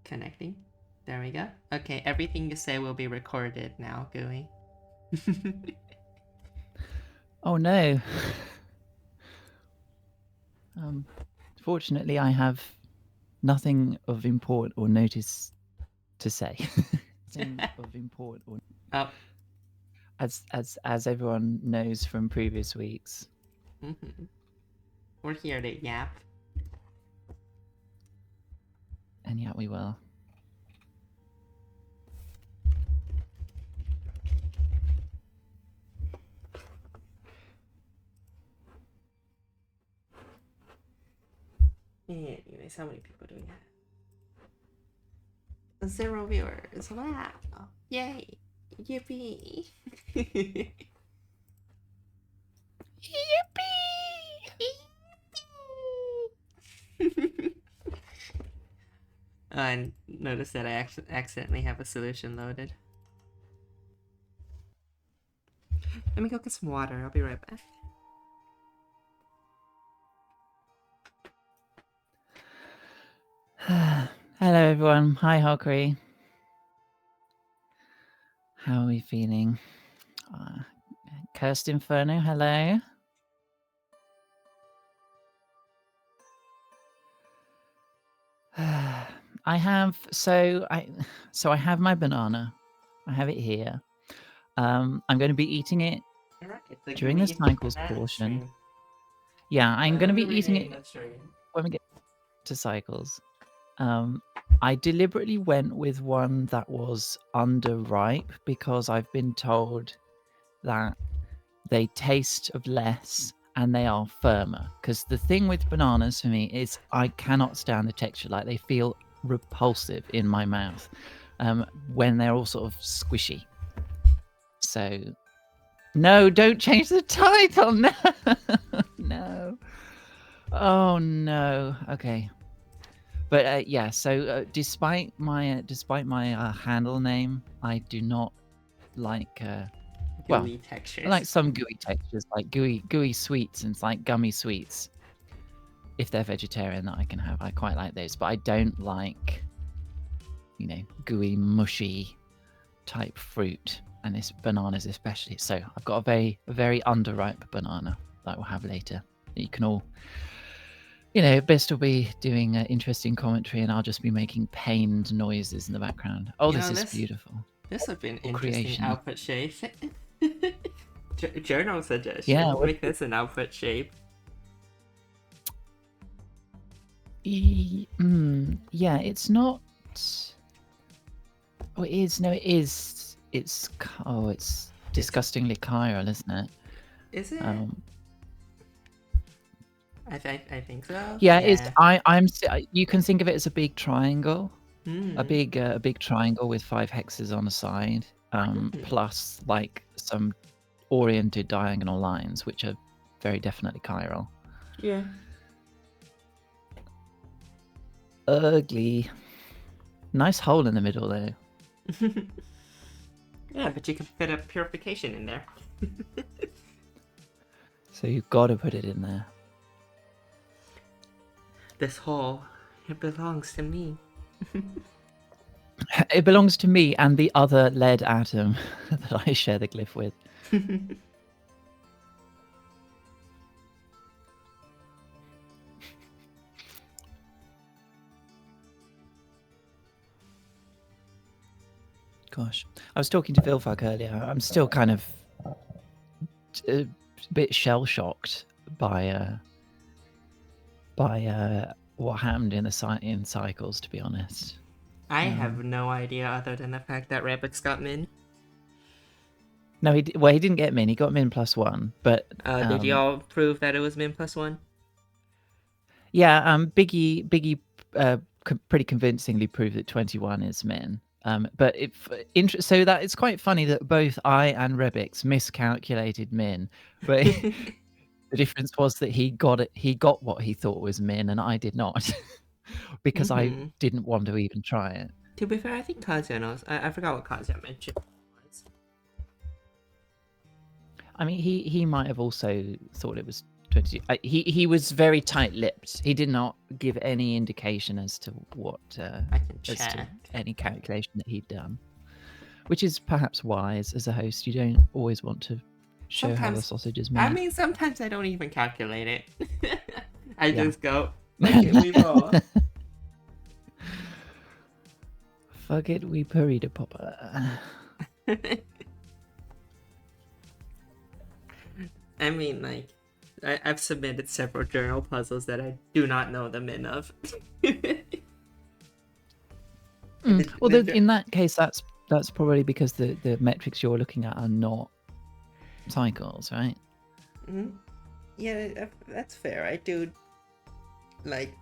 Connecting. There we go. Okay, everything you say will be recorded now, Gooey. Oh no. Fortunately, I have nothing of import or notice to say. Nothing of import or Oh. as everyone knows from previous weeks. We're here to yap. And yet we will. Anyways, how many people do we have? 0 viewers. Wow. Yay. Yippee. Yippee. I noticed that I accidentally have a solution loaded. Let me go get some water. I'll be right back. Hello everyone. Hi Hawkery. How are we feeling? Cursed Inferno, hello. I have I have my banana. I have it here. I'm going to be eating it during the cycles portion. Stream. Yeah, I'm going to be eating it when we get to cycles. I deliberately went with one that was underripe because I've been told that they taste of less and they are firmer. Because the thing with bananas for me is I cannot stand the texture. Like they feel repulsive in my mouth when they're all sort of squishy. So, no, don't change the title. No, no. Oh no. Okay. But yeah, so despite my handle name, I do not like gooey textures. I like some gooey textures, like gooey sweets and like gummy sweets. If they're vegetarian, that I can have, I quite like those. But I don't like, gooey, mushy type fruit, and this bananas especially. So I've got a very underripe banana that we'll have later. That you can all. Best will be doing interesting commentary, and I'll just be making pained noises in the background. Oh, this is beautiful. This would be an interesting output shape. Journal suggestion. Yeah, make this an output shape. Yeah, it's not. Oh, it is. No, it is. It's disgustingly chiral, isn't it? Is it? I think so. Yeah, it's. I'm. You can think of it as a big triangle, a big triangle with 5 hexes on the side, plus like some oriented diagonal lines, which are very definitely chiral. Yeah. Ugly. Nice hole in the middle there. Yeah, but you can fit a purification in there. So you've got to put it in there. This hole, it belongs to me. It belongs to me and the other lead atom that I share the glyph with. Gosh, I was talking to Vilfuck earlier. I'm still kind of a bit shell-shocked by what happened in cycles, to be honest. I have no idea other than the fact that Rabbits got min. No, he didn't get min. He got min +1, but did y'all prove that it was min +1? Yeah, Biggie pretty convincingly proved that 21 is min. But so that it's quite funny that both I and Rebix miscalculated min, but the difference was that he got what he thought was min, and I did not, because I didn't want to even try it. To be fair, I think Kazuya knows. I forgot what Kazuya mentioned. I mean, he might have also thought it was 22. He was very tight-lipped. He did not give any indication as to what I can as to check. any calculation that he'd done, which is perhaps wise as a host. You don't always want to show how the sausage is made. I mean, sometimes I don't even calculate it. I Yeah. just go, fuck it, we roll. Fuck it, we burrito popper. I mean, like, I've submitted several journal puzzles that I do not know the min of. Well, in that case, that's probably because the metrics you're looking at are not cycles, right? Yeah, that's fair. I do like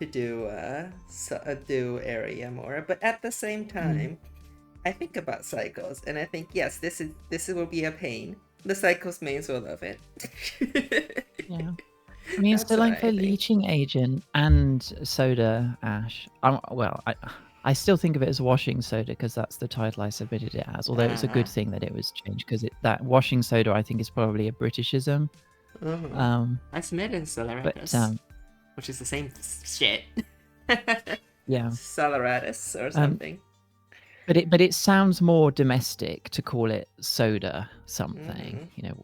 to do do area more, but at the same time, I think about cycles, and I think yes, this will be a pain. The cycles mains will love it. Yeah. I mean, so like for leaching agent and soda ash, I still think of it as washing soda because that's the title I submitted it as. Although it's a good thing that it was changed because that washing soda I think is probably a Britishism. I submitted Saleratus, which is the same shit. Yeah, Saleratus or something. But it sounds more domestic to call it soda something, you know,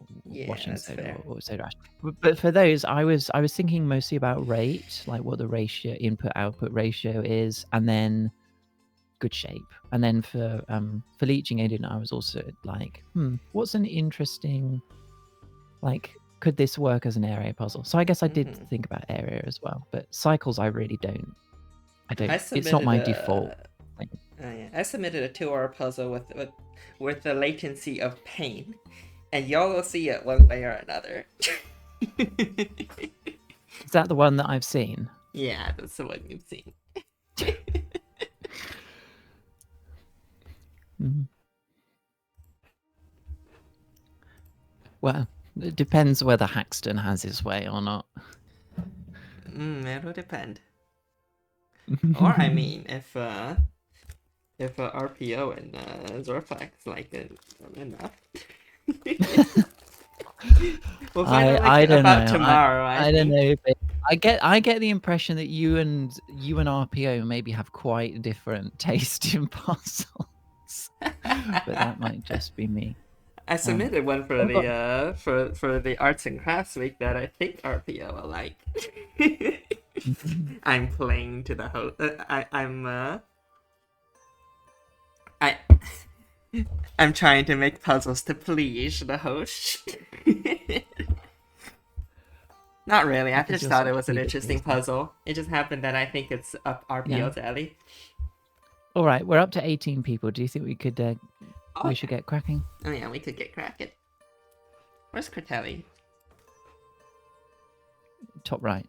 washing soda or soda ash. But for those, I was thinking mostly about rate, like what the ratio input-output ratio is, and then good shape. And then for leaching agent, I was also like, what's an interesting, like, could this work as an area puzzle? So I guess I did think about area as well, but cycles I really don't. It's not my default thing. Yeah. I submitted a 2-hour puzzle with the latency of pain, and y'all will see it one way or another. Is that the one that I've seen? Yeah, that's the one you've seen. Well, it depends whether Haxton has his way or not. It'll depend. Or I mean, if RPO and Zorfax like it enough. We'll find out about tomorrow. I don't know. But I get the impression that you and RPO maybe have quite different taste in puzzles, but that might just be me. I submitted one for the Arts and Crafts week that I think RPO will like. I'm playing to the host. I'm trying to make puzzles to please the host. Not really. I just thought it was an interesting puzzle. It just happened that I think it's up RPO's alley. All right, we're up to 18 people. Do you think we could? We should get cracking. Oh yeah, we could get cracking. Where's Critelli? Top right.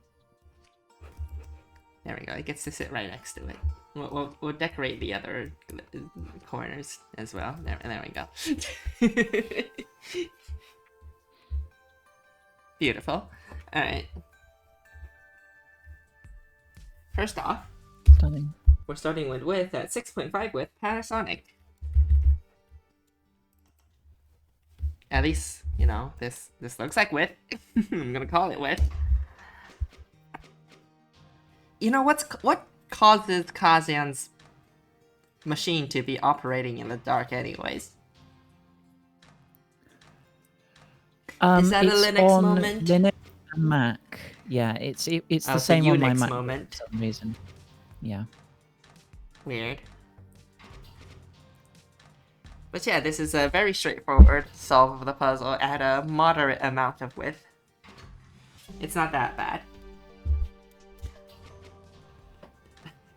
There we go. It gets to sit right next to it. We'll decorate the other corners as well. There we go. Beautiful. All right. First off, stunning. We're starting with width at 6.5 with Panasonic. At least, you know, this looks like width. I'm gonna call it width. You know what causes Kazian's machine to be operating in the dark anyways? Is that a Linux moment? Linux and Mac. Yeah, it's the same on my Mac moment. For some reason. Yeah. Weird. But yeah, this is a very straightforward solve of the puzzle at a moderate amount of width. It's not that bad.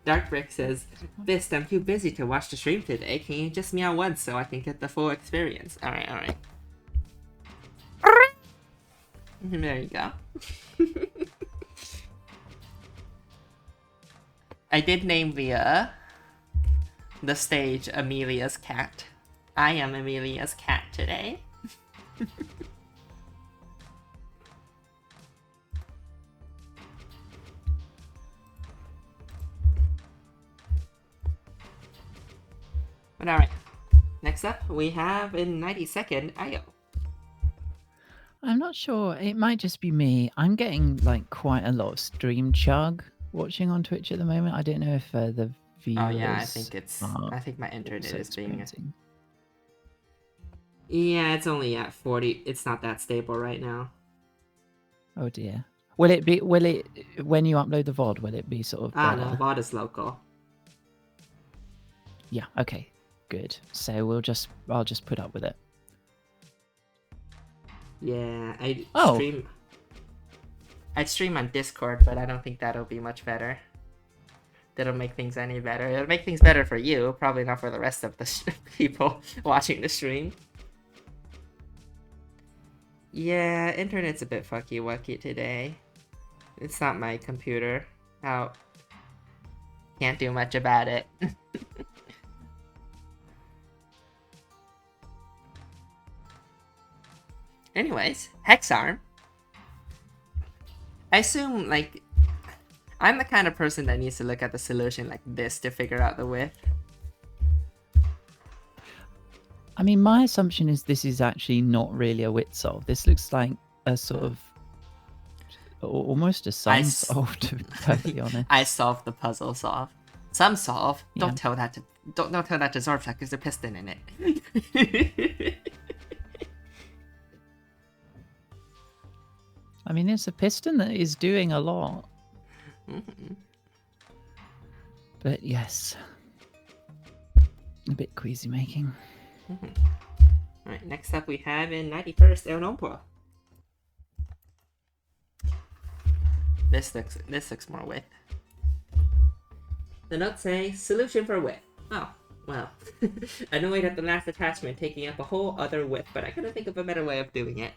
Dark Brick says, Bist, I'm too busy to watch the stream today. Can you just meow once so I can get the full experience? Alright. There you go. I did name the stage Amelia's cat. I am Amelia's cat today. But alright. Next up, we have in 90-second IO. I'm not sure. It might just be me. I'm getting like quite a lot of stream chug watching on Twitch at the moment. I don't know if the viewers. Oh yeah, I think my internet also is being. experiencing. Yeah, it's only at 40. It's not that stable right now. Oh dear. Will it when you upload the VOD? Will it be sort of better? No, VOD is local. Yeah. Okay. Good. So I'll just put up with it. Yeah, I'd stream on Discord, but I don't think that'll be much better. That'll make things any better. It'll make things better for you, probably not for the rest of the people watching the stream. Yeah, internet's a bit fucky-wucky today. It's not my computer. Can't do much about it. Anyways, Hexarm. I assume, like, I'm the kind of person that needs to look at the solution like this to figure out the width. I mean, my assumption is this is actually not really a width solve. This looks like a sort of almost a sum solve, to be perfectly honest. I solved the puzzle solve. Sum solve? Yeah. Don't tell that to Zorfleck because there's a piston in it. I mean, it's a piston that is doing a lot. Mm-hmm. But yes, a bit queasy making. Mm-hmm. Alright, next up we have in 91st El Nompo. This looks more width. The notes say solution for width. Oh, well. Annoyed at the last attachment taking up a whole other width, but I couldn't think of a better way of doing it.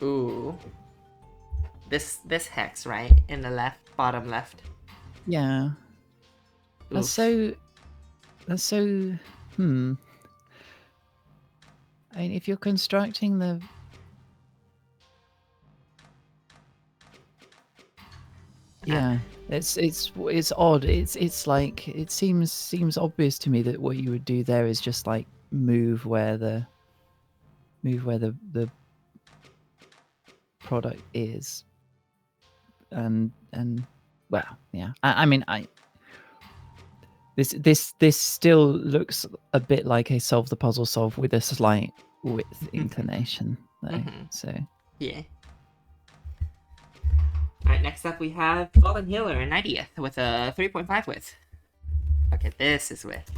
Ooh. This hex, right? In the left, bottom left. Yeah. That's so I mean, if you're constructing the it's odd. It's like it seems obvious to me that what you would do there is just like move where the product is, and well, yeah. I mean, this still looks a bit like a solve the puzzle solve with a slight width inclination, though. So yeah. Alright, next up we have Golden Healer in 90th with a 3.5 width. Okay, this is width.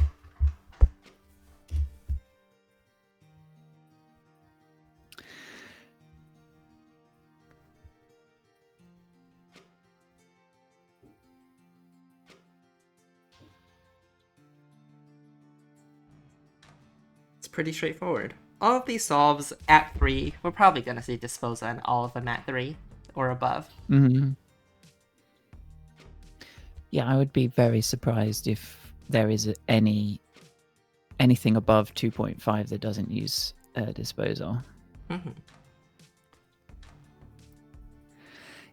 It's pretty straightforward. All of these solves at 3, we're probably going to see disposal on all of them at 3 or above. Yeah, I would be very surprised if there is anything above 2.5 that doesn't use disposal.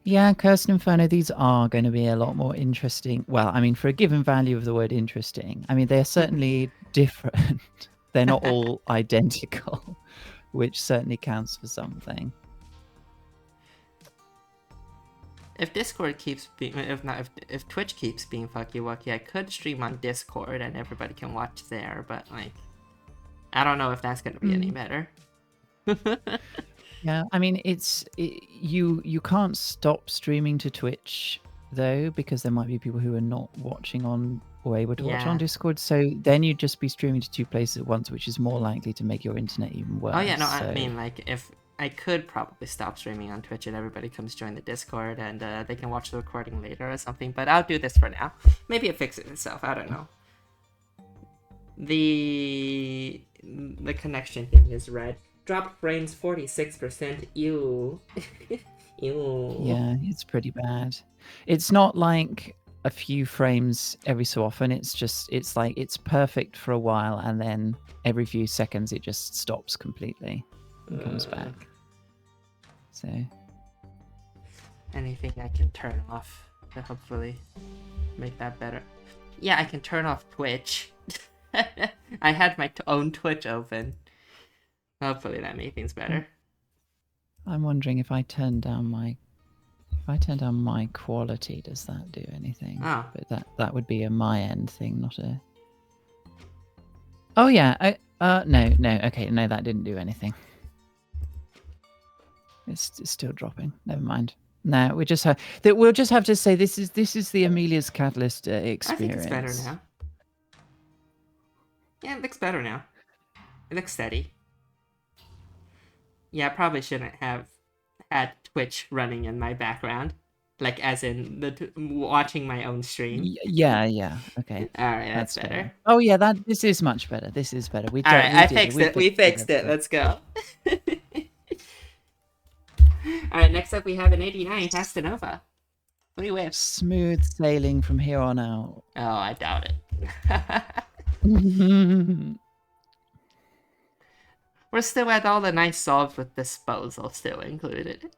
Yeah, Curse and Inferno, these are going to be a lot more interesting. Well, I mean, for a given value of the word interesting, I mean, they're certainly different. They're not all identical, which certainly counts for something. If Discord keeps being, if Twitch keeps being fucky-wucky, I could stream on Discord and everybody can watch there, but like, I don't know if that's going to be any better. Yeah, I mean, you can't stop streaming to Twitch though, because there might be people who are not watching on or able to watch on Discord. So then you'd just be streaming to two places at once, which is more likely to make your internet even worse. Oh yeah, no, I mean, like, if I could probably stop streaming on Twitch and everybody comes join the Discord and they can watch the recording later or something, but I'll do this for now. Maybe it fixes itself, I don't know. The connection thing is red. Drop frames 46%. Ew. Ew. Yeah, it's pretty bad. It's not like a few frames every so often. It's like it's perfect for a while and then every few seconds it just stops completely and comes back. So anything I can turn off to hopefully make that better. Yeah, I can turn off Twitch. I had my own Twitch open. Hopefully that makes things better. I'm wondering if I turn down my quality, does that do anything? Oh. But that would be a my end thing, not a. Oh yeah. No. Okay, no, that didn't do anything. It's still dropping. Never mind. No, we'll just have to say this is the Amelia's Catalyst experience. I think it's better now. Yeah, it looks better now. It looks steady. Yeah, I probably shouldn't have had Twitch running in my background, like as in watching my own stream. Yeah. Okay. All right, that's better. Oh yeah, this is much better. This is better. All right, I fixed it. We fixed it. Let's go. All right, next up we have an 89 Castanova. 3 whiffs. Smooth sailing from here on out. Oh, I doubt it. We're still at all the nice solves with disposal still included.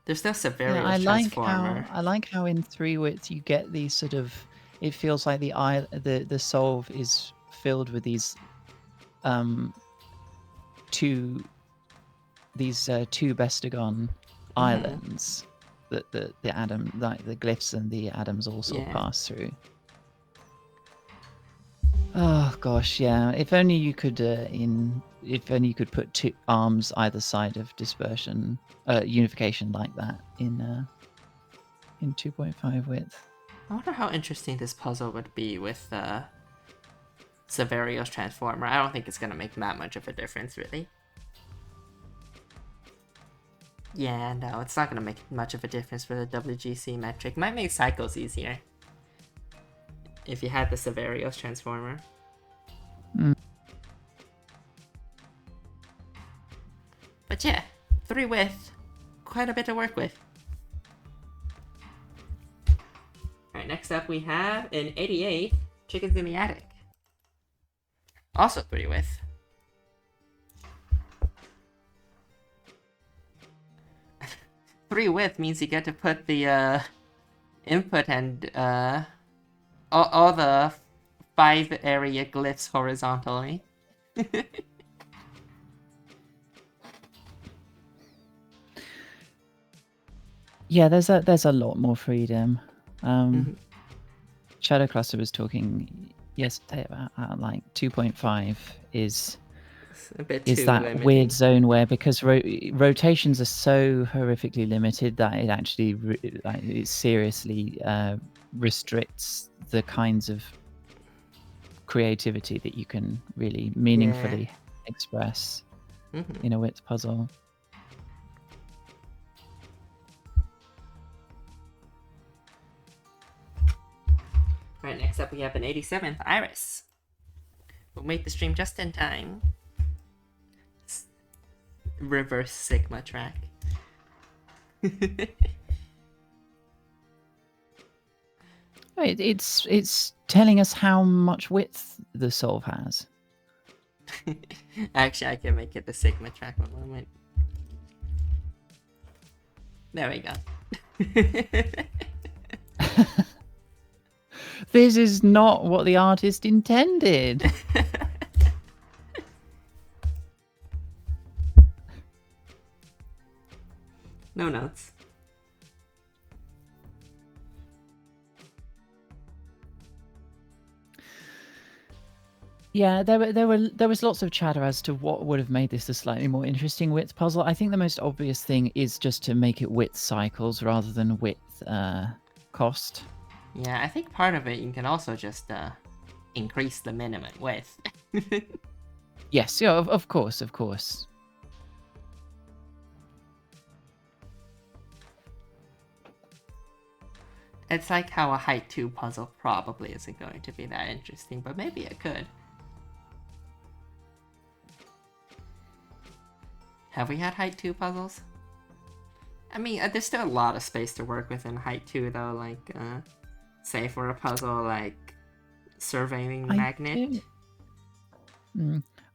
There's no Severius transformer. I like how in 3 wits you get these sort of. It feels like the solve is filled with these two Bestagon islands that the Adam, like the glyphs and the atoms also pass through. Oh gosh, yeah. If only you could put 2 arms either side of dispersion, unification like that in 2.5 width. I wonder how interesting this puzzle would be with Severios transformer. I don't think it's gonna make that much of a difference, really. Yeah, no, it's not gonna make much of a difference for the WGC metric. Might make cycles easier if you had the Severios transformer. But yeah, 3 width, quite a bit to work with. Alright, next up we have an 88 Chickens in the Attic. Also 3 width. Three width means you get to put the input and all the 5 area glyphs horizontally. Yeah, there's a lot more freedom. Shadow Cluster was talking yesterday about how like 2.5 is that limiting. Weird zone where, because rotations are so horrifically limited, that it actually it seriously restricts the kinds of creativity that you can really meaningfully express in a width puzzle. Alright, next up we have an 87th Iris. We'll make the stream just in time. Reverse Sigma track. It's telling us how much width the solve has. Actually, I can make it the Sigma track one moment. There we go. This is not what the artist intended. No notes. Yeah, there was lots of chatter as to what would have made this a slightly more interesting width puzzle. I think the most obvious thing is just to make it width cycles rather than width cost. Yeah, I think part of it you can also just increase the minimum width. Yes, yeah, of course. It's like how a height 2 puzzle probably isn't going to be that interesting, but maybe it could. Have we had height 2 puzzles? I mean, there's still a lot of space to work with in height 2 though, like, say for a puzzle like Surveying Magnet.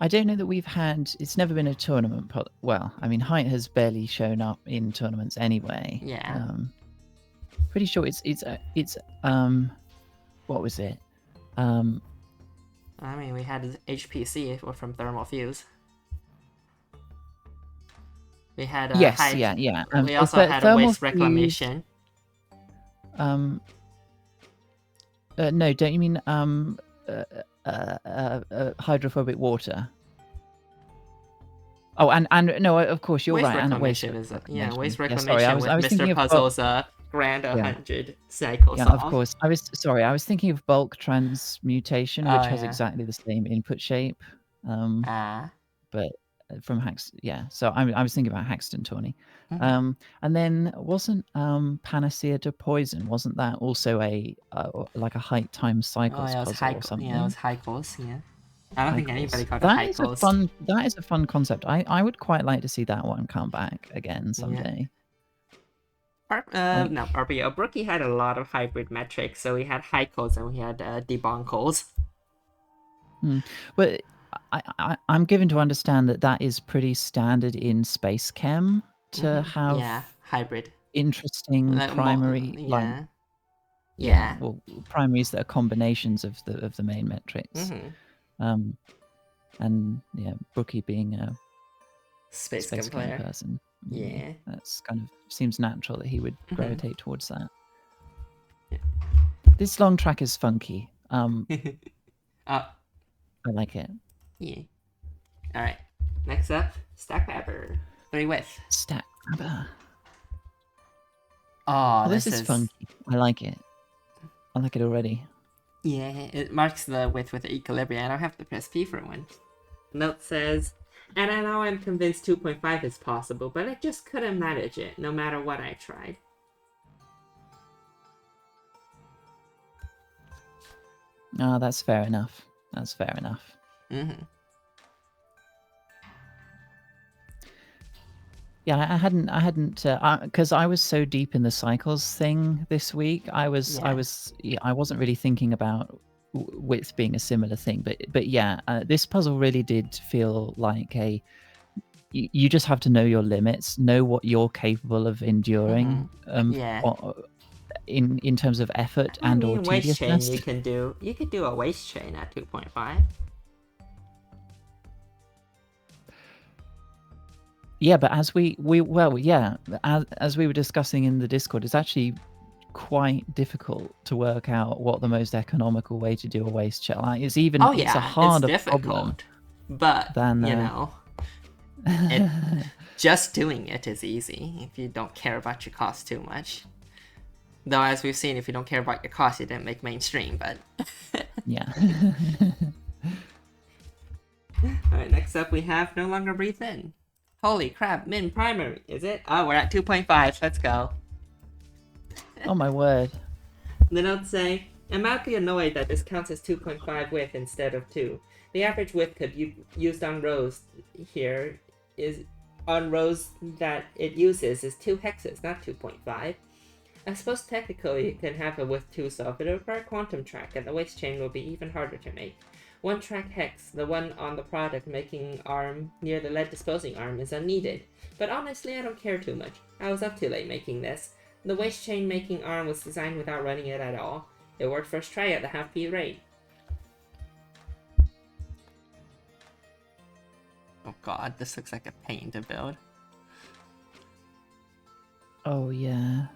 I don't know that we've had, it's never been a tournament, well, I mean, height has barely shown up in tournaments anyway. Yeah. Pretty sure it's what was it? I mean, we had HPC from Thermal Fuse. We had a yes, yeah. we So also had a thermal waste reclamation. No, don't you mean hydrophobic water? Oh, and no, of course you're Waste right. And waste reclamation is reclamation. waste Yeah, sorry, reclamation with I was thinking Mr. of Puzzle's grand 100 cycle yeah, of solve. course. I was thinking of bulk transmutation, which has yeah. exactly the same input shape. But from yeah. So I was thinking about Haxton Tawny. And then wasn't Panacea to Poison? Wasn't that also a like a height times cycles puzzle or something? Yeah, it was Heikels, yeah. I don't think anybody called it That is Heikels. that is a fun concept. I would quite like to see that one come back again someday. No, RPO. Brookie had a lot of hybrid metrics, so we had Heikels and we had Debonkels. But I'm given to understand that that is pretty standard in space chem to have hybrid interesting primary well, primaries that are combinations of the main metrics. And yeah, Brookie being a space chem player person, that's kind of seems natural that he would gravitate towards that. This long track is funky. I like it. Yeah. All right. Next up, Stack Pepper 3 width. Stack Pepper. Oh, this is funky. I like it. I like it already. Yeah, it marks the width with the equilibrium. I don't have to press P for one. Note says, and I know I'm convinced 2.5 is possible, but I just couldn't manage it, no matter what I tried. Oh, that's fair enough. That's fair enough. Yeah, I hadn't, because I was so deep in the cycles thing this week. I wasn't really thinking about width being a similar thing, but yeah, this puzzle really did feel like you just have to know your limits, know what you're capable of enduring. In terms of effort or tediousness. Waist chain you could do a waist chain at 2.5. Yeah, but as we as we were discussing in the Discord, it's actually quite difficult to work out what the most economical way to do a waist chain. Like it's a harder problem. But than just doing it is easy if you don't care about your cost too much. Though, as we've seen, if you don't care about your cost, you didn't make mainstream, but... yeah. Alright, next up we have No Longer Breathe In. Holy crap, min primary, is it? Oh, we're at 2.5, let's go. Oh my word. The notes say, I'm mildly annoyed that this counts as 2.5 width instead of 2. The average width could be used on rows here on rows that it uses is 2 hexes, not 2.5. I suppose technically it can have a width 2 solve, but it requires quantum track, and the waist chain will be even harder to make. 1 track hex, the one on the product making arm near the lead disposing arm, is unneeded. But honestly, I don't care too much. I was up too late making this. The waist chain making arm was designed without running it at all. It worked first try at the half-beat rate. Oh god, this looks like a pain to build. Oh yeah.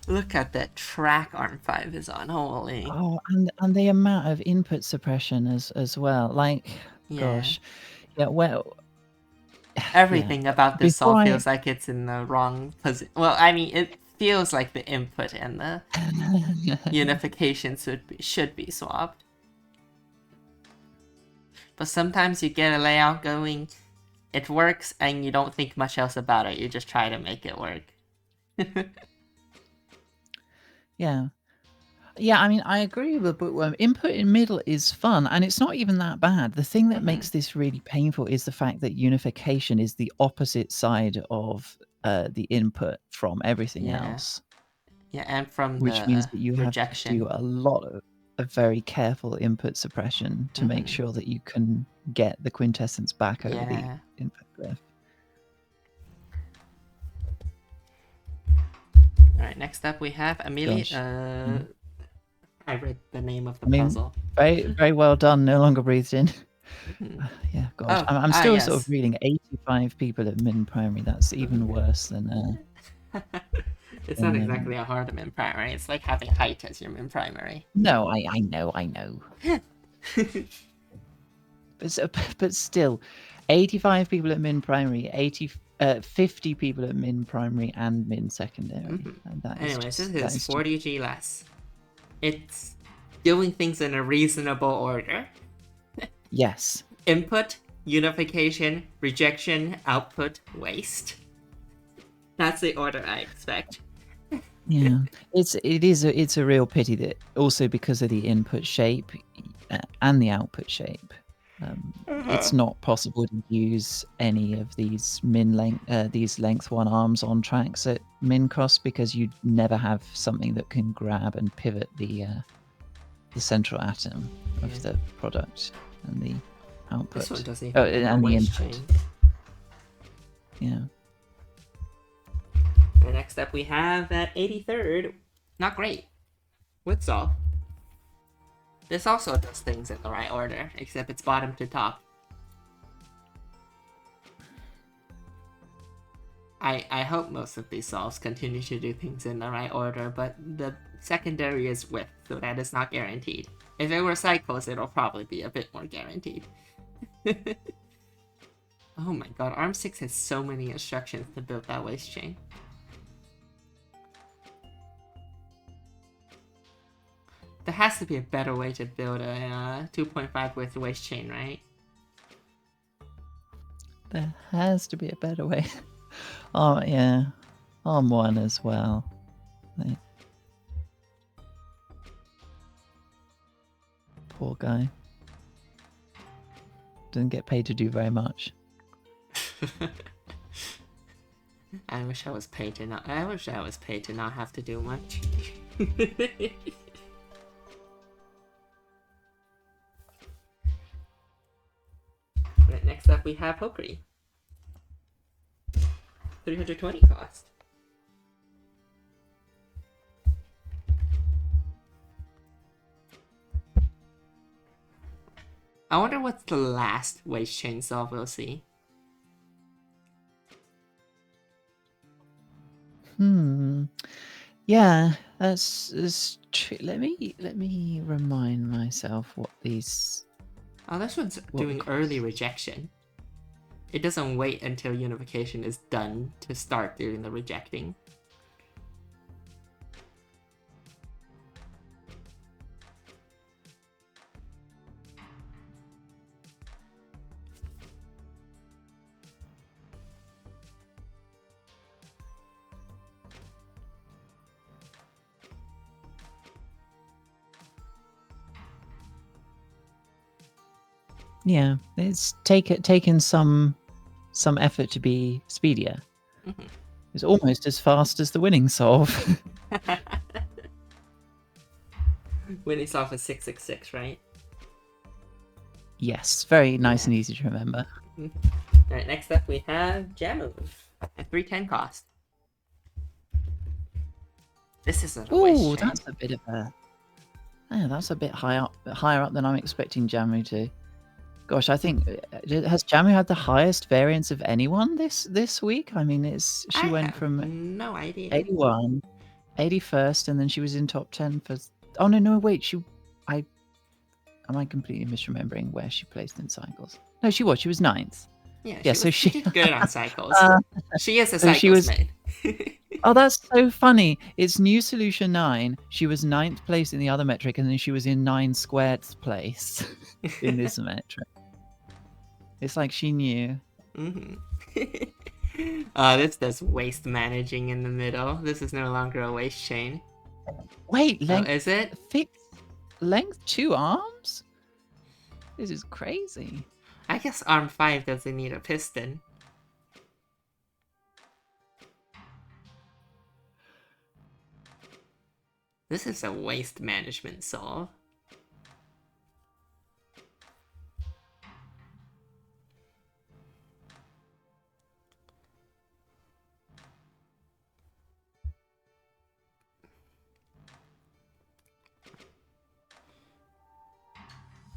Look at that track arm 5 is on, holy. Oh, and the amount of input suppression as well. Like, gosh. Yeah, well... Everything about this all feels like it's in the wrong position. Well, I mean, it feels like the input and the unification should be swapped. But sometimes you get a layout going, it works, and you don't think much else about it. You just try to make it work. Yeah. Yeah, I mean, I agree with the bookworm. Input in middle is fun, and it's not even that bad. The thing that makes this really painful is the fact that unification is the opposite side of the input from everything else. Yeah, and from which means that you rejection. Have to do a lot of very careful input suppression to make sure that you can get the quintessence back over the input glyph. Alright, next up we have Amelia. Gosh. Mm. I read the name of the I mean, puzzle. very well done. No longer breathed in. Mhm. Yeah, gosh. Oh, I'm still sort of yes. reading 85 people at min primary. That's even worse than It's not than exactly a hard min primary. It's like having height as your min primary. No, I know. But still, 85 people at min primary, 50 people at min primary and min secondary. And that is Anyways, just, this is 40G less. It's doing things in a reasonable order. Yes. Input, unification, rejection, output, waste. That's the order I expect. Yeah, it's a real pity that also because of the input shape and the output shape, it's not possible to use any of these these length one arms on tracks at min cost because you never have something that can grab and pivot the central atom of the product and the output. This one doesn't even have a and the waste input. chain. Yeah. The next up we have at 83rd, not great, Woodsaw. This also does things in the right order, except it's bottom to top. I hope most of these solves continue to do things in the right order, but the secondary is width, so that is not guaranteed. If it were cycles, it'll probably be a bit more guaranteed. Oh my god, ARM6 has so many instructions to build that waste chain. There has to be a better way to build a 2.5 width waste chain, right? There has to be a better way. Oh, yeah. ARM1 as well. Poor guy. Doesn't get paid to do very much. I wish I was paid to not have to do much. Next up we have Hokuri. 320 cost. I wonder what's the last waste chain solve we'll see. Yeah, that's true. Let me remind myself what these. Oh, this one's doing early rejection. It doesn't wait until unification is done to start doing the rejecting. Yeah, it's taken some effort to be speedier. It's almost as fast as the winning solve. Winning solve is 666, right? Yes, very nice and easy to remember. Alright, next up we have Jamu at 310 cost. This isn't a waste chain. That's a bit of a. Yeah, that's a bit higher up than I'm expecting Jamu to. Gosh, I think has Jamu had the highest variance of anyone this week? I mean, she went from no idea. 81, 81st, and then she was in top 10 for. Oh no, wait, am I completely misremembering where she placed in cycles? No, she was 9th. Yeah, she did good on cycles. She is a so cycles maid. Oh, that's so funny. It's new solution 9. She was 9th place in the other metric, and then she was in 9 squared place in this metric. It's like she knew. This does waste managing in the middle. This is no longer a waste chain. Wait, length? Is it? Fixed length 2 arms? This is crazy. I guess arm 5 doesn't need a piston. This is a waste management solve.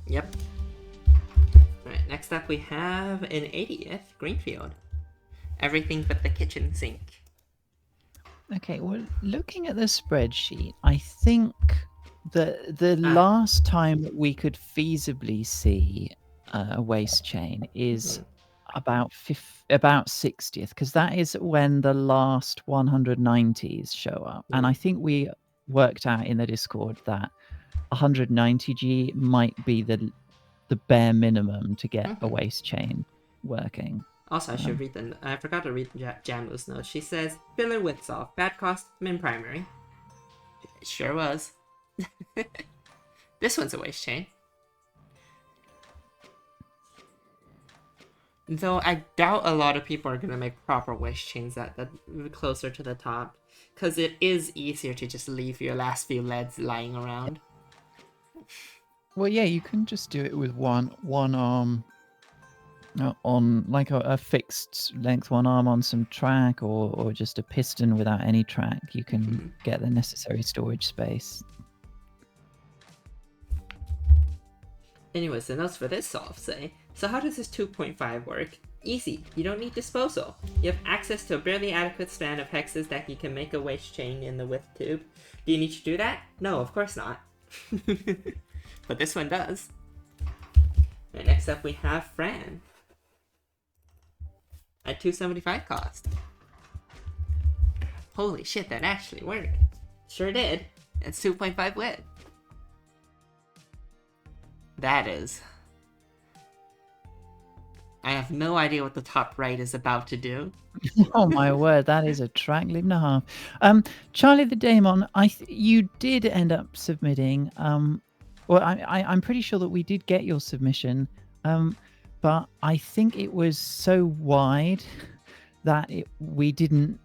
Yep. Alright, next up we have an 80th Greenfield. Everything but the kitchen sink. Okay, well, looking at the spreadsheet, I think the last time we could feasibly see a waste chain is about 60th, because that is when the last 190s show up. And I think we worked out in the Discord that 190G might be the bare minimum to get a waste chain working. Also, I forgot to read Jamu's notes. She says, filler widths off, bad cost, min primary. It sure was. This one's a waste chain. Though I doubt a lot of people are going to make proper waste chains at the closer to the top. Because it is easier to just leave your last few leads lying around. Well, yeah, you can just do it with one arm on like a fixed length one arm on some track, or just a piston without any track. You can get the necessary storage space. Anyways, the notes for this solve say, so how does this 2.5 work? Easy, you don't need disposal. You have access to a barely adequate span of hexes that you can make a waste chain in the width tube. Do you need to do that? No, of course not. But this one does. And next up we have Fran. At 275 cost. Holy shit, that actually worked. Sure did. It's 2.5 width. That is. I have no idea what the top right is about to do. Oh my word, that is a track leap and a half. Charlie the Daemon, you did end up submitting. Well, I'm pretty sure that we did get your submission. But I think it was so wide that we didn't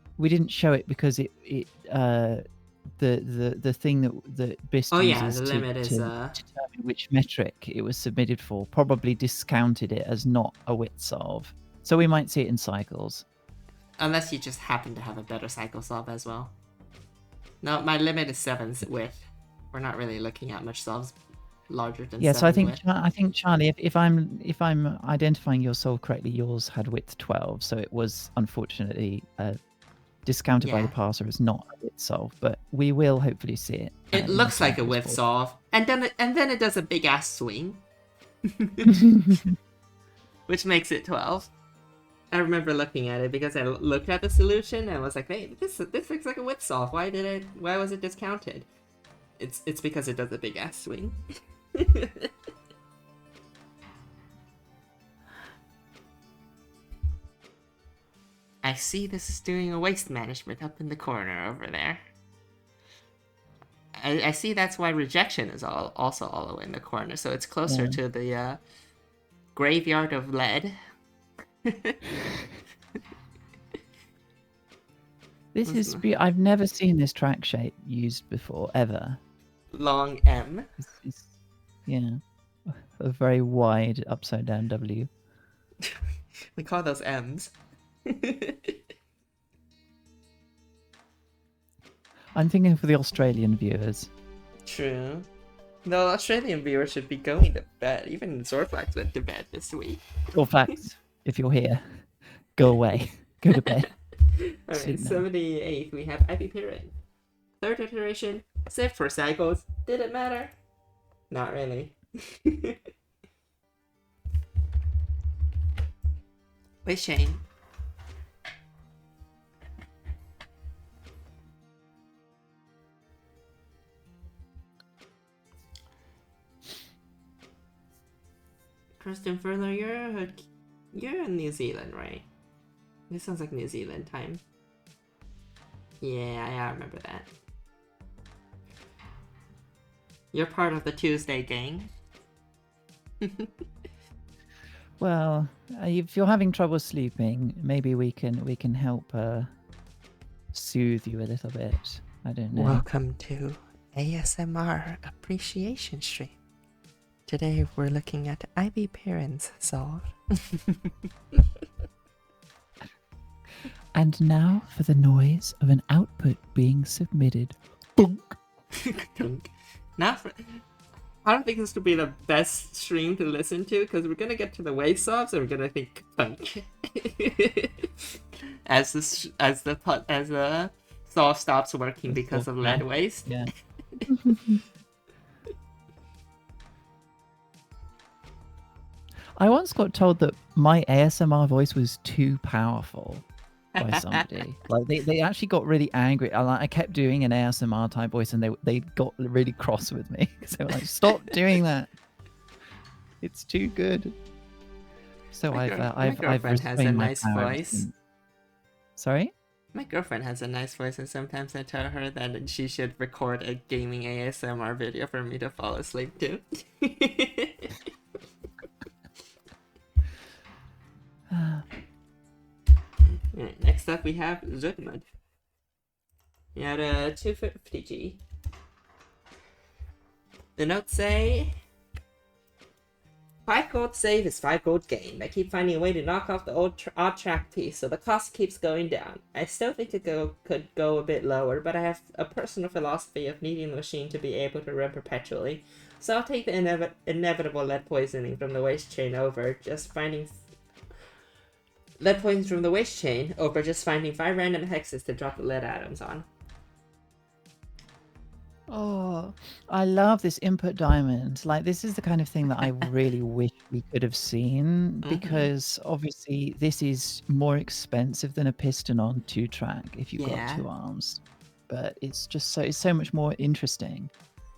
show it because the thing that BIST uses the limit is to determine which metric it was submitted for probably discounted it as not a width solve. So we might see it in cycles. Unless you just happen to have a better cycle solve as well. No, my limit is 7 width. We're not really looking at much solves larger than 7 so I think width. I think Charlie, if I'm identifying your solve correctly, yours had width 12, so it was unfortunately discounted by the parser as not a width solve, but we will hopefully see it. It looks like a width solve, and then it does a big ass swing, which makes it 12. I remember looking at it because I looked at the solution and was like, "Hey, this looks like a width solve. Why was it discounted?" It's because it does a big ass swing. I see this is doing a waste management up in the corner over there. I see that's why rejection is also all the way in the corner, so it's closer to the graveyard of lead. I've never seen this track shape used before, ever. Long M. Yeah. A very wide upside down W. We call those M's. I'm thinking for the Australian viewers. True. No, Australian viewers should be going to bed. Even Zorflax went to bed this week. Zorflax, if you're here, go away. Go to bed. Alright, 78th, we have Epipirin. Third iteration, save for cycles. Did it matter? Not really. Wait, Shane. Kristen Furler, you're in New Zealand, right? This sounds like New Zealand time. Yeah, I remember that. You're part of the Tuesday gang. Well, if you're having trouble sleeping, maybe we can help soothe you a little bit. I don't know. Welcome to ASMR Appreciation Stream. Today we're looking at Ivy Perrin's solve. And now for the noise of an output being submitted. Now for... I don't think this would be the best stream to listen to because we're gonna get to the wave sobs and we're gonna think punk as the saw stops working because of lead waste. Yeah. I once got told that my ASMR voice was too powerful by somebody. Like they actually got really angry. I kept doing an ASMR type voice, and they got really cross with me. So they were like, "Stop doing that! It's too good." So My I've girlfriend has a restrained my nice power. voice. Sorry? My girlfriend has a nice voice, and sometimes I tell her that she should record a gaming ASMR video for me to fall asleep to. Alright, next up we have Zutmud. We had a 250G. The notes say 5 gold save is 5 gold gain. I keep finding a way to knock off the odd track piece, so the cost keeps going down. I still think it could go a bit lower, but I have a personal philosophy of needing the machine to be able to run perpetually, so I'll take the inevitable lead poisoning from the waste chain over just finding 5 random hexes to drop the lead atoms on. Oh, I love this input diamond. Like, this is the kind of thing that I really wish we could have seen, because obviously this is more expensive than a piston on 2-track if you've got 2 arms. But it's just it's so much more interesting.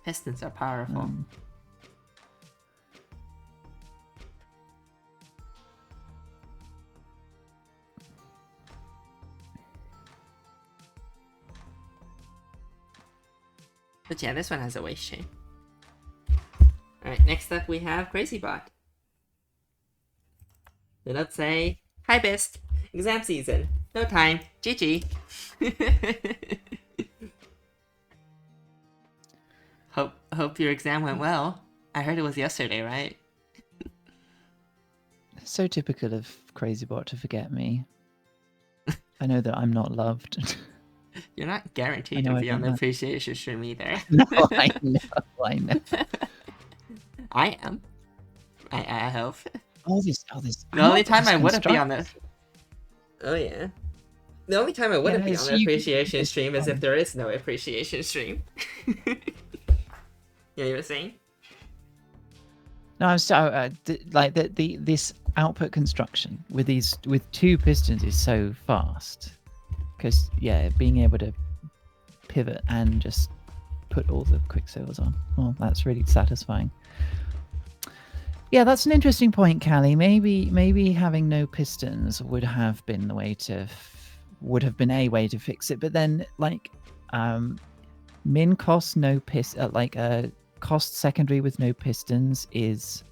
Pistons are powerful. But yeah, this one has a waste chain. Alright, next up we have CrazyBot. The notes say, "Hi Best, exam season. No time. GG." Hope your exam went well. I heard it was yesterday, right? So typical of CrazyBot to forget me. I know that I'm not loved. You're not guaranteed to be on the appreciation stream either. No, I know. I am. I hope. All this. The only time I wouldn't be on the... Oh yeah. The only time I wouldn't be on the appreciation stream is if there is no appreciation stream. Yeah, you were saying? No, I'm so like this output construction with 2 pistons is so fast, because being able to pivot and just put all the quicksilvers on, well, that's really satisfying. Yeah, that's an interesting point, Callie. Maybe having no pistons would have been a way to fix it, but then like min cost no cost secondary with no pistons is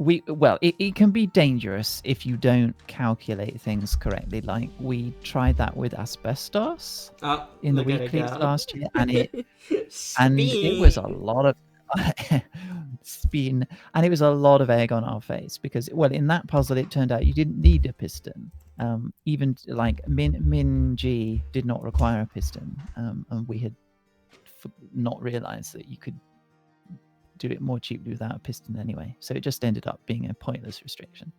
it can be dangerous if you don't calculate things correctly. Like, we tried that with asbestos in the weeklies last year, and it was a lot of spin, and it was a lot of egg on our face, because in that puzzle it turned out you didn't need a piston. Even like min G did not require a piston, and we had not realized that you could do it more cheaply without a piston anyway, so it just ended up being a pointless restriction.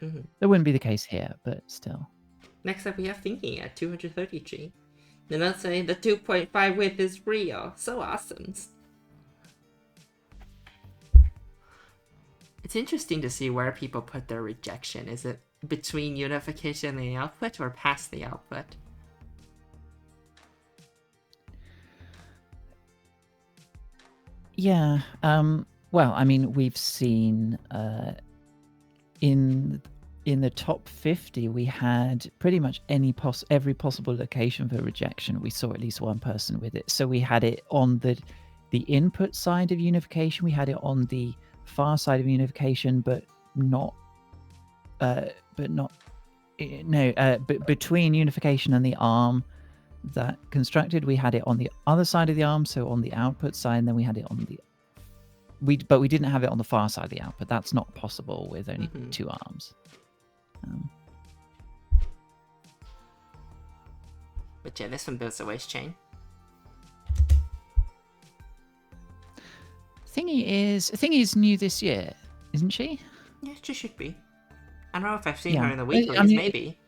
That wouldn't be the case here, but still. Next up we have Thinking at 233. Then I'll say the 2.5 width is real. So awesome. It's interesting to see where people put their rejection. Is it between unification and the output, or past the output? Yeah. Well, I mean, we've seen in the top 50, we had pretty much every possible location for rejection. We saw at least one person with it. So we had it on the input side of unification. We had it on the far side of unification, but between unification and the arm that constructed, we had it on the other side of the arm, so on the output side, and then we had it on but we didn't have it on the far side of the output. That's not possible with only 2 arms. But yeah, this one builds a waste chain. Thingy is new this year, isn't she? Yeah, she should be. I don't know if I've seen Yeah. her in the I weeklies, mean, maybe.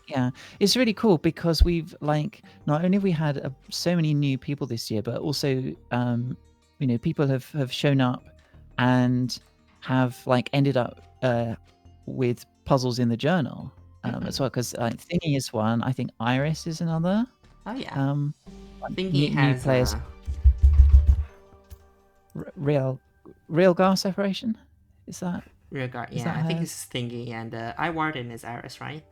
yeah, it's really cool because we've like not only have we had so many new people this year, but also you know, people have shown up and have like ended up with puzzles in the journal as well. Because Thingy is one, I think Iris is another. Oh yeah. New, Thingy new has players. Real gar separation. Is that? Regard, Is yeah, that I think her? it's Thingy, and I Warden is Iris, right?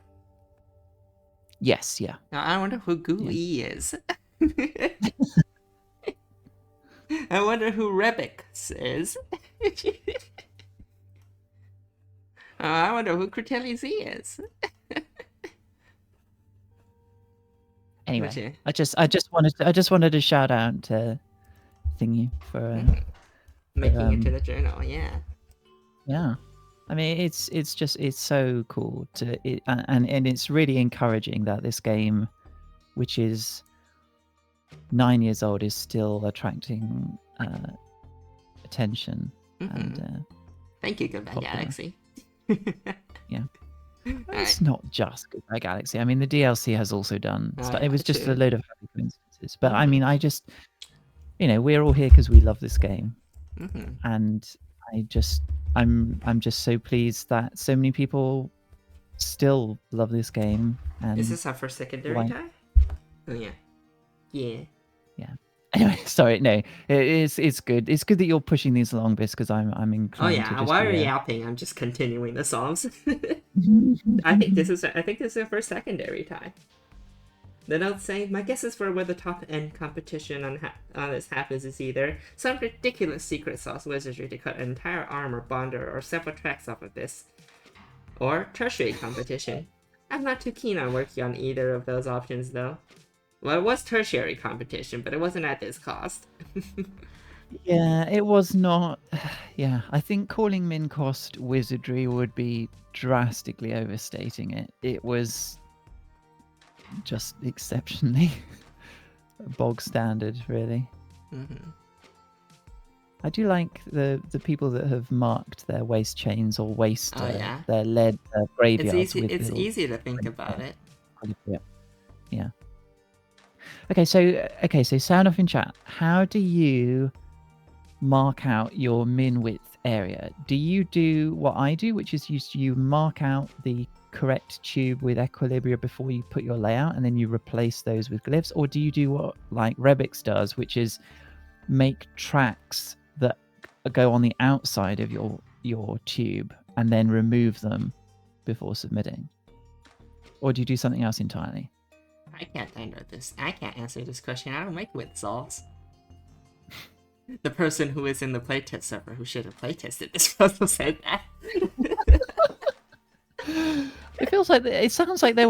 Yes. Yeah. Now I wonder who goooooo is. I wonder who Rebix is. I wonder who Critelli Z is. Anyway, I just wanted to shout out to Thingy for making it to the journal. Yeah. Yeah. I mean, it's so cool and it's really encouraging that this game, which is 9 years old, is still attracting attention. And thank you, Goodbye Galaxy. Yeah. It's not just Goodbye Galaxy. I mean, the DLC has also done stuff. It was just a load of happy coincidences. But I mean, I just, you know, we're all here because we love this game, and I'm just so pleased that so many people still love this game. And is this our first secondary tie? Oh yeah. Yeah. Anyway, sorry, no, it's good. It's good that you're pushing these along, Bis, because I'm inclined to just. While you're yapping, I'm just continuing the songs. I think this is our first secondary tie. The notes say, my guesses for where the top end competition on this happens is either some ridiculous secret sauce wizardry to cut an entire arm or bonder or several tracks off of this, or tertiary competition. I'm not too keen on working on either of those options though. Well, it was tertiary competition, but it wasn't at this cost. Yeah, it was not. Yeah, I think calling min cost wizardry would be drastically overstating it. It was just exceptionally bog standard, really. I do like the people that have marked their waist chains or waist their lead graveyards. It's easy to think about it. Yeah. Okay, so sound off in chat. How do you mark out your min width area? Do you do what I do, which is you mark out the correct tube with equilibria before you put your layout, and then you replace those with glyphs, or do you do what like Rebix does, which is make tracks that go on the outside of your tube and then remove them before submitting? Or do you do something else entirely? I can't answer this question. I don't make width solves. The person who is in the playtest server who should have playtested this puzzle said that. It sounds like there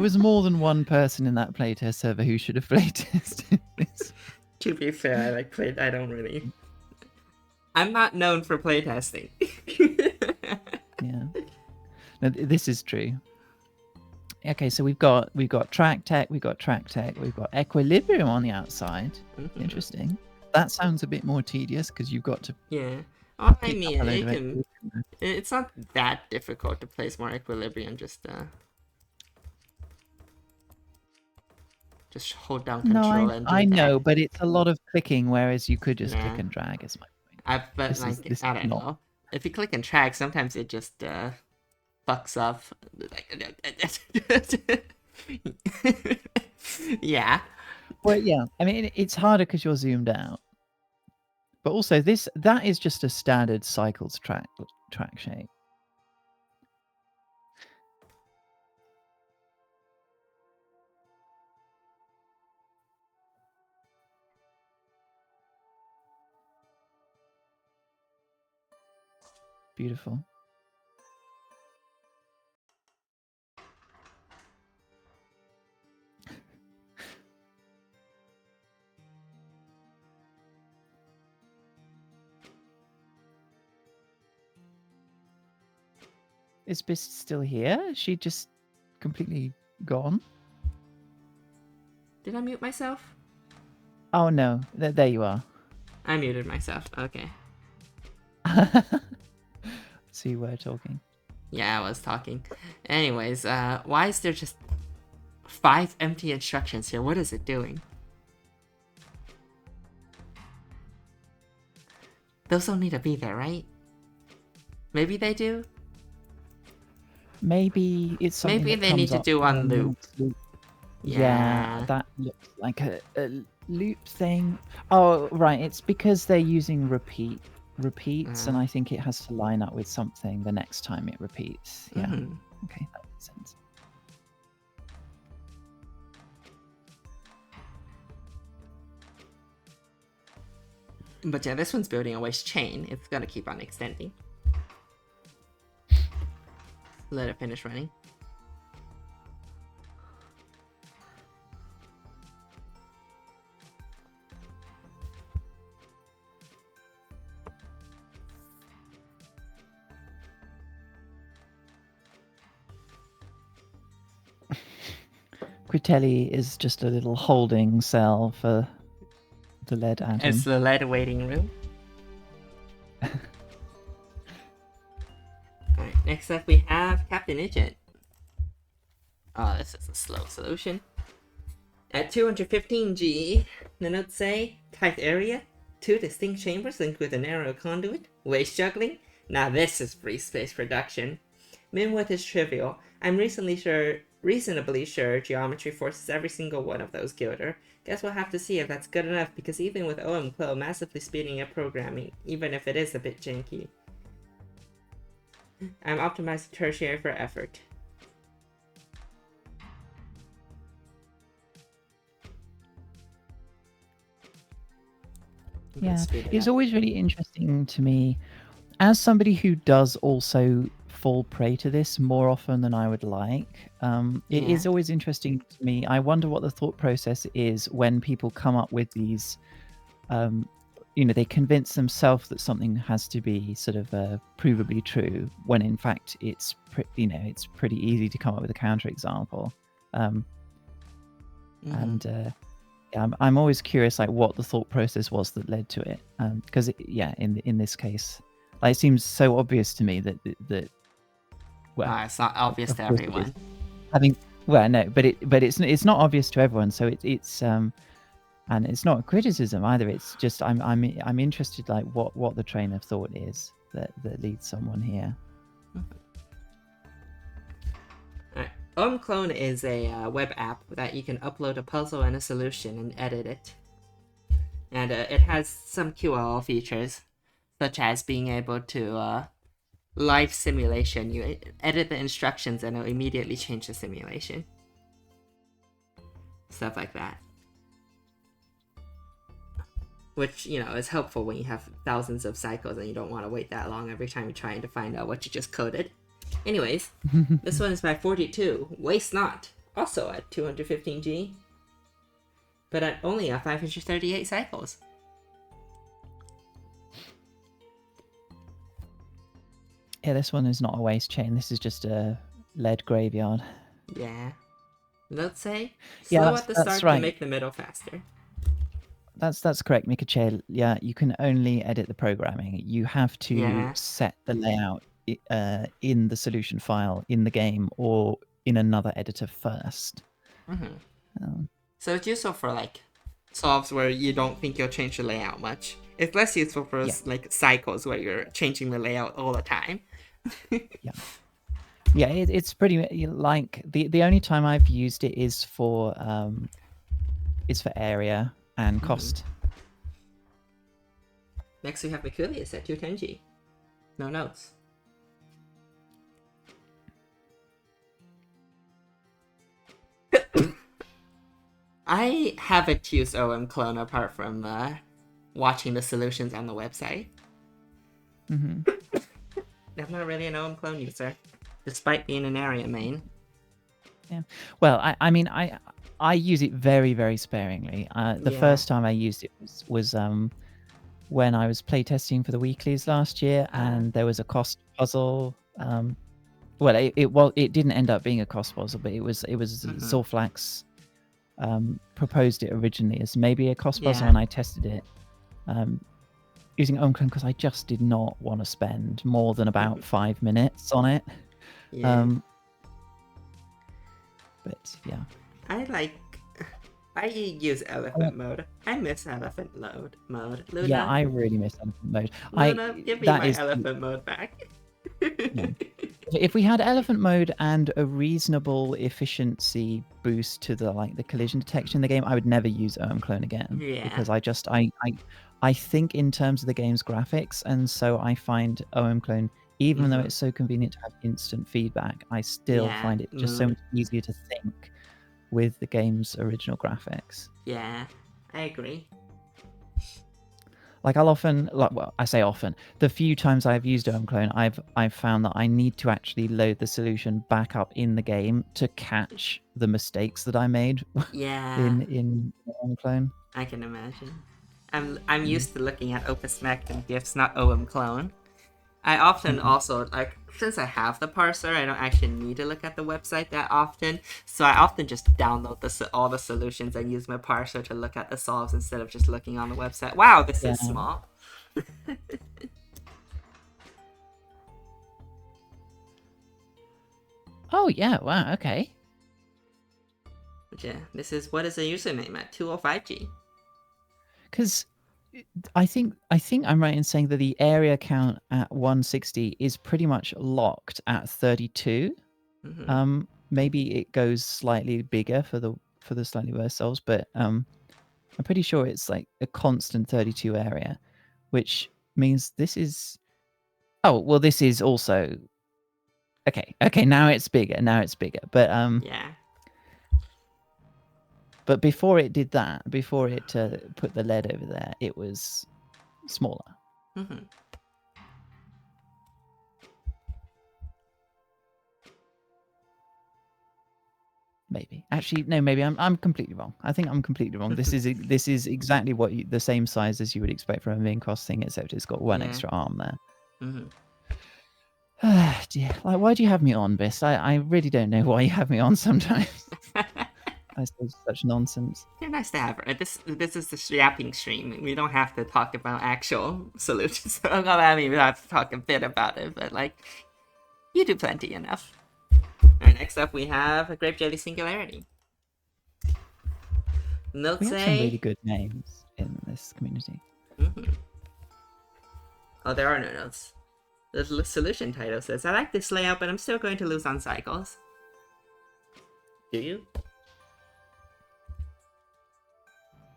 was more than one person in that playtest server who should have playtested this. To be fair, I'm not known for playtesting. Yeah. No, this is true. Okay, so we've got track tech, we've got equilibrium on the outside. Interesting. That sounds a bit more tedious because you've got to. Yeah. Well, I mean, it's not that difficult to place more equilibrium. Just hold down control and do I know, but it's a lot of clicking, whereas you could just click and drag. Is my point. I don't know. If you click and drag, sometimes it just fucks up. Yeah. Well, yeah. I mean, it's harder because you're zoomed out. But also, that is just a standard cycles track shape. Beautiful. Is Bis still here? Is she just completely gone? Did I mute myself? Oh no, there you are. I muted myself. Okay. So you were talking. Yeah, I was talking. Anyways, why is there just 5 empty instructions here? What is it doing? Those don't need to be there, right? Maybe they do? Maybe it's something Maybe that they comes need to up do in on the loop. next loop. Yeah. Yeah, that looks like a loop thing. Oh, right. It's because they're using repeats, and I think it has to line up with something the next time it repeats. Yeah. Okay, that makes sense. But yeah, this one's building a waste chain. It's gonna keep on extending. Let it finish running. Quitelli is just a little holding cell for the lead atom. It's the lead waiting room. Alright, next up we have Captain Agent. Oh, this is a slow solution. At 215 G, the notes say, tight area, 2 distinct chambers linked with a narrow conduit, waste juggling. Now this is free space production. Min width is trivial. I'm reasonably sure geometry forces every single one of those Gilder. Guess we'll have to see if that's good enough, because even with OM massively speeding up programming, even if it is a bit janky, I'm optimizing tertiary for effort. Yeah, it's always really interesting to me, as somebody who does also fall prey to this more often than I would like. It is always interesting to me. I wonder what the thought process is when people come up with these, they convince themselves that something has to be sort of provably true, when in fact it's pretty easy to come up with a counterexample. And I'm always curious, like, what the thought process was that led to it, because in this case, like, it seems so obvious to me that well, it's not obvious to everyone. It's not obvious to everyone, so it's and it's not a criticism either. It's just I'm interested, like, what the train of thought is that leads someone here. Clone is a web app that you can upload a puzzle and a solution and edit it. And it has some QoL features, such as being able to live simulation. You edit the instructions and it'll immediately change the simulation. Stuff like that. Which, is helpful when you have thousands of cycles and you don't want to wait that long every time you're trying to find out what you just coded. Anyways, this one is by 42, Waste Not, also at 215 G, but at only 538 cycles. Yeah, this one is not a waste chain. This is just a lead graveyard. Yeah. Let's say slow at the start to make the middle faster. That's correct, Mikache. Yeah, you can only edit the programming. You have to set the layout in the solution file in the game or in another editor first. So it's useful for like solves where you don't think you'll change the layout much. It's less useful for like cycles where you're changing the layout all the time. It's pretty like the only time I've used it is for area and cost. Next we have Amelia at 210G. No notes. I haven't used OM Clone apart from watching the solutions on the website. I'm not really an OM Clone user, despite being an area main. Yeah. Well, I use it very, very sparingly. The first time I used it was when I was playtesting for the weeklies last year, and there was a cost puzzle. It didn't end up being a cost puzzle, but it was Zorflax proposed it originally as maybe a cost puzzle, and I tested it. using OM clone because I just did not want to spend more than about 5 minutes on it. Yeah. But yeah. I use elephant mode. I miss elephant mode. Luna. Yeah, I really miss elephant mode. Luna, give me my elephant mode back. Yeah. If we had elephant mode and a reasonable efficiency boost to the collision detection in the game, I would never use OM clone again. Yeah. Because I think in terms of the game's graphics, and so I find OM clone, even though it's so convenient to have instant feedback, I still find it just so much easier to think with the game's original graphics. Yeah, I agree. Like I'll often, I say often, the few times I've used OM clone, I've found that I need to actually load the solution back up in the game to catch the mistakes that I made. Yeah. in OM clone. I can imagine. I'm used to looking at Opus Magnum GIFs, not OM clone. I often also, since I have the parser, I don't actually need to look at the website that often, so I often just download all the solutions and use my parser to look at the solves instead of just looking on the website. Wow, this is small. Oh, yeah, wow, okay. Yeah, what is the username at 205G? Because I think I'm right in saying that the area count at 160 is pretty much locked at 32. Maybe it goes slightly bigger for the slightly worse solves, but I'm pretty sure it's like a constant 32 area, which means this is. Oh well, this is also. Okay. Now it's bigger. But yeah. But before it did that, before it put the lead over there, it was smaller. Maybe. Actually, no. Maybe I'm completely wrong. I think I'm completely wrong. This is exactly what the same size as you would expect from a main cross thing, except it's got one extra arm there. Dear. Like, why do you have me on, Biss? I really don't know why you have me on sometimes. I say such nonsense. They're nice to have her. This is the Yapping stream. We don't have to talk about actual solutions. I mean, we have to talk a bit about it, but you do plenty enough. Alright, next up we have a Grape Jelly Singularity. Notes we have some really good names in this community. Oh, there are no notes. The solution title says, I like this layout, but I'm still going to lose on cycles. Do you?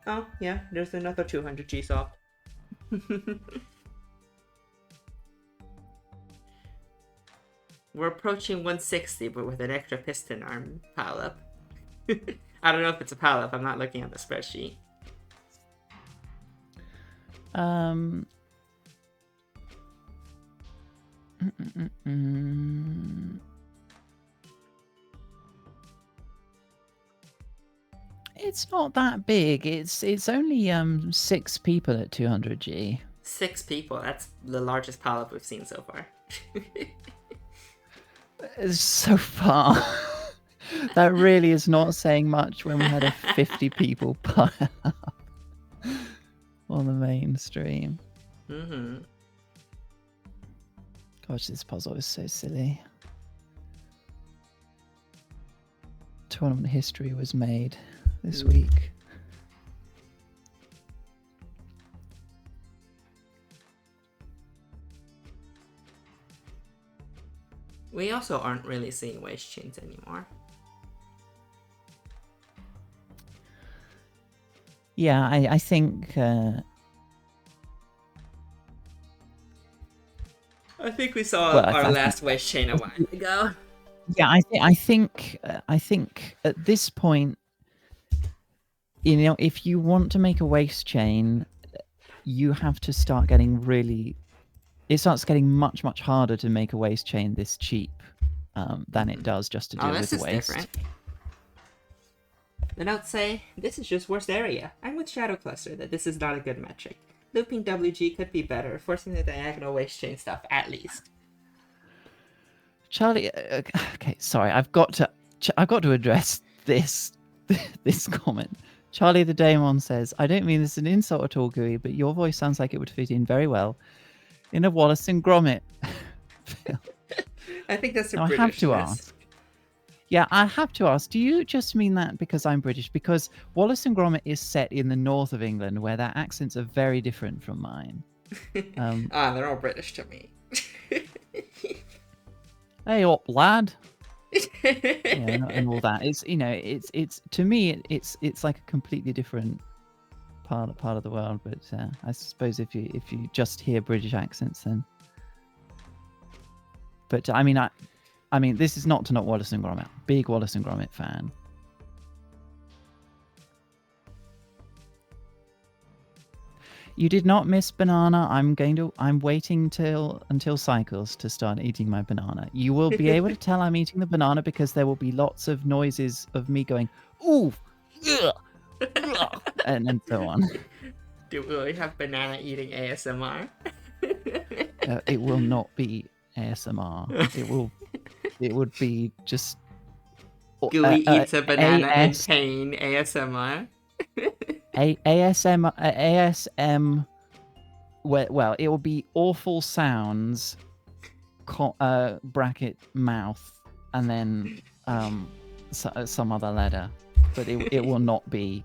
Oh, yeah, there's another 200G solved. We're approaching 160, but with an extra piston arm pileup. I don't know if it's a pileup, I'm not looking at the spreadsheet. It's not that big. It's only 6 people at 200G. 6 people? That's the largest pileup we've seen so far. So far. That really is not saying much when we had a 50 people pile up on the main stream. Gosh, this puzzle is so silly. Tournament history was made this week. We also aren't really seeing waste chains anymore. Yeah, I think... I think we saw our last waste chain a while ago. Yeah, I think at this point, if you want to make a waste chain, you have to start getting really... It starts getting much, much harder to make a waste chain this cheap than it does just to deal with the waste. Different. The notes say, this is just worst area. I'm with Shadow Cluster that this is not a good metric. Looping WG could be better, forcing the diagonal waste chain stuff at least. Charlie, okay, sorry, I've got to address this comment Charlie the Daemon says, I don't mean this as an insult at all, Gooey, but your voice sounds like it would fit in very well in a Wallace and Gromit film. I think that's a Now, I Britishness. have to ask. Yeah, I have to ask, do you just mean that because I'm British? Because Wallace and Gromit is set in the north of England, where their accents are very different from mine. They're all British to me. Hey up, lad. And all that. It's it's to me it's like a completely different part of the world. But I suppose if you just hear British accents, then. But I mean, this is not to knock Wallace and Gromit. Big Wallace and Gromit fan. You did not miss banana. I'm waiting until cycles to start eating my banana. You will be able to tell I'm eating the banana because there will be lots of noises of me going, ooh, ugh, ugh, and so on. Do we have banana eating ASMR? It will not be ASMR. It would be just Gooey eats a banana in pain ASMR. ASM. Well, it will be awful sounds. Bracket mouth, and then some other letter, but it will not be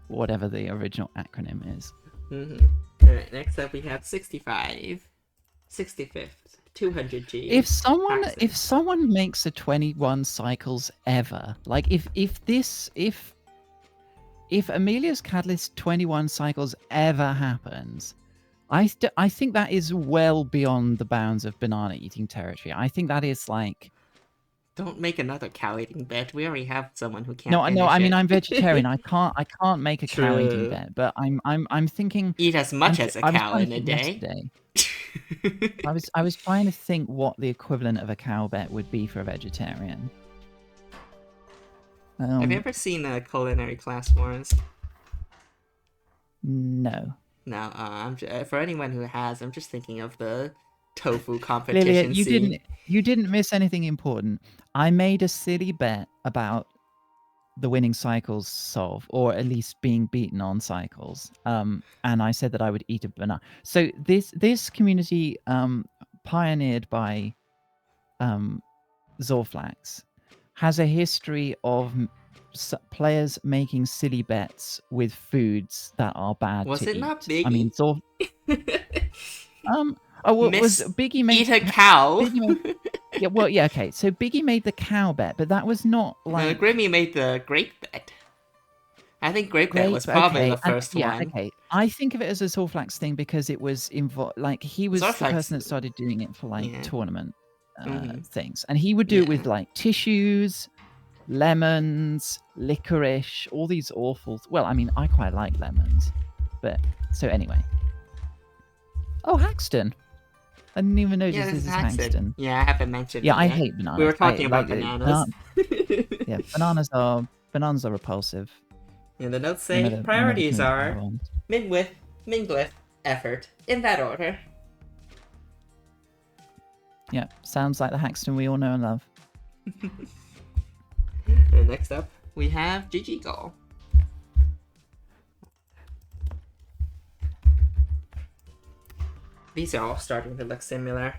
whatever the original acronym is. Mm-hmm. All right, next up we have 65, 65th, 200G. If someone makes a 21 cycles ever, like if Amelia's Catalyst 21 cycles ever happens, I think that is well beyond the bounds of banana eating territory. I think that is like. Don't make another cow eating bet. We already have someone who can't. No. I mean, I'm vegetarian. I can't make a cow eating bet. But I'm thinking. Eat as much as a cow in a day. I was trying to think what the equivalent of a cow bet would be for a vegetarian. Have you ever seen a Culinary Class Wars? No. No. For anyone who has, I'm just thinking of the tofu competition. Lilia, you didn't miss anything important. I made a silly bet about the winning cycles solve, or at least being beaten on cycles. And I said that I would eat a banana. So this community, pioneered by Zorflax, has a history of players making silly bets with foods that are bad to eat. Was it not Biggie? I mean, was Biggie made eat a cow? Okay. So Biggie made the cow bet, but that was not like. No, Grimmy made the grape bet. I think grape bet was probably the first one. Yeah, okay. I think of it as a Zorflax thing because it was like he was Zorflax. The person that started doing it for like tournament things, and he would do it with like tissues, lemons, licorice, all these awful. Well, I mean, I quite like lemons, but so anyway. Oh, Haxton. I didn't even notice this is Haxton. Yeah, I haven't mentioned. Yeah, I hate bananas. We were talking about bananas. Bananas are repulsive. And the notes say priorities are min width, min glyph, effort, in that order. Yeah, sounds like the Haxton we all know and love. And next up, we have GG Goal. These are all starting to look similar.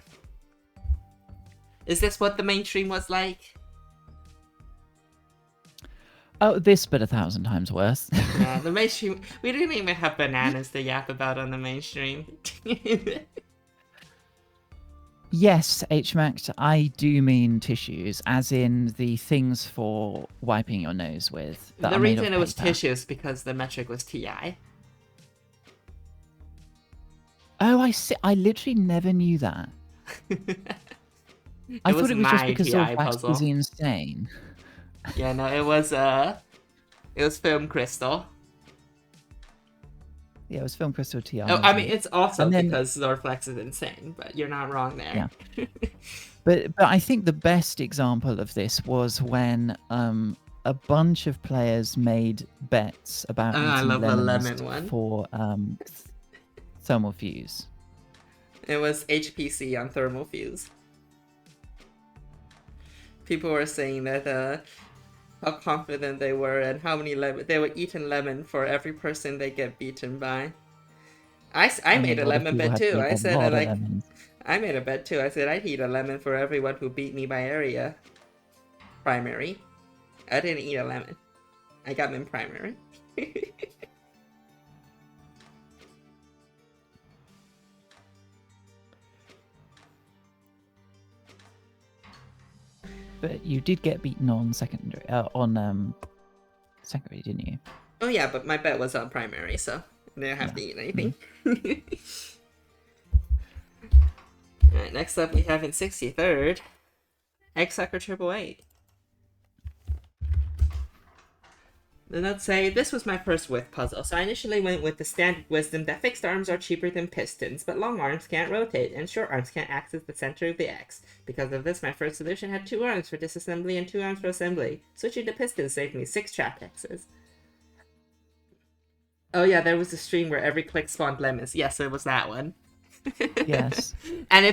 Is this what the mainstream was like? Oh, this but 1,000 times worse. Yeah, the mainstream. We didn't even have bananas to yap about on the mainstream. Yes, HMAX, I do mean tissues, as in the things for wiping your nose with. The reason it was tissues because the metric was TI. Oh, I see. I literally never knew that. I thought it was just because Zorflax was insane. Yeah, no, it was Film Crystal. Yeah, it was Film Crystal TI. Oh, I mean, it's also because Zorflax is insane, but you're not wrong there. Yeah. But I think the best example of this was when a bunch of players made bets about I love the lemon one for thermal fuse. It was HPC on thermal fuse. People were saying that how confident they were and how many they were eating lemon for every person they get beaten by. I And a made a lot of lemon people bet had to too. eat I a said lot of lemons. I made a bet too. I said I'd eat a lemon for everyone who beat me by area primary. I didn't eat a lemon. I got them in primary. But you did get beaten on secondary, secondary, didn't you? Oh yeah, but my bet was on primary, so I didn't have to eat anything. Alright, next up we have in 63rd, Egg Sucker 888. The notes say, this was my first width puzzle, so I initially went with the standard wisdom that fixed arms are cheaper than pistons, but long arms can't rotate, and short arms can't access the center of the X. Because of this, my first solution had 2 arms for disassembly and 2 arms for assembly. Switching to pistons saved me 6 trapped X's. Oh yeah, there was a stream where every click spawned lemons. Yes, it was that one. Yes. And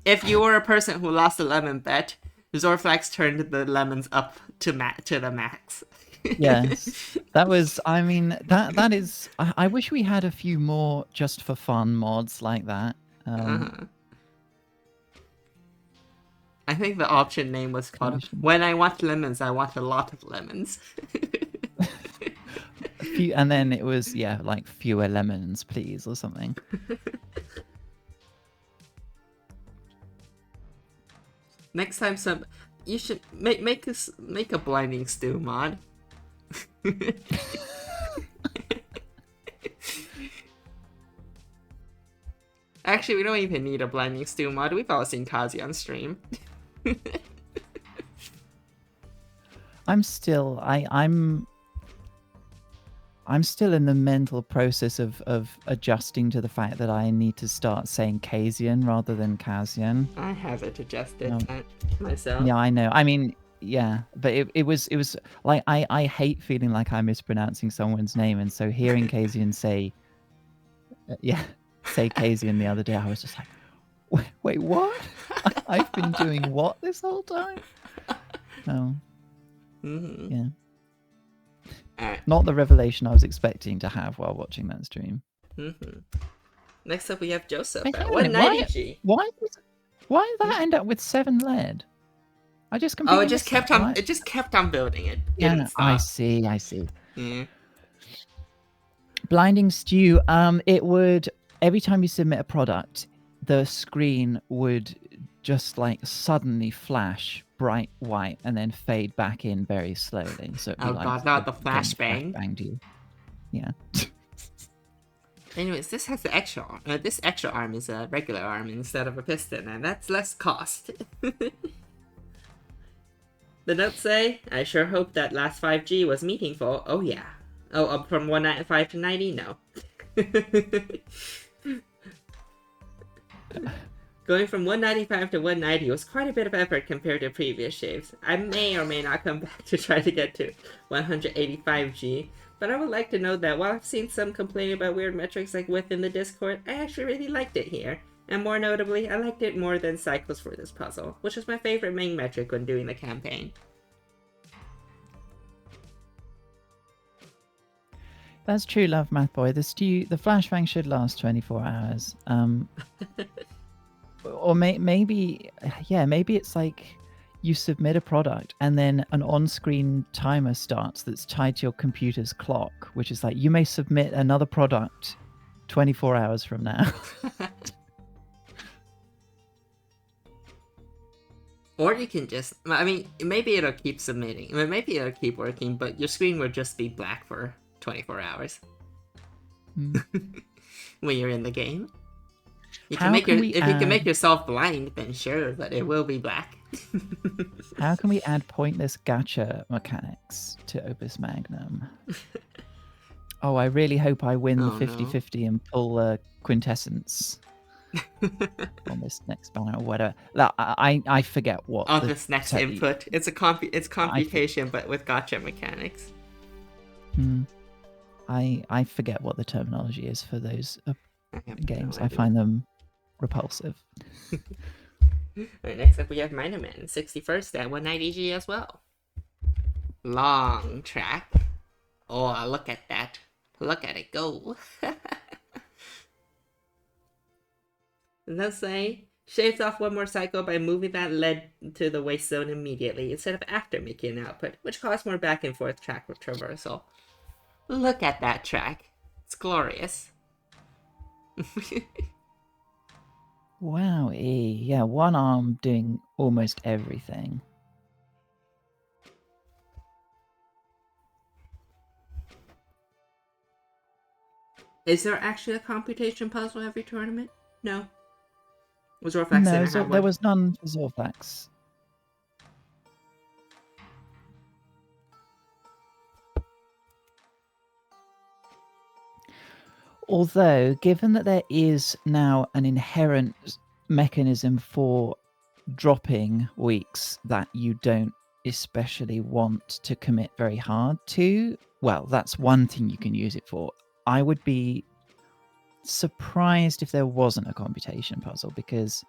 if you were a person who lost a lemon bet, Zorflax turned the lemons up to the max. Yes, that was. I mean, that is. I wish we had a few more just for fun mods like that. I think the option name was called "When I want lemons, I want a lot of lemons." And then it was like fewer lemons, please, or something. Next time, you should make a blinding stew mod. Actually, we don't even need a blinding stew mod. We've all seen Kazi on stream. I'm still in the mental process of adjusting to the fact that I need to start saying Kazian rather than Kazian. I haven't adjusted myself. Yeah, I know. I mean, yeah, but it was like I hate feeling like I'm mispronouncing someone's name, and so hearing Kazian say Kazian the other day, I was just like, wait, what? I've been doing what this whole time? Oh, yeah. Not the revelation I was expecting to have while watching that stream. Next up, we have Joseph at 190G. Why did that end up with 7 lead? I just completely. Oh, it just kept on. It just kept on building it. Yeah, I see. Yeah. Blinding stew. It would, every time you submit a product, the screen would just like suddenly flash bright white and then fade back in very slowly. So it'd be God, not the flashbang. Banged you. Yeah. Anyways, this has the extra arm. This extra arm is a regular arm instead of a piston, and that's less cost. The notes say, I sure hope that last 5G was meaningful. Oh yeah. Oh, up from 195 to 90? No. Going from 195 to 190 was quite a bit of effort compared to previous shaves. I may or may not come back to try to get to 185G, but I would like to note that while I've seen some complain about weird metrics like width in the Discord, I actually really liked it here. And more notably, I liked it more than cycles for this puzzle, which was my favorite main metric when doing the campaign. That's true, Love Math Boy. The flashbang should last 24 hours. Or maybe it's like you submit a product and then an on-screen timer starts that's tied to your computer's clock, which is like, you may submit another product 24 hours from now. Or you can just, I mean, maybe it'll keep submitting. I mean, maybe it'll keep working, but your screen will just be black for 24 hours. When you're in the game. If you can make yourself blind, then sure, but it will be black. How can we add pointless gacha mechanics to Opus Magnum? Oh, I really hope I win the 50-50 and pull a quintessence on this next banner or whatever. I forget what. On this next input. It's computation, but with gacha mechanics. I forget what the terminology is for those games. I find them repulsive. Alright, next up we have Miner Man, 61st at 190G as well. long track. Oh, look at that. Look at it go. Let's say, shaves off one more cycle by moving that lead to the waste zone immediately, instead of after making an output, which caused more back and forth track traversal. Look at that track. It's glorious. Wow, yeah, one arm doing almost everything. Is there actually a computation puzzle every tournament? No. Was Zorfax No, didn't have there one? was none for Zorfax. Although, given that there is now an inherent mechanism for dropping weeks that you don't especially want to commit very hard to, well, that's one thing you can use it for. I would be surprised if there wasn't a computation puzzle, because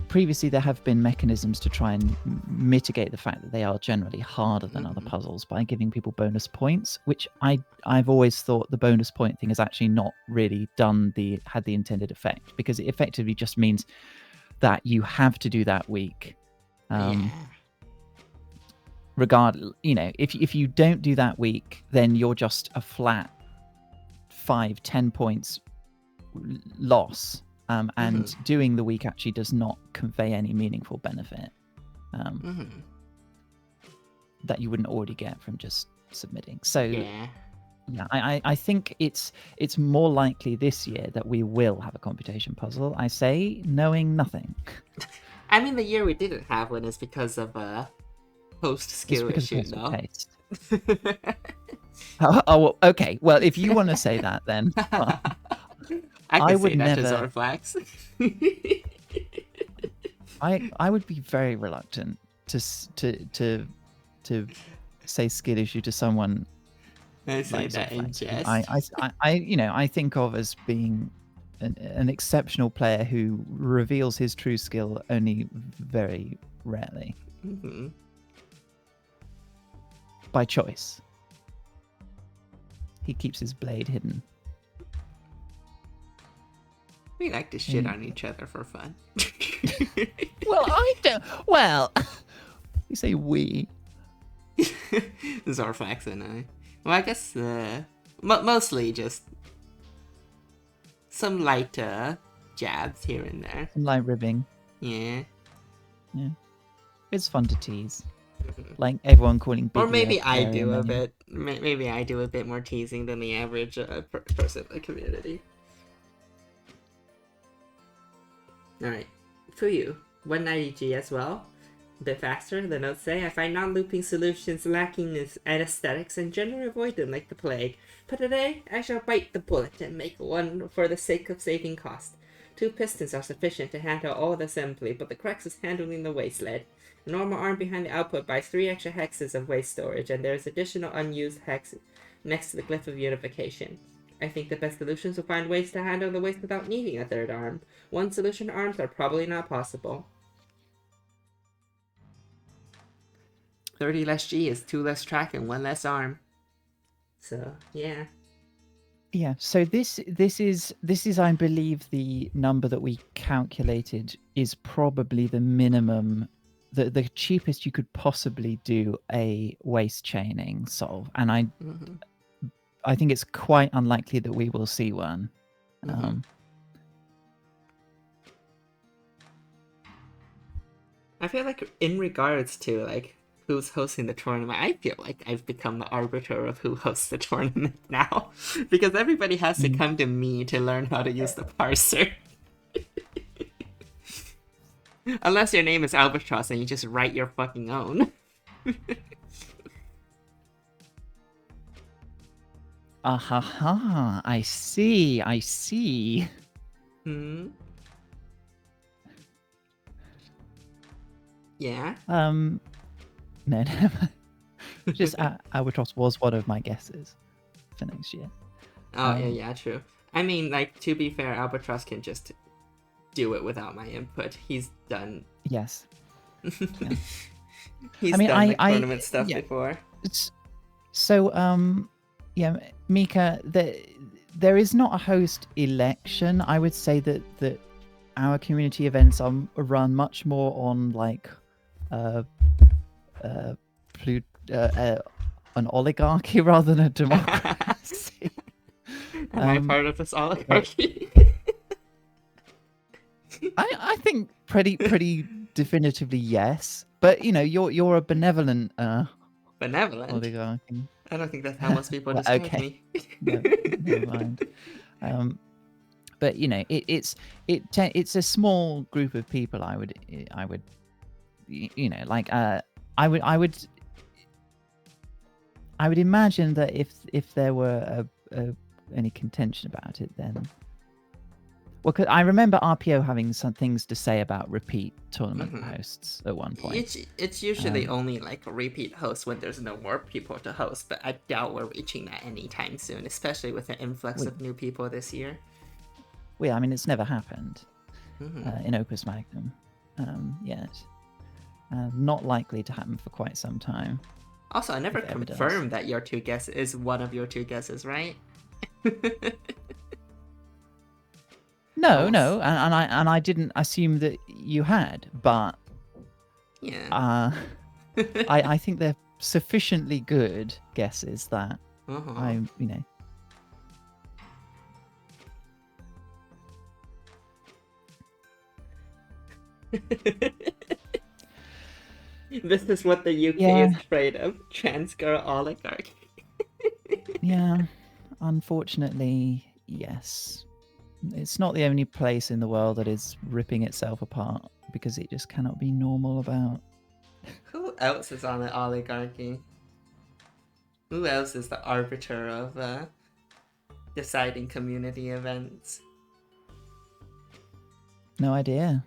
previously there have been mechanisms to try and mitigate the fact that they are generally harder than other puzzles by giving people bonus points, which I've always thought the bonus point thing has actually not really had the intended effect, because it effectively just means that you have to do that week. Regardless, if you don't do that week, then you're just a flat 5-10 points loss. And doing the week actually does not convey any meaningful benefit that you wouldn't already get from just submitting. So yeah, I think it's more likely this year that we will have a computation puzzle. I say, knowing nothing. I mean, the year we didn't have one is because of post skill issue, no? Oh, okay. Well, if you want to say that, then I would never. To Zorfax. I would be very reluctant to say skill issue to someone. I say that in jest. I think of as being an exceptional player who reveals his true skill only very rarely. By choice. He keeps his blade hidden. We like to shit on each other for fun. Well, I don't. Well, you say we. Zorfax and I. Well, I guess mostly just some light jabs here and there. Some light ribbing. Yeah. It's fun to tease. Like everyone calling Big or maybe I do a bit. Maybe I do a bit more teasing than the average person in the community. Alright, Fuyu, 190G as well. A bit faster, the notes say. I find non-looping solutions lacking in aesthetics and generally avoid them like the plague. But today, I shall bite the bullet and make one for the sake of saving cost. 2 pistons are sufficient to handle all the assembly, but the crux is handling the waste lead. A normal arm behind the output buys 3 extra hexes of waste storage, and there is additional unused hex next to the glyph of unification. I think the best solutions will find ways to handle the waste without needing a 3rd arm. 1 solution arms are probably not possible. 30 less G is 2 less track and 1 less arm. So, yeah. Yeah, so this is I believe the number that we calculated is probably the minimum, the cheapest you could possibly do a waste chaining solve, and I think it's quite unlikely that we will see one. I feel like in regards to like who's hosting the tournament, I feel like I've become the arbiter of who hosts the tournament now, because everybody has to come to me to learn how to use the parser. Unless your name is Albatross and you just write your fucking own. I see. Yeah? No. Just Albatross was one of my guesses for next year. Oh, yeah, true. I mean, like, to be fair, Albatross can just do it without my input. He's done. Yes. Yeah. He's I mean, done like tournament stuff yeah. before. So, yeah, Mika, there is not a host election. I would say that our community events are run much more on like an oligarchy rather than a democracy. Am I part of this oligarchy? I think pretty definitively yes. But you're a benevolent Benevolent? oligarchy. I don't think that's how most people Well, describe okay. me. Never mind. But it's a small group of people. I would like I would imagine that if there were any contention about it, then well, 'cause I remember RPO having some things to say about repeat tournament hosts at one point. It's usually only like a repeat host when there's no more people to host, but I doubt we're reaching that anytime soon, especially with the influx of new people this year. Well, I mean, it's never happened in Opus Magnum yet. Not likely to happen for quite some time. Also, I never confirmed that your two guesses is one of your two guesses, right? No, and I didn't assume that you had, but yeah, I think they're sufficiently good guesses that This is what the UK is afraid of: trans girl oligarchy. Yeah, unfortunately, yes. It's not the only place in the world that is ripping itself apart because it just cannot be normal about. Who else is on the oligarchy? Who else is the arbiter of deciding community events? No idea.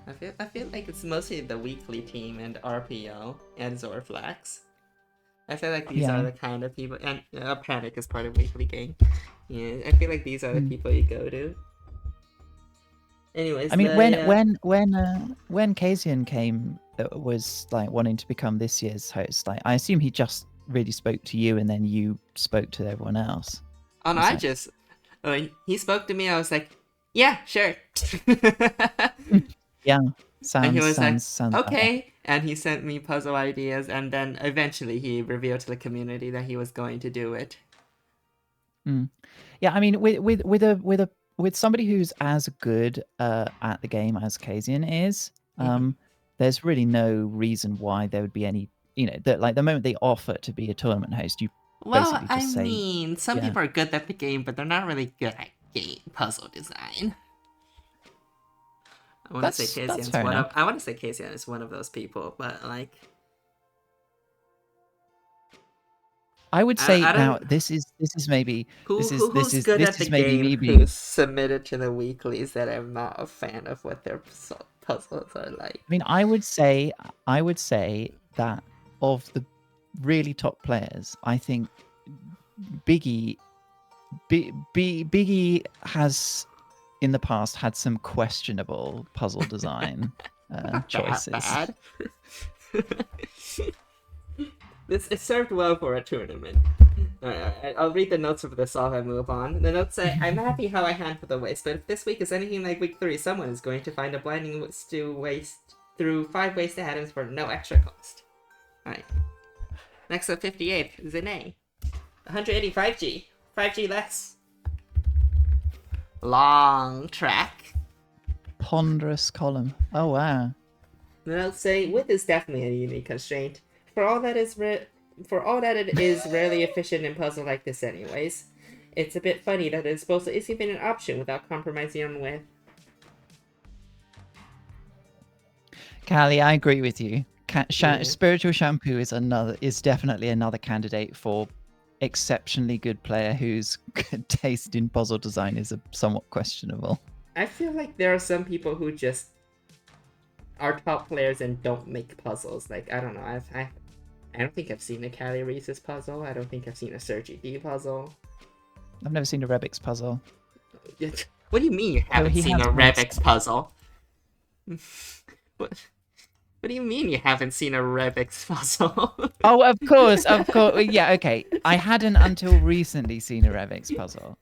I feel like it's mostly the weekly team and RPO and Zorflax. I feel like these are the kind of people, and Panic is part of weekly game. Yeah, I feel like these are the people you go to. Anyways, I mean, when Kasian came, was like wanting to become this year's host. Like, I assume he just really spoke to you, and then you spoke to everyone else. Oh no, when he spoke to me, I was like, yeah, sure. Yeah, sounds. And he was sounds okay, better. and he sent me puzzle ideas, and then eventually he revealed to the community that he was going to do it. Yeah, I mean, with somebody who's as good at the game as Kasian is, there's really no reason why there would be any. That like the moment they offer to be a tournament host, you basically just say. I mean, some people are good at the game, but they're not really good at game puzzle design. I want to say Kasian is one of those people, but like. I would say now this is maybe who's good at the game who's submitted to the weeklies that I'm not a fan of what their puzzles are like. I mean, I would say that of the really top players, I think Biggie has in the past had some questionable puzzle design choices. Bad. It served well for a tournament. I'll read the notes of this off and move on. The notes say, I'm happy how I handled the waste, but if this week is anything like week 3, someone is going to find a blinding stew waste through 5 wasted items for no extra cost. Alright. Next up, 58th, Zine. 185G. 5G less. Long track. Ponderous column. Oh, wow. The notes say, width is definitely a unique constraint. For all that it is rarely efficient in puzzle like this anyways. It's a bit funny that disposal is even an option without compromising on width. Callie, I agree with you. Spiritual Shampoo is definitely another candidate for exceptionally good player whose taste in puzzle design is somewhat questionable. I feel like there are some people who just are top players and don't make puzzles. Like, I don't know, I don't think I've seen a Callie Reese's puzzle. I don't think I've seen a Sergi D puzzle. I've never seen a Rebix puzzle. What do you mean you haven't seen a Rebix puzzle? What? What do you mean you haven't seen a Rubik's puzzle? Oh, of course. Yeah, okay. I hadn't until recently seen a Rubik's puzzle.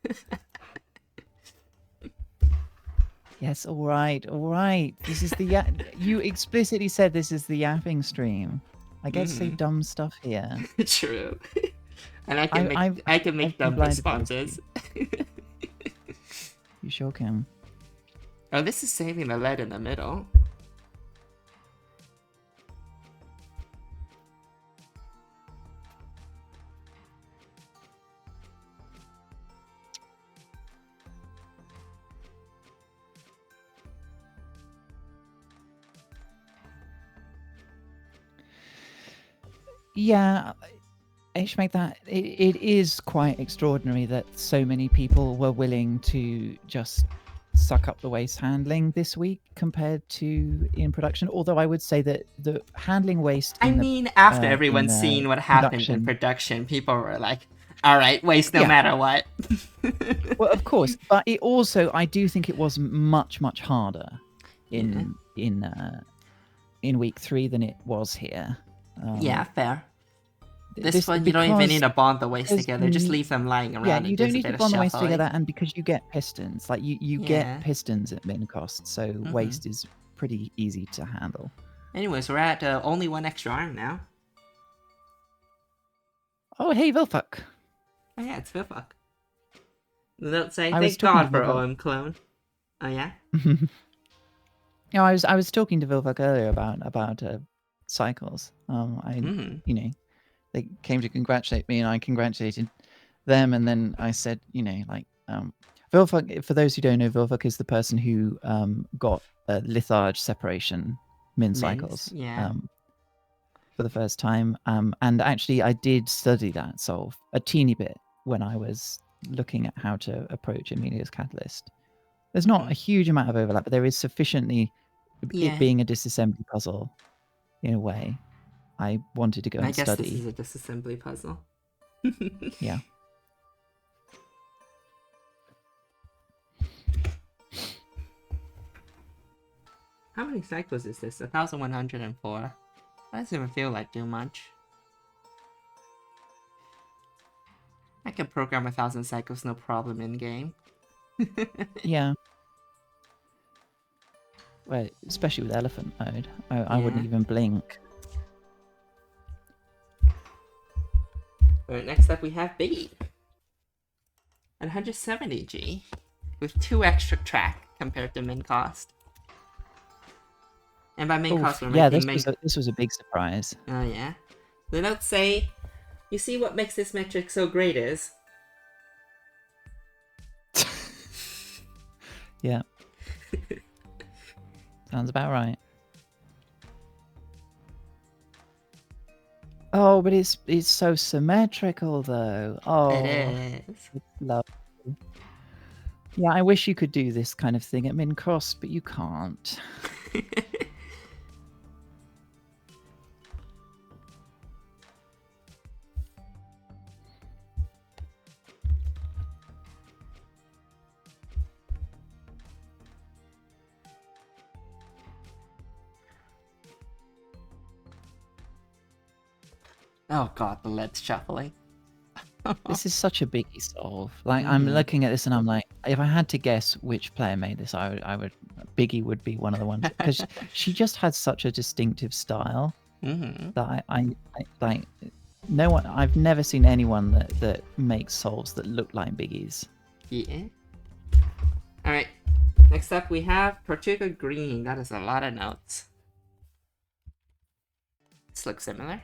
Yes, all right. This is the you explicitly said this is the yapping stream. I get to say dumb stuff here. True. And I can make dumb responses. You sure can. Oh, this is saving the lead in the middle. Yeah, Ishmak, that it is quite extraordinary that so many people were willing to just suck up the waste handling this week compared to in production. Although I would say that the handling waste. After everyone's seen what happened in production, people were like, "All right, waste no matter what." Well, of course, but it also, I do think it was much harder in week 3 than it was here. Yeah, fair. This one, you don't even need to bond the waste together. Just leave them lying around. Yeah, you don't need to bond the waste together, and because you get pistons, like you get pistons at min cost, so waste is pretty easy to handle. Anyways, we're at only 1 extra arm now. Oh, hey, Vilfuck. Oh yeah, it's Vilfuck. Don't say thank God for OM clone. Oh yeah. No, I was talking to Vilfuck earlier about cycles. You know, they came to congratulate me, and I congratulated them, and then I said, you know, like, Vilfuck, for those who don't know, Vilfuck is the person who got a litharge separation min cycles for the first time. And actually, I did study that solve a teeny bit when I was looking at how to approach Amelia's catalyst. There's not a huge amount of overlap, but there is sufficiently, it being a disassembly puzzle in a way. I wanted to go and study. I guess this is a disassembly puzzle. Yeah. How many cycles is this? 1,104. That doesn't even feel like too much. I can program 1,000 cycles no problem in game. Yeah. Well, especially with elephant mode. I wouldn't even blink. Alright, next up we have Biggie. 170G. With 2 extra track compared to min cost. And by min cost, we're making... this was a big surprise. Oh yeah. The notes say, you see what makes this metric so great is... Yeah. Sounds about right. Oh, but it's so symmetrical though. Oh, it is. It's lovely. Yeah, I wish you could do this kind of thing at min cost, but you can't. Oh god, the lead's shuffling. This is such a biggie solve. Like, I'm looking at this and I'm like, if I had to guess which player made this, I would Biggie would be one of the ones, because she just had such a distinctive style that I like. No one, I've never seen anyone that makes solves that look like Biggie's. Yeah. All right. Next up, we have Portugal Green. That is a lot of notes. This looks similar.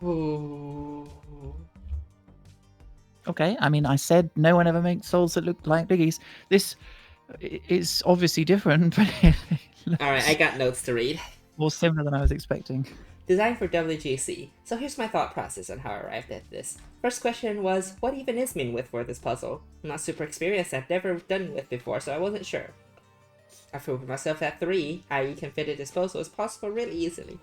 Ooh. Okay, I mean, I said no one ever makes souls that look like Biggie's. This is obviously different, but alright, I got notes to read. More similar than I was expecting. Designed for WGC. So here's my thought process on how I arrived at this. First question was, what even is min width for this puzzle? I'm not super experienced, I've never done width before, so I wasn't sure. I proved myself at 3, i.e. can fit a disposal as possible really easily.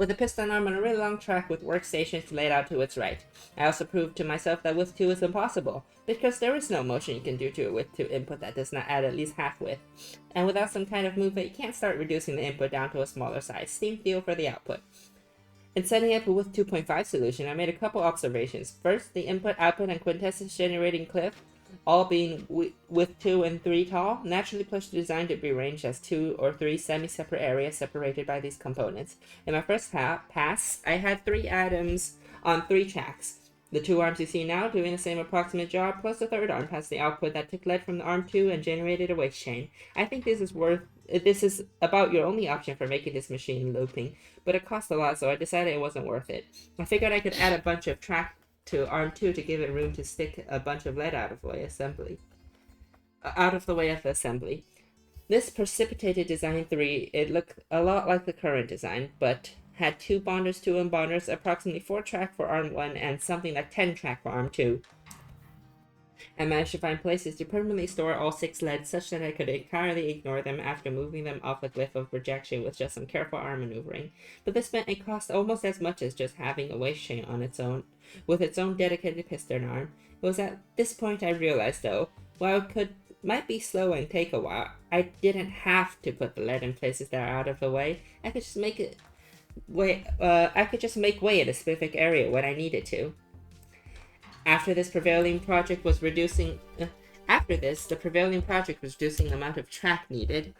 with a piston arm on a really long track with workstations laid out to its right. I also proved to myself that width 2 is impossible, because there is no motion you can do to a width 2 input that does not add at least half width. And without some kind of movement, you can't start reducing the input down to a smaller size. Same deal for the output. In setting up a width 2.5 solution, I made a couple observations. First, the input, output, and quintessence generating cliff, all being width 2 and 3 tall, naturally pushed the design to be arranged as 2 or 3 semi-separate areas separated by these components. In my first pass, I had 3 atoms on 3 tracks. The 2 arms you see now doing the same approximate job, plus the 3rd arm has the output that took lead from the arm 2 and generated a waste chain. I think this is about your only option for making this machine looping, but it cost a lot, so I decided it wasn't worth it. I figured I could add a bunch of track to arm 2 to give it room to stick a bunch of lead out of the way of the assembly. This precipitated design 3, it looked a lot like the current design, but had 2 bonders, 2 unbonders, approximately 4 track for arm 1, and something like 10 track for arm 2. I managed to find places to permanently store all 6 leads such that I could entirely ignore them after moving them off a glyph of projection with just some careful arm maneuvering. But this meant it cost almost as much as just having a waste chain on its own, with its own dedicated piston arm. It was at this point I realized, though, while it might be slow and take a while, I didn't have to put the lead in places that are out of the way. I could just make way in a specific area when I needed to. After this, the prevailing project was reducing the amount of track needed.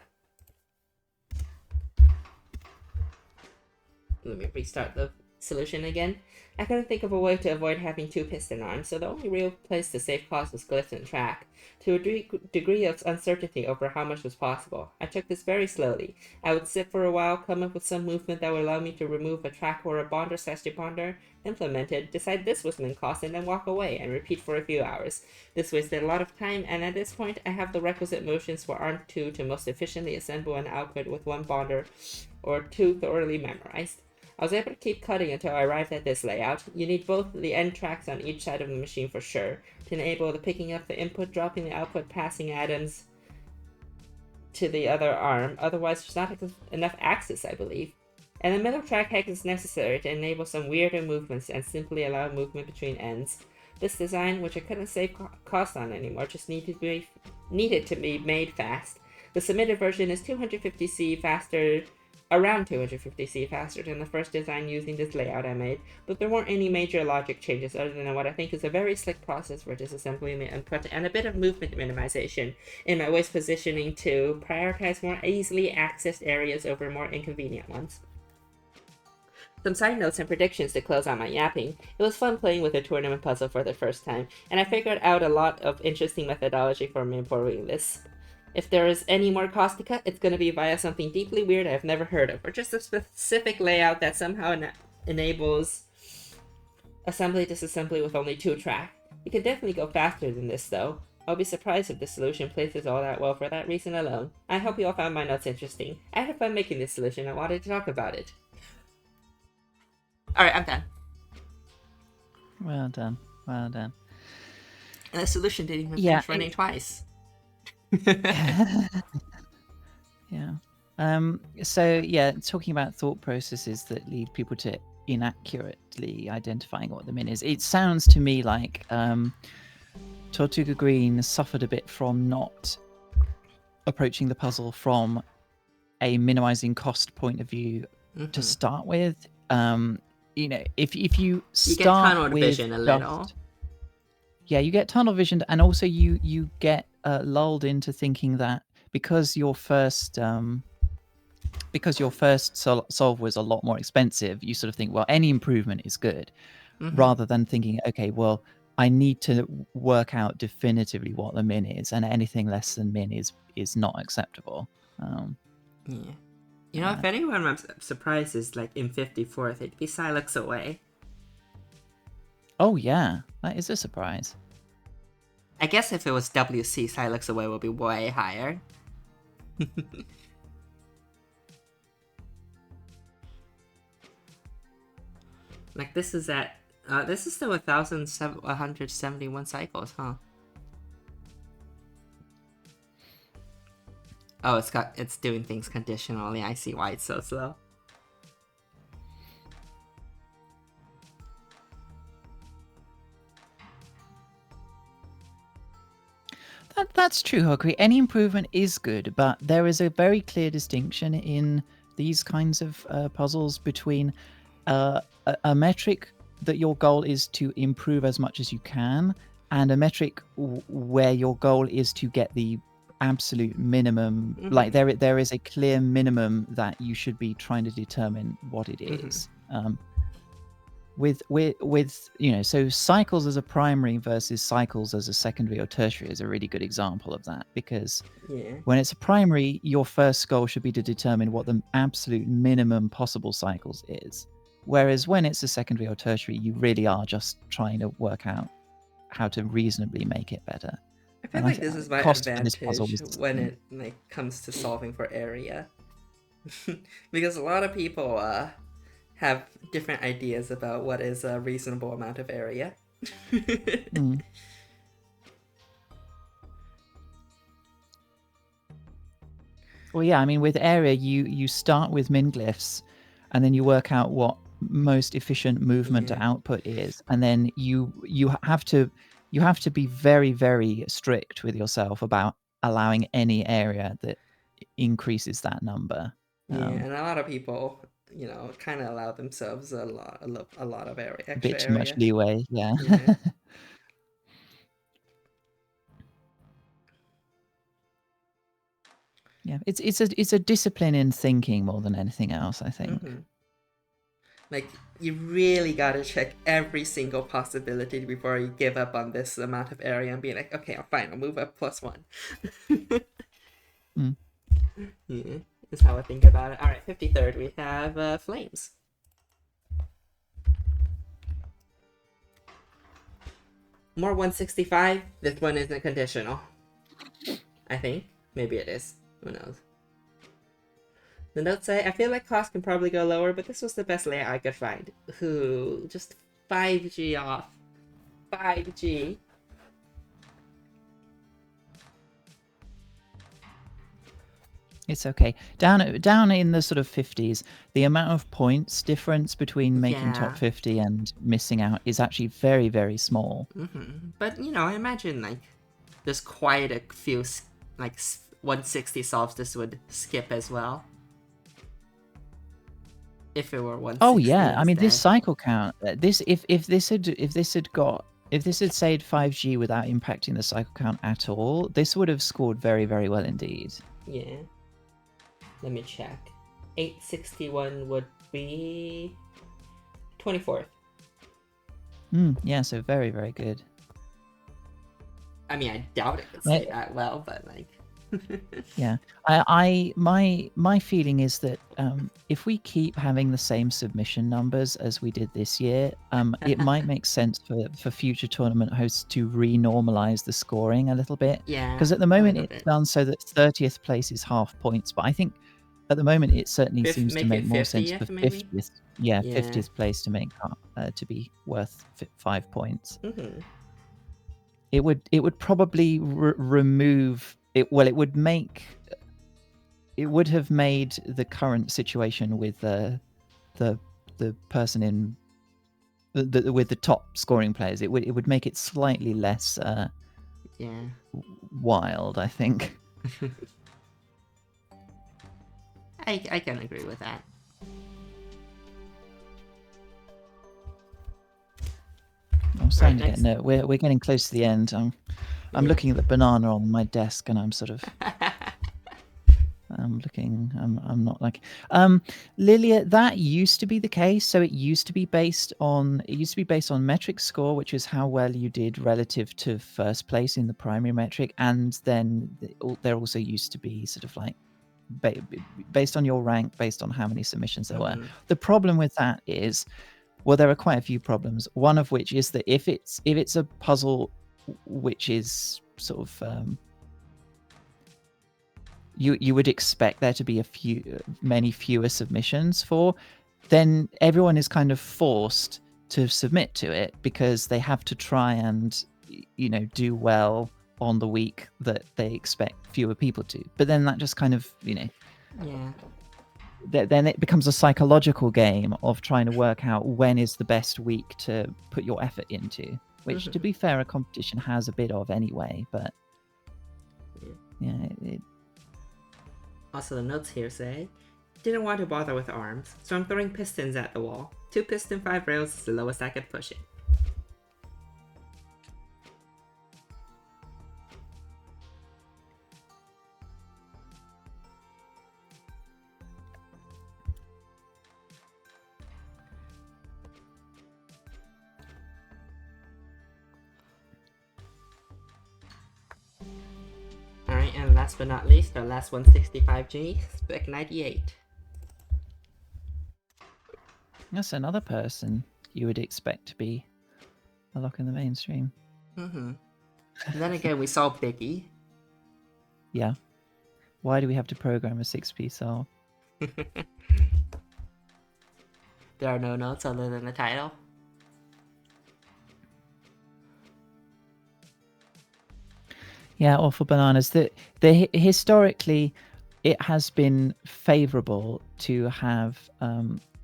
Let me restart the solution again. I couldn't think of a way to avoid having 2 piston arms, so the only real place to save costs was glyphs and track. To a degree of uncertainty over how much was possible, I took this very slowly. I would sit for a while, come up with some movement that would allow me to remove a track or a bonder/debonder, implement it, decide this was min cost, and then walk away, and repeat for a few hours. This wasted a lot of time, and at this point, I have the requisite motions for arm 2 to most efficiently assemble an output with 1 bonder or 2 thoroughly memorized. I was able to keep cutting until I arrived at this layout. You need both the end tracks on each side of the machine for sure, to enable the picking up the input, dropping the output, passing atoms to the other arm, otherwise there's not enough access, I believe. And the middle track hex is necessary to enable some weirder movements and simply allow movement between ends. This design, which I couldn't save cost on anymore, just needed to be made fast. The submitted version is 250C faster, around 250C faster than the first design using this layout I made, but there weren't any major logic changes other than what I think is a very slick process for disassembling the input and a bit of movement minimization in my waist positioning to prioritize more easily accessed areas over more inconvenient ones. Some side notes and predictions to close out my yapping. It was fun playing with a tournament puzzle for the first time, and I figured out a lot of interesting methodology for improving this. If there is any more cost to cut, it's going to be via something deeply weird I've never heard of, or just a specific layout that somehow enables assembly-disassembly with only 2 tracks. You could definitely go faster than this, though. I'll be surprised if the solution places all that well for that reason alone. I hope you all found my notes interesting. I had fun making this solution and wanted to talk about it. Alright, I'm done. Well done. Well done. And the solution didn't even finish running twice. Yeah. So yeah, talking about thought processes that lead people to inaccurately identifying what the min is. It sounds to me like Tortuga Green suffered a bit from not approaching the puzzle from a minimizing cost point of view to start with. You know, if you start get tunnel with vision a little. Yeah, you get tunnel visioned, and also you get lulled into thinking that because your first solve was a lot more expensive, you sort of think, well, any improvement is good, rather than thinking, okay, well, I need to work out definitively what the min is, and anything less than min is not acceptable. Yeah. You know, if anyone I'm surprised is like in 54th, it'd be Silex away. Oh yeah, that is a surprise. I guess if it was WC, Silex away would be way higher. Like this is at this is still 1,171 cycles, huh? Oh, it's doing things conditionally. I see why it's so slow. That's true, Hokuri. Any improvement is good, but there is a very clear distinction in these kinds of puzzles between a metric that your goal is to improve as much as you can, and a metric where your goal is to get the absolute minimum. Like there is a clear minimum that you should be trying to determine what it is. With so cycles as a primary versus cycles as a secondary or tertiary is a really good example of that, because when it's a primary, your first goal should be to determine what the absolute minimum possible cycles is, whereas when it's a secondary or tertiary, you really are just trying to work out how to reasonably make it better. I feel like this is my advantage when it comes to solving for area. Because a lot of people have different ideas about what is a reasonable amount of area. Well, yeah, I mean, with area, you start with min glyphs, and then you work out what most efficient movement to output is, and then you have to be very, very strict with yourself about allowing any area that increases that number. And a lot of people, kind of allow themselves a lot of area, extra a bit too area. much leeway. Yeah. Yeah, it's a discipline in thinking more than anything else, I think. Like, you really gotta check every single possibility before you give up on this amount of area and be like, okay, fine, I'll move up +1. That's how I think about it. Alright, 53rd, we have Flames. More 165. This one isn't conditional. I think. Maybe it is. Who knows? The notes say, I feel like cost can probably go lower, but this was the best layout I could find. Ooh, just 5G off. 5G. It's okay. Down in the sort of 50s, the amount of points difference between making top 50 and missing out is actually very, very small. But, I imagine, there's quite a few, 160 solves this would skip as well. If it were 160 Oh yeah, instead. I mean, this cycle count, if this had saved 5G without impacting the cycle count at all, this would have scored very, very well indeed. Yeah. Let me check. 861 would be 24th. Yeah, so very, very good. I mean, I doubt it could say that well, but yeah, my feeling is that if we keep having the same submission numbers as we did this year, it might make sense for future tournament hosts to re-normalize the scoring a little bit. Yeah, because at the moment it's done so that 30th place is half points, but I think at the moment it certainly seems to make more sense for 50th, 50th place to make to be worth 5 points. It would probably remove. It would have made the current situation with the person in with the top scoring players. It would make it slightly less wild, I think. I can agree with that. I'm starting to get no. We're getting close to the end. I'm looking at the banana on my desk, and I'm sort of. I'm looking. I'm not like. Lilia, that used to be the case. So it used to be based on. It used to be based on metric score, which is how well you did relative to first place in the primary metric, and then there also used to be sort of like. Based on your rank, based on how many submissions there were. The problem with that is, well, there are quite a few problems. One of which is that if it's a puzzle which is sort of you would expect there to be many fewer submissions for, then everyone is kind of forced to submit to it because they have to try and do well on the week that they expect fewer people to. But then that just kind of then it becomes a psychological game of trying to work out when is the best week to put your effort into, which to be fair, a competition has a bit of anyway. But Yeah, Also, the notes here say, didn't want to bother with arms, so I'm throwing pistons at the wall. 2 piston, 5 rails is the lowest I could push it. Alright, and last but not least, our last 165G, Spec 98. that's another person you would expect to be a lock in the mainstream. And then again, we saw Biggie. Yeah. Why do we have to program a 6-piece soul? There are no notes other than the title. Yeah, awful bananas. Historically, it has been favourable to have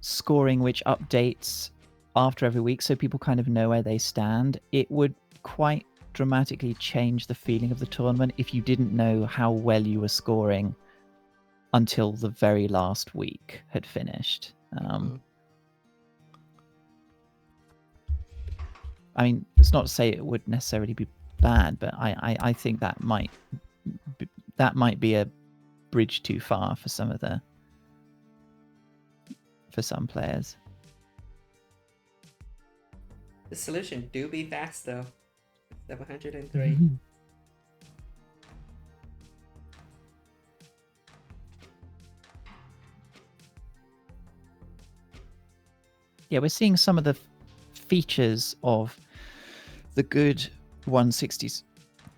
scoring which updates after every week, so people kind of know where they stand. It would quite dramatically change the feeling of the tournament if you didn't know how well you were scoring until the very last week had finished. I mean, it's not to say it would necessarily be bad, but I think that might be a bridge too far for some players. The solution do be fast though. 703. Yeah, we're seeing some of the features of the good 160s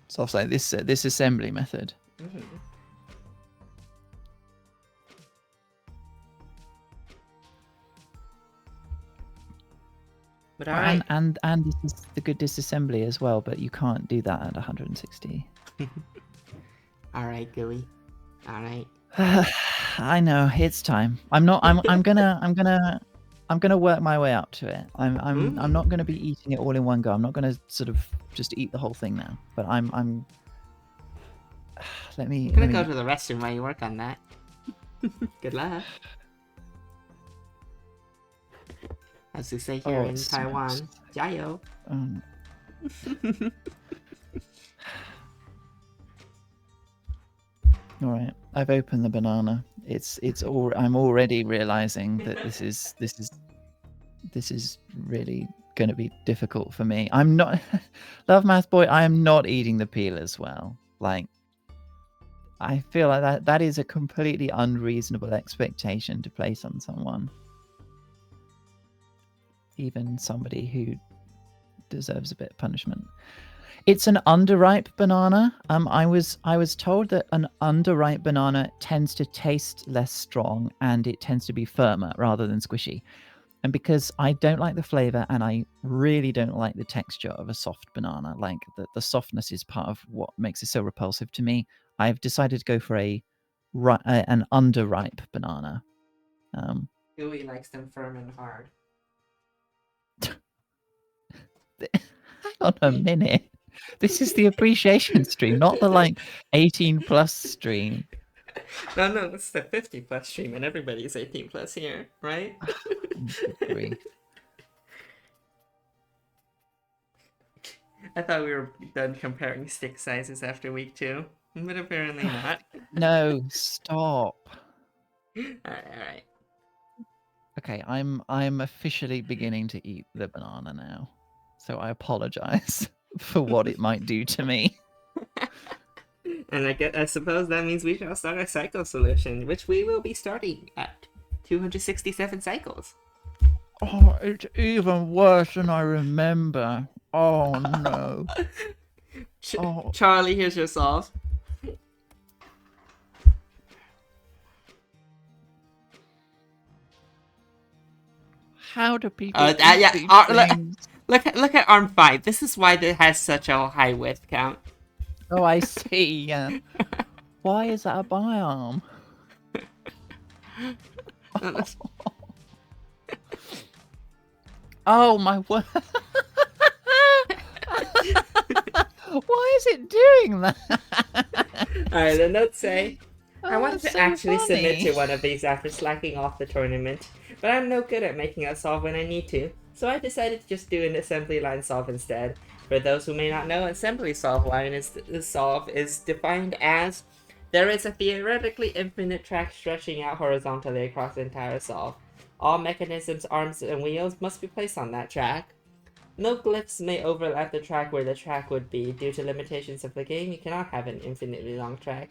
soft like this assembly method. But alright. And this is the good disassembly as well, but you can't do that at 160. Alright, Gooey. Alright. I know, it's time. I'm gonna work my way up to it. I'm not gonna be eating it all in one go. I'm not gonna sort of just eat the whole thing now. But I'm I'm gonna go to the restroom while you work on that. Good luck. As we say here in Taiwan, Jiayo. All right, I've opened the banana. I'm already realizing that this is really going to be difficult for me. I'm not, Love Math Boy. I am not eating the peel as well. Like, I feel like that is a completely unreasonable expectation to place on someone, even somebody who deserves a bit of punishment. It's an underripe banana. I was told that an underripe banana tends to taste less strong and it tends to be firmer rather than squishy. And because I don't like the flavor and I really don't like the texture of a soft banana, like the softness is part of what makes it so repulsive to me, I've decided to go for an underripe banana. Gooey likes them firm and hard. Hang on a minute. This is the appreciation stream, not the 18 plus stream. No, this is the 50 plus stream, and everybody's 18 plus here, right? I thought we were done comparing stick sizes after week 2, but apparently not. No, stop. Alright. Okay, I'm officially beginning to eat the banana now, so I apologize for what it might do to me. And I suppose that means we shall start our cycle solution, which we will be starting at 267 cycles. Oh, it's even worse than I remember. Oh no. Charlie, here's your solve. How do people look at arm 5. This is why it has such a high width count. Oh, I see. Yeah. Why is that a biome? Oh my word! Why is it doing that? Alright, the notes say, I Oh, wanted that's to so actually submit funny. to one of these after slacking off the tournament, but I'm no good at making a solve when I need to, so I decided to just do an assembly line solve instead. For those who may not know, assembly solve line is defined as there is a theoretically infinite track stretching out horizontally across the entire solve. All mechanisms, arms, and wheels must be placed on that track. No glyphs may overlap the track where the track would be. Due to limitations of the game, you cannot have an infinitely long track.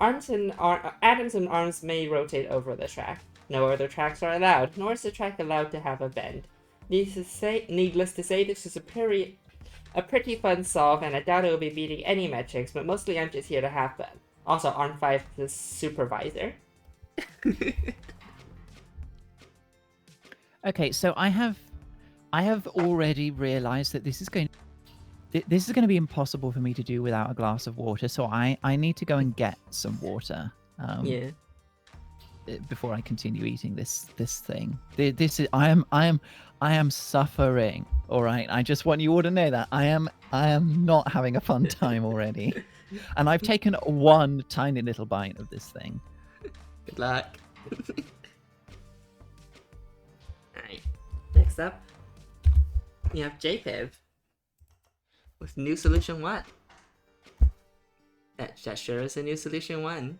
Atoms and arms may rotate over the track. No other tracks are allowed, nor is the track allowed to have a bend. Needless to say, this is a pretty fun solve, and I doubt it will be beating any metrics, but mostly I'm just here to have fun. Also, Arm 5 the supervisor. Okay, so I have already realized that this is going to be impossible for me to do without a glass of water. So I need to go and get some water. Yeah. Before I continue eating this thing. This is I am suffering. All right. I just want you all to know that I am not having a fun time already. And I've taken one tiny little bite of this thing. Good luck. Alright. Next up, we have JPEV with new solution 1. That sure is a new solution 1.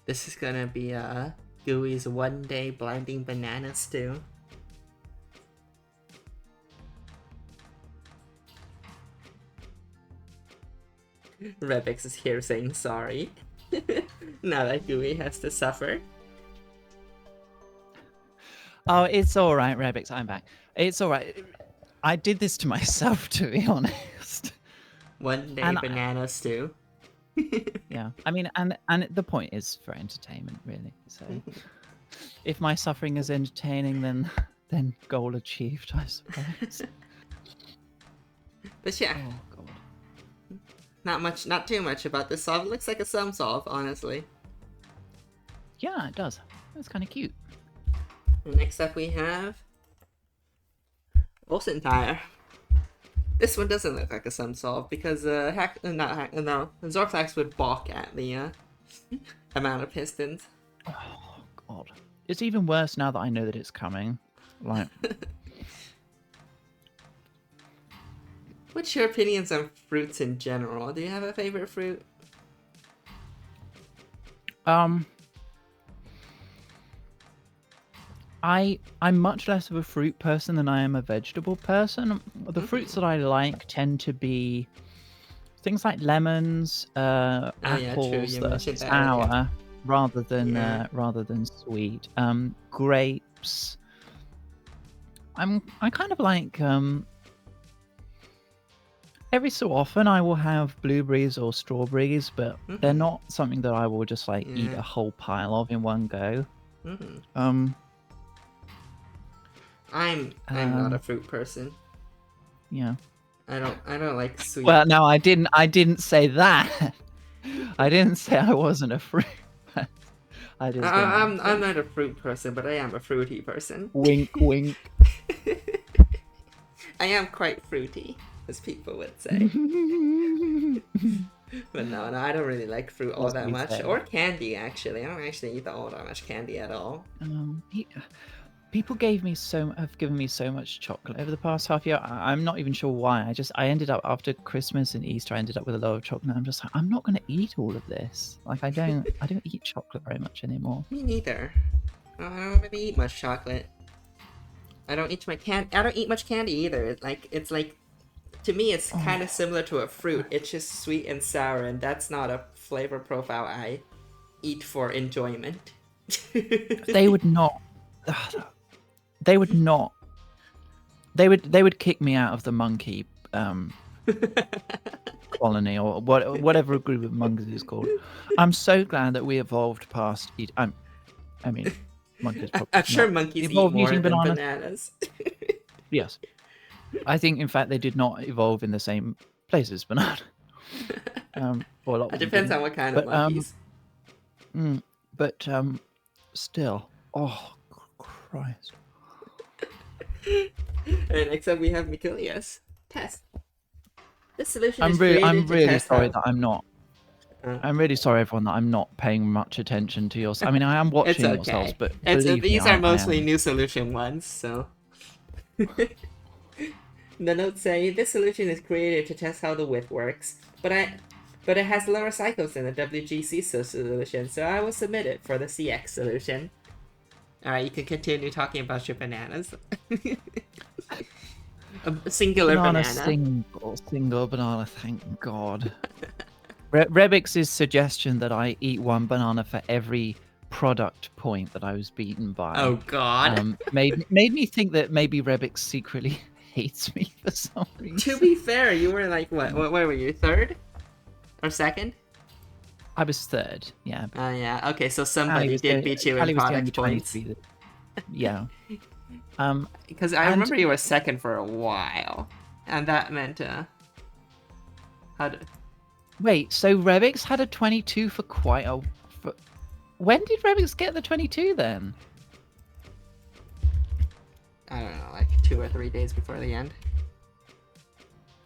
This is gonna be Gooey's one-day blinding banana stew. Rebix is here saying sorry. Now that Gooey has to suffer. Oh, it's all right, Rebix. I'm back. It's all right. I did this to myself, to be honest. One-day banana stew. Yeah, I mean, and the point is for entertainment, really. So, if my suffering is entertaining, then goal achieved, I suppose. But yeah, oh god, not too much about this solve. It looks like a sum solve, honestly. Yeah, it does. That's kind of cute. And next up, we have Tire. This one doesn't look like a sum solve because Zorflax would balk at the amount of pistons. Oh god, it's even worse now that I know that it's coming. Like, what's your opinions on fruits in general? Do you have a favorite fruit? I'm much less of a fruit person than I am a vegetable person. The fruits that I like tend to be things like lemons, apples that are sour rather than sweet. Grapes. I kind of like every so often I will have blueberries or strawberries, but they're not something that I will just like eat a whole pile of in one go. I'm not a fruit person. Yeah. I don't like sweet. Well, no, I didn't say that. I didn't say I wasn't a fruit. I'm not a fruit person, but I am a fruity person. Wink, wink. I am quite fruity, as people would say. But no, I don't really like fruit all that much, or candy. Actually, I don't actually eat all that much candy at all. People have given me so much chocolate over the past half year. I'm not even sure why. I ended up after Christmas and Easter. I ended up with a lot of chocolate. I'm just like, I'm not going to eat all of this. Like, I don't eat chocolate very much anymore. Me neither. I don't really eat much chocolate. I don't eat much candy either. It's like, to me, it's kind of similar to a fruit. It's just sweet and sour, and that's not a flavor profile I eat for enjoyment. They would not. They would not. They would kick me out of the monkey colony or whatever group of monkeys is called. I'm so glad that we evolved past. I mean, monkeys. I'm sure monkeys eat more than bananas. Yes, I think in fact they did not evolve in the same places banana. Or a lot It of them depends didn't. on what kind of But monkeys. Still, oh Christ. And next up we have Mikulius. Test. This solution I'm is created to really test sorry how... that I'm not. I'm really sorry, everyone, that I'm not paying much attention to yours. I mean, I am It's watching yourselves, okay. but believe me, These are I mostly am. new solution ones, so... The notes say, this solution is created to test how the width works, but it has lower cycles than the WGC solution, so I will submit it for the CX solution. Alright, you can continue talking about your bananas. A singular banana. Single banana, thank God. Rebix's suggestion that I eat one banana for every product point that I was beaten by. Oh God. Made me think that maybe Rebix secretly hates me for some reason. To be fair, you were like, what were you, third? Or second? I was third, yeah. Oh yeah, okay, so somebody did beat you in product points. Yeah. Because I remember you were second for a while. And that meant, Wait, so Rebix had a 22 for quite a... When did Rebix get the 22 then? I don't know, like 2 or 3 days before the end.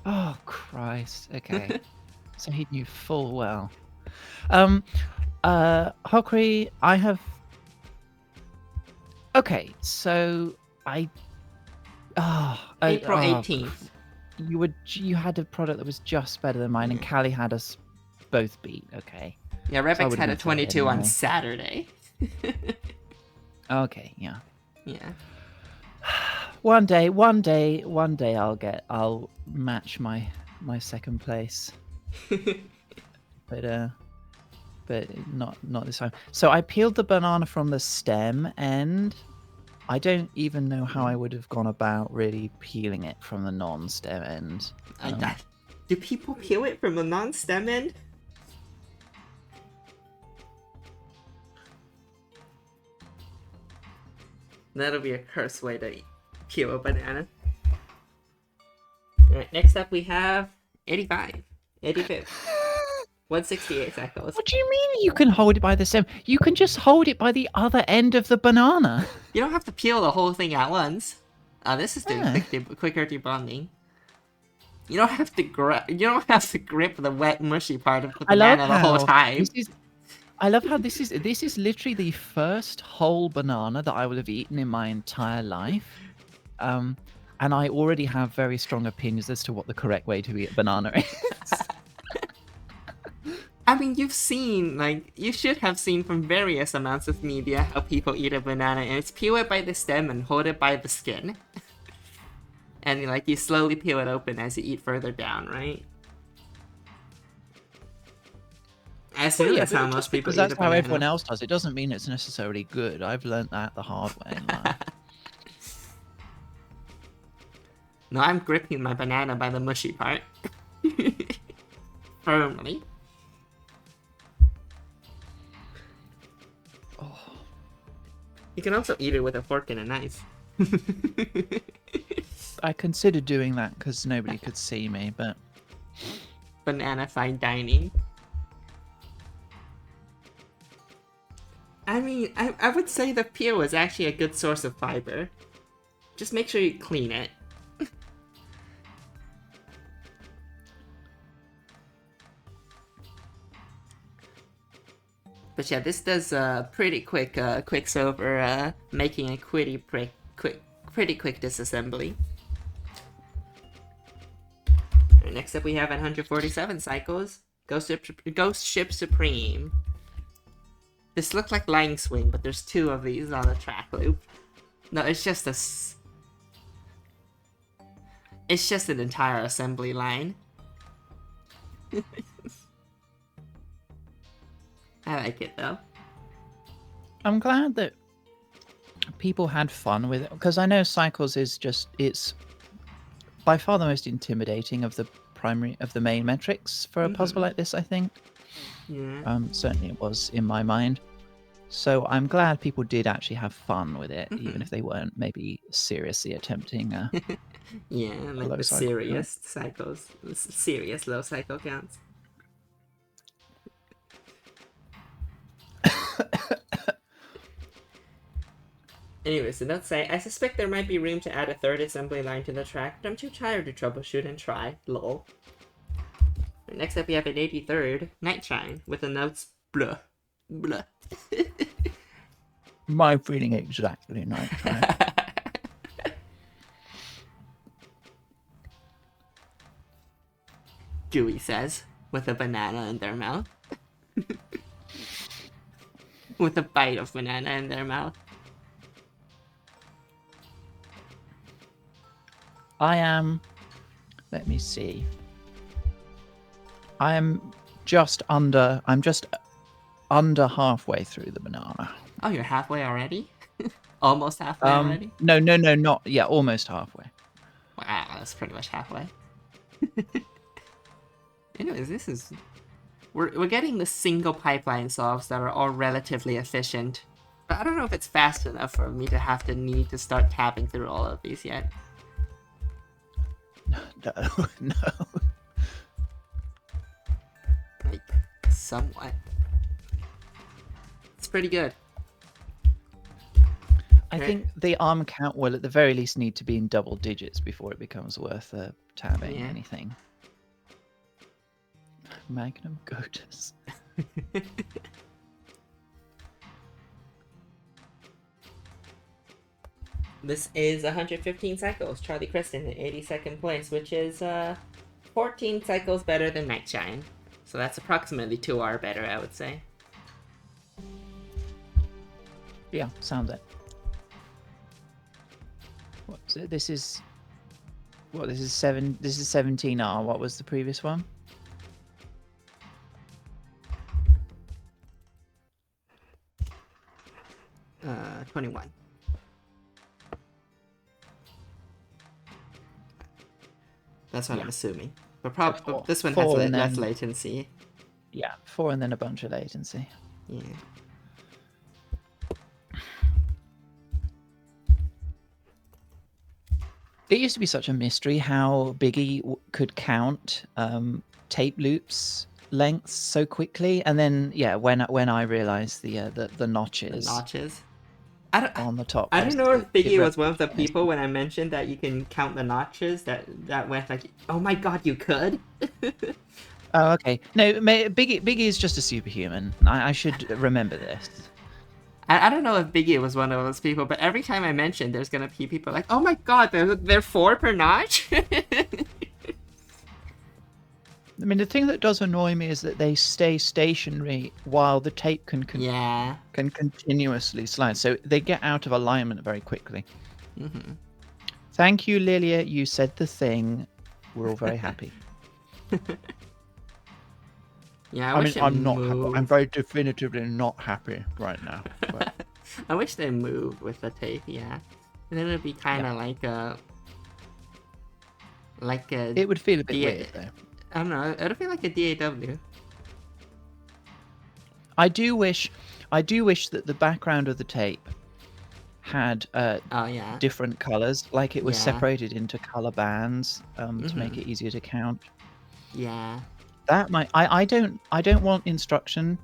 Oh, Christ. Okay. So he knew full well. Hokri, I have... Okay, so I... April 18th. You had a product that was just better than mine, and Callie had us both beat. Okay. Yeah, Rebix had a 22 on Saturday. Okay, yeah. Yeah. One day I'll match my second place. but not this time. So I peeled the banana from the stem, and I don't even know how I would have gone about really peeling it from the non-stem end. Do people peel it from the non-stem end? That'll be a cursed way to peel a banana. Alright, next up we have 85. 85th. 168 cycles. What do you mean you can hold it by the stem? You can just hold it by the other end of the banana. You don't have to peel the whole thing at once. This is doing quicker debonding. You don't have to grip the wet, mushy part of the banana the whole time. I love how this is literally the first whole banana that I will have eaten in my entire life. And I already have very strong opinions as to what the correct way to eat a banana is. I mean, you should have seen from various amounts of media how people eat a banana, and it's peel it by the stem and hold it by the skin. And you slowly peel it open as you eat further down, right? I assume that's how most people eat a banana. That's how everyone else does. It doesn't mean it's necessarily good. I've learned that the hard way in life. No, I'm gripping my banana by the mushy part. Firmly. Oh. You can also eat it with a fork and a knife. I considered doing that because nobody could see me, but... Banana fine dining. I mean, I would say the peel is actually a good source of fiber. Just make sure you clean it. But yeah, this does pretty quick quicksilver, making a pretty quick disassembly. Right, next up we have 147 cycles. Ghost Ship Supreme. This looked like Line Swing, but there's 2 of these on the track loop. No, it's just an entire assembly line. I like it though. I'm glad that people had fun with it, because I know Cycles is it's by far the most intimidating of the main metrics for a puzzle like this, I think. Yeah. Certainly it was in my mind. So I'm glad people did actually have fun with it, even Mhm. if they weren't maybe seriously attempting a Yeah, like low the cycle count. serious cycles, serious low cycle counts. Anyways, the notes say, I suspect there might be room to add a third assembly line to the track, but I'm too tired to troubleshoot and try. Lol. Next up, we have an 83rd, Night Shine, with the notes, blah, blah. My feeling exactly, Night Shine. Dewey says, with a banana in their mouth. With a bite of banana in their mouth. I am. Let me see. I'm just under halfway through the banana. Oh, you're halfway already? Almost halfway already? No, not yeah, almost halfway. Wow, that's pretty much halfway. Anyways, this is... We're getting the single pipeline solves that are all relatively efficient. But I don't know if it's fast enough for me to have to need to start tapping through all of these yet. No, no. Like, somewhat. It's pretty good. I think the arm count will at the very least need to be in double digits before it becomes worth tabbing anything. Magnum Goatus. This is 115 cycles. Charlie Kristen in 82nd place, which is 14 cycles better than Nightshine. So that's approximately 2R better, I would say. Yeah, sounds it. What's it? This is 17R. What was the previous one? 21. That's what I'm assuming. But probably this one has less latency. Yeah, 4 and then a bunch of latency. Yeah. It used to be such a mystery how Biggie could count tape loops lengths so quickly, and then when I realized the notches. The notches. On the top. I don't know if Biggie was one of the people when I mentioned that you can count the notches that went like, oh my god, you could. Oh, okay. No, Biggie is just a superhuman. I should remember this. I don't know if Biggie was one of those people, but every time I mention, there's gonna be people like, oh my god, they're 4 per notch. I mean, the thing that does annoy me is that they stay stationary while the tape can continuously slide. So they get out of alignment very quickly. Mm-hmm. Thank you, Lilia. You said the thing. We're all very happy. Yeah, I mean, I'm not happy. I'm very definitively not happy right now. But... I wish they moved with the tape, yeah. And then it'd be kind of like a... It would feel a bit weird, though. I don't know. It'll feel like a DAW. I do wish that the background of the tape had different colors, like it was separated into color bands to make it easier to count. Yeah. That might. I don't want instruction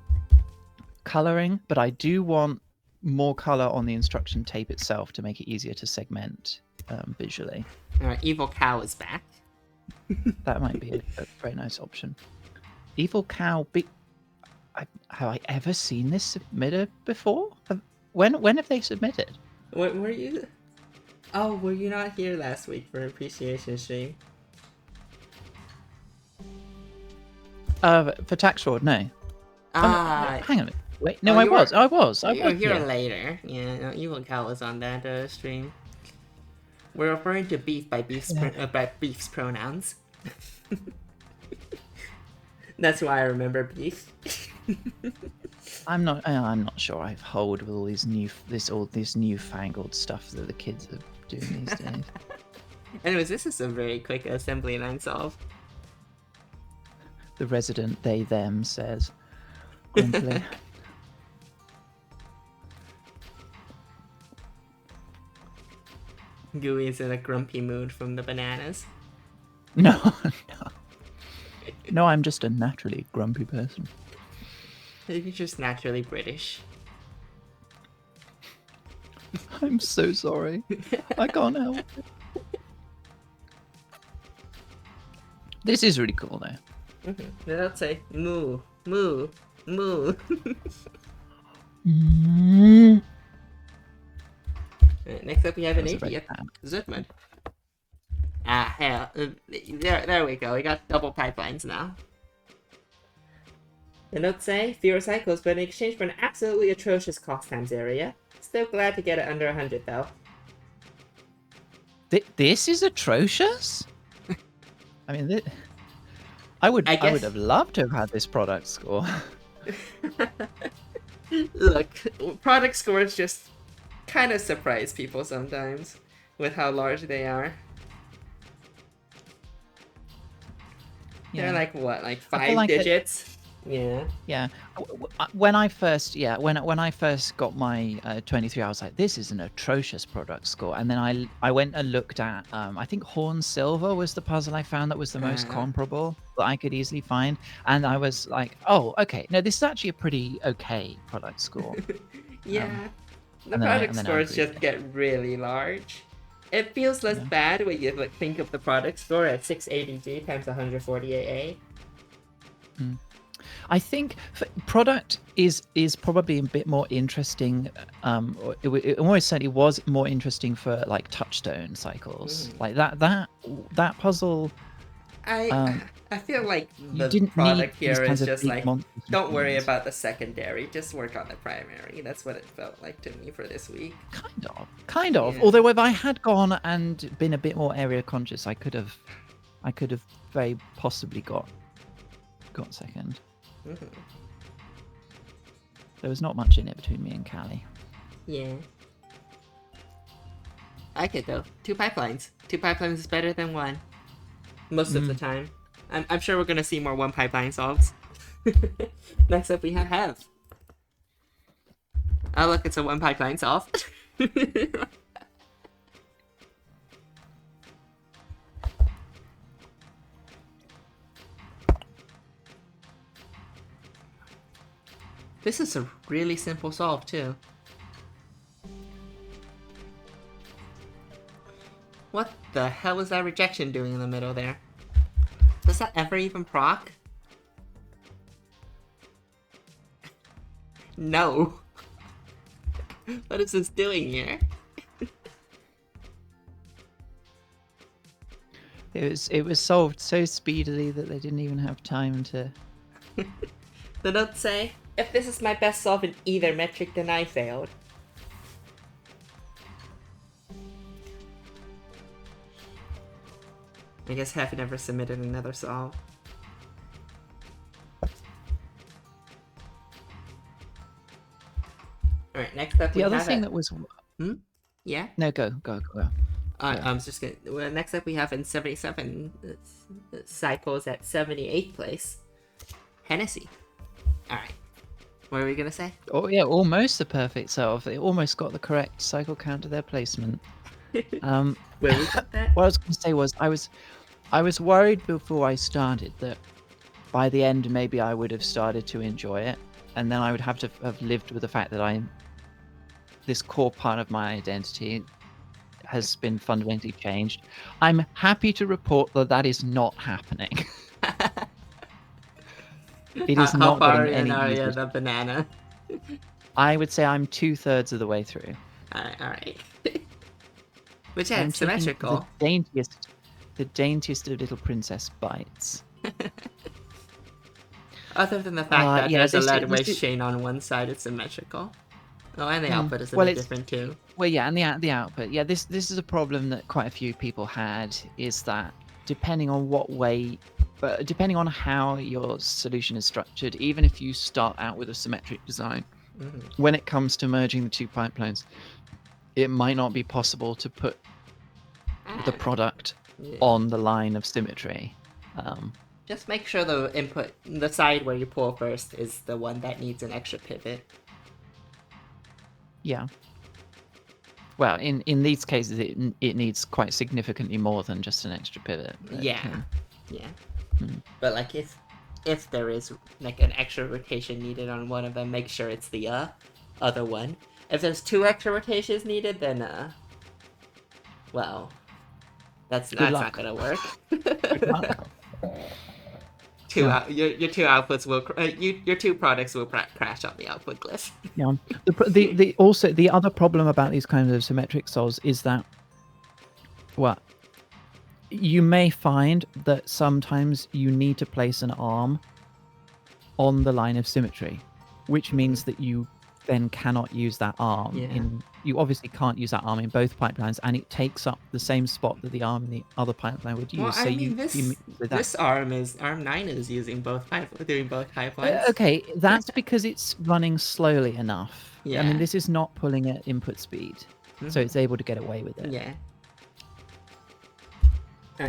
coloring, but I do want more color on the instruction tape itself to make it easier to segment visually. Evil Cow is back. That might be a very nice option. Evil Cow. Have I ever seen this submitted before? When have they submitted? What were you? Oh, were you not here last week for appreciation stream? For tax fraud, no. Ah, hang on. Wait, no, I was. You were here later. Yeah, no, Evil Cow was on that stream. We're referring to Beef by Beef's pronouns. That's why I remember Beef. I'm not sure I hold with all these newfangled stuff that the kids are doing these days. Anyways, this is a very quick assembly line solve. The resident they them says grumpily. Gooey's in a grumpy mood from the bananas. No, no. No, I'm just a naturally grumpy person. You're just naturally British. I'm so sorry. I can't help it. This is really cool, though. They'll say moo, moo, moo. Right, next up we have an 80th. Zutman. Ah, hell. There we go. We got double pipelines now. The notes say, fewer cycles, but in exchange for an absolutely atrocious cost times area. Still glad to get it under 100, though. This is atrocious? I mean, I would have loved to have had this product score. Look, product scores just kind of surprise people sometimes with how large they are. Yeah. They're like what, like 5 digits? Yeah. Yeah. When I first got my 23, I was like, this is an atrocious product score. And then I went and looked at, I think Horn Silver was the puzzle I found that was the most comparable that I could easily find. And I was like, oh, okay. No, this is actually a pretty okay product score. Yeah. The product scores just get really large. It feels less bad when you like think of the product score at 680G times 148A. I think product is probably a bit more interesting. It almost certainly was more interesting for like touchstone cycles, like that puzzle. I feel like the product here is just like, don't worry about the secondary, just work on the primary. That's what it felt like to me for this week. Kind of. Yeah. Although if I had gone and been a bit more area conscious, I could have very possibly got second. There was not much in it between me and Callie. Yeah. I like it though. 2 pipelines. 2 pipelines is better than 1. Most of the time. I'm sure we're gonna see more 1 pipeline solves. Next up we have. Oh look, it's a 1 pipeline solve. This is a really simple solve, too. What the hell is that rejection doing in the middle there? Does that ever even proc? No. What is this doing here? It was solved so speedily that they didn't even have time to... The notes say, if this is my best solve in either metric, then I failed. I guess Hef never submitted another solve. Alright, next up we have... The other thing that was... Yeah? No, go. I was just gonna... Well, next up we have in 77 cycles at 78th place. Hennessy. Alright. What are we gonna say? Oh yeah, almost the perfect solve. They almost got the correct cycle count to their placement. Where we got that? What I was gonna say was I was worried before I started that by the end maybe I would have started to enjoy it, and then I would have to have lived with the fact that this core part of my identity has been fundamentally changed. I'm happy to report that is not happening. It is not getting any easier. The banana? I would say I'm 2/3 of the way through. Alright. Which is symmetrical. The daintiest of little princess bites. Other than the fact that there's a lead chain on one side, it's symmetrical. Oh, and the output is a bit different too. Well, yeah, and the output. Yeah, this is a problem that quite a few people had, is that depending on depending on how your solution is structured, even if you start out with a symmetric design, when it comes to merging the 2 pipelines, it might not be possible to put the product on the line of symmetry. Just make sure the input, the side where you pull first, is the one that needs an extra pivot. Yeah. Well, in these cases, it needs quite significantly more than just an extra pivot. But, Yeah. Hmm. But like if there is like an extra rotation needed on one of them, make sure it's the other one. If there's 2 extra rotations needed, then well, that's luck. not gonna work. Good luck. Your 2 outputs will your 2 products will crash on the output glyph. Yeah. The also the other problem about these kinds of symmetric sols is that, well, you may find that sometimes you need to place an arm on the line of symmetry, which means that you then cannot use that arm in. You obviously can't use that arm in both pipelines, and it takes up the same spot that the arm in the other pipeline would use. Well, so I mean, this arm 9 is using doing both pipelines. Okay, that's because it's running slowly enough. Yeah. I mean, this is not pulling at input speed, so it's able to get away with it. Yeah.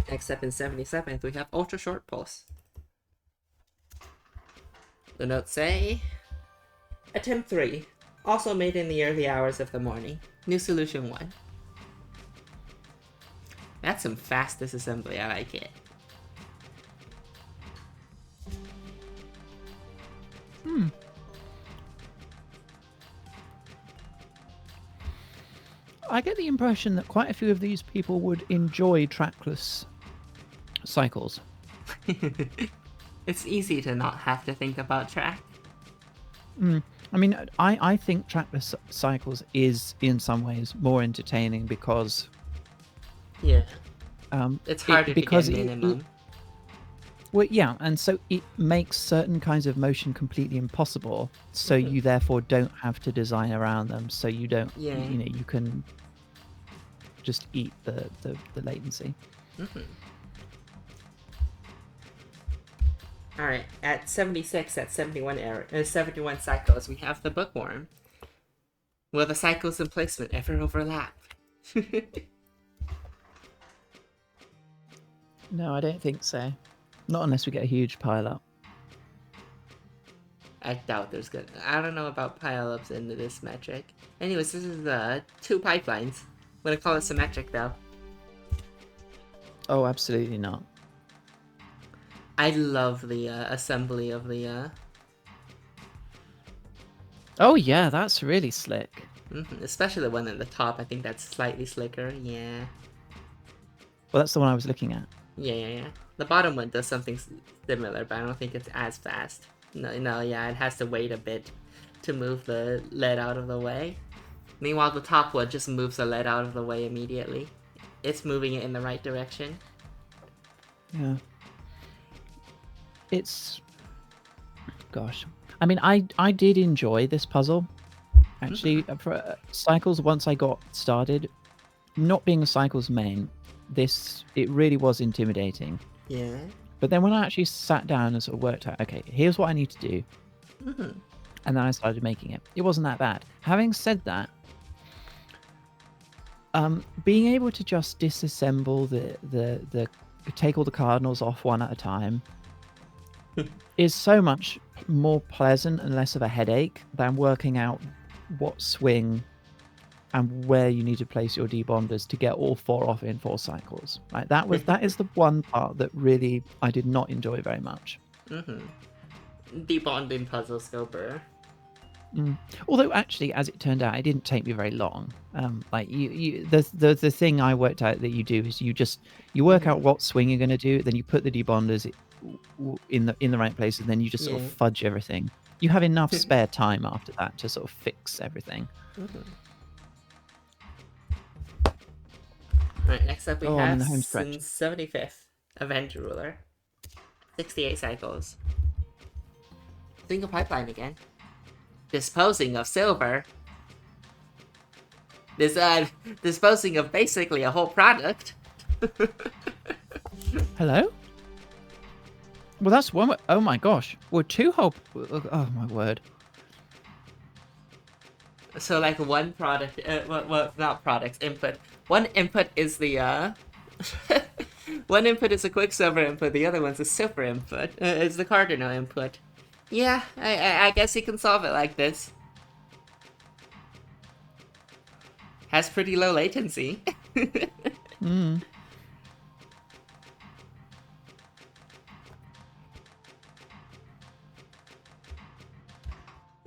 Except in 77th, we have ultra short pulse. The notes say, attempt 3, also made in the early hours of the morning. New solution 1. That's some fast disassembly, I like it. I get the impression that quite a few of these people would enjoy trackless cycles. It's easy to not have to think about track. I mean, I think trackless cycles is in some ways more entertaining because it's harder to get minimum. Well, yeah, and so it makes certain kinds of motion completely impossible. So you therefore don't have to design around them. So you don't, you can just eat the latency. All right, at 76, at 71 cycles, we have the bookworm. Will the cycles and placement ever overlap? No, I don't think so. Not unless we get a huge pile-up. I doubt there's good. I don't know about pile-ups into this metric. Anyways, this is 2 pipelines. I'm gonna call it symmetric though. Oh, absolutely not. I love the assembly of the. Oh yeah, that's really slick. Especially the one at the top. I think that's slightly slicker. Yeah. Well, that's the one I was looking at. Yeah. The bottom one does something similar, but I don't think it's as fast. No, it has to wait a bit to move the lead out of the way. Meanwhile, the top one just moves the lead out of the way immediately. It's moving it in the right direction. Yeah. It's... Gosh. I mean, I did enjoy this puzzle. Actually, for Cycles, once I got started, not being a Cycles main, it really was intimidating. Yeah. But then when I actually sat down and sort of worked out, okay, here's what I need to do. And then I started making it. It wasn't that bad. Having said that, being able to just disassemble the take all the cardinals off one at a time is so much more pleasant and less of a headache than working out what swing and where you need to place your debonders to get all 4 off in 4 cycles. Right? That is the one part that really I did not enjoy very much. Debonding puzzle scoper. Although actually, as it turned out, it didn't take me very long. The thing I worked out that you do is you work out what swing you're going to do, then you put the debonders in the right place, and then you just sort of fudge everything. You have enough spare time after that to sort of fix everything. Right, next up we have the home stretch. 75th Avenger Ruler. 68 cycles. Single pipeline again. Disposing of silver. Disposing of basically a whole product. Hello? Well, that's one. Oh my gosh. Well, 2 whole. Oh my word. So like one product, well, not products, input. One input is the one input is a Quicksilver input. The other one's a silver input. It's the Cardinal input. Yeah, I guess you can solve it like this. Has pretty low latency. Mm.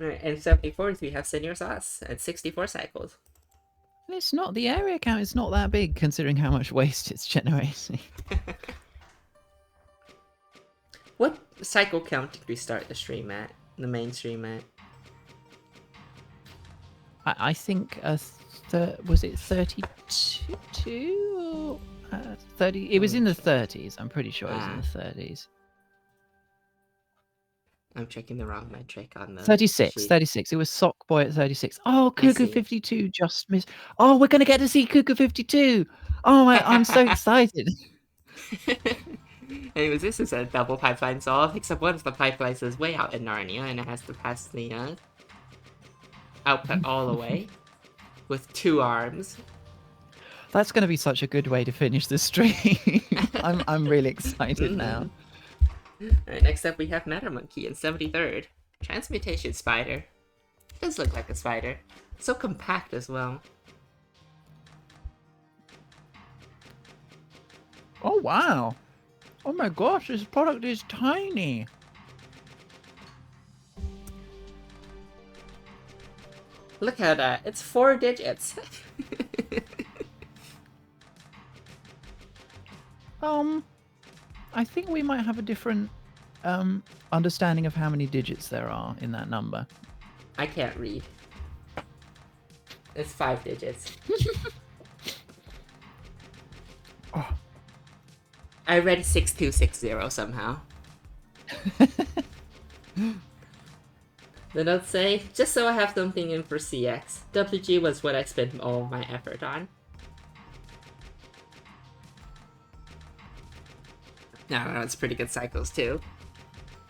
Alright, and 74th we have Senior Sauce at 64 cycles. It's not, the area count is not that big considering how much waste it's generating. What cycle count did we start the stream at? The main stream at? I think was it 32 or 30? It was in the 30s. I'm pretty sure it was in the 30s. I'm checking the wrong metric on the 36, sheet. 36. It was Sockboy at 36. Oh, goooooo52 just missed. Oh, we're gonna get to see goooooo52. Oh my, I'm so excited. Anyways, this is a double pipeline solve, except one of the pipelines is way out in Narnia, and it has to pass the output all the way with 2 arms. That's gonna be such a good way to finish the stream. I'm really excited now. Alright, next up we have Matter Monkey in 73rd. Transmutation Spider. Does look like a spider. So compact as well. Oh wow. Oh my gosh, this product is tiny. Look at that. It's 4 digits. I think we might have a different understanding of how many digits there are in that number. I can't read. It's 5 digits. Oh. I read 6260 somehow. The notes say, just so I have something in for CX. WG was what I spent all of my effort on. No, it's pretty good cycles too.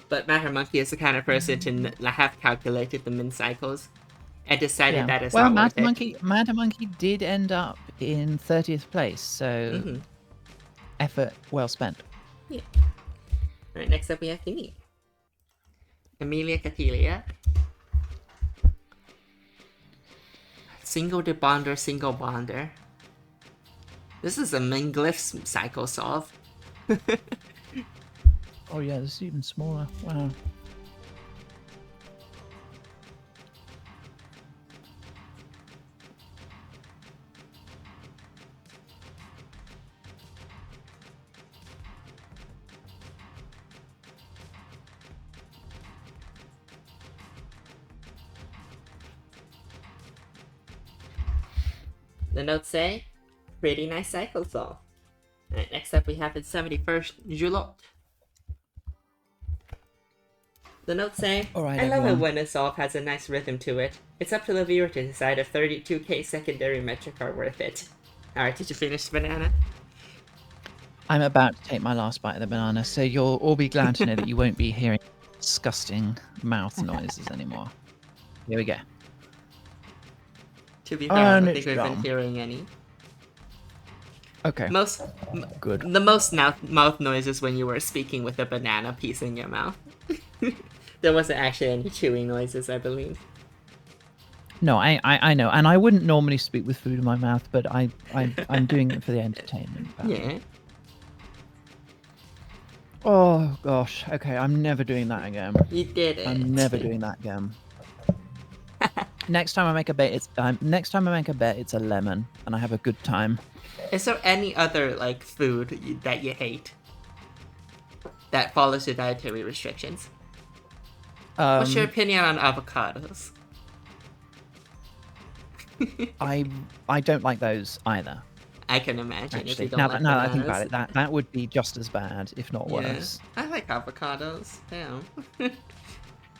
But Matter Monkey is the kind of person to have calculated the min cycles and decided that it's not worth it. Matter Monkey did end up in 30th place, so effort well spent. Yeah. Alright, next up we have Unique. Amelia Catelia. Single debonder, single bonder. This is a Minglyphs cycle solve. Oh yeah, this is even smaller. Wow. The notes say, pretty nice cycle solve. Alright, next up we have the 71st Julot. The notes say, I love it when a solve has a nice rhythm to it. It's up to the viewer to decide if 32k secondary metric are worth it. Alright, did you finish the banana? I'm about to take my last bite of the banana, so you'll all be glad to know that you won't be hearing disgusting mouth noises anymore. Here we go. To be fair, I don't think we've been hearing any. Okay. Good. The most mouth noises when you were speaking with a banana piece in your mouth. There wasn't actually any chewing noises, I believe. No, I know, and I wouldn't normally speak with food in my mouth, but I'm doing it for the entertainment value. Yeah. Oh gosh. Okay, I'm never doing that again. You did it. I'm never doing that again. Next time I make a bet, it's a lemon, and I have a good time. Is there any other food that you hate that follows your dietary restrictions? What's your opinion on avocados? I don't like those either. I can imagine. Actually, if you don't now like that I bananas. think about it, that would be just as bad, if not worse. I like avocados. Yeah.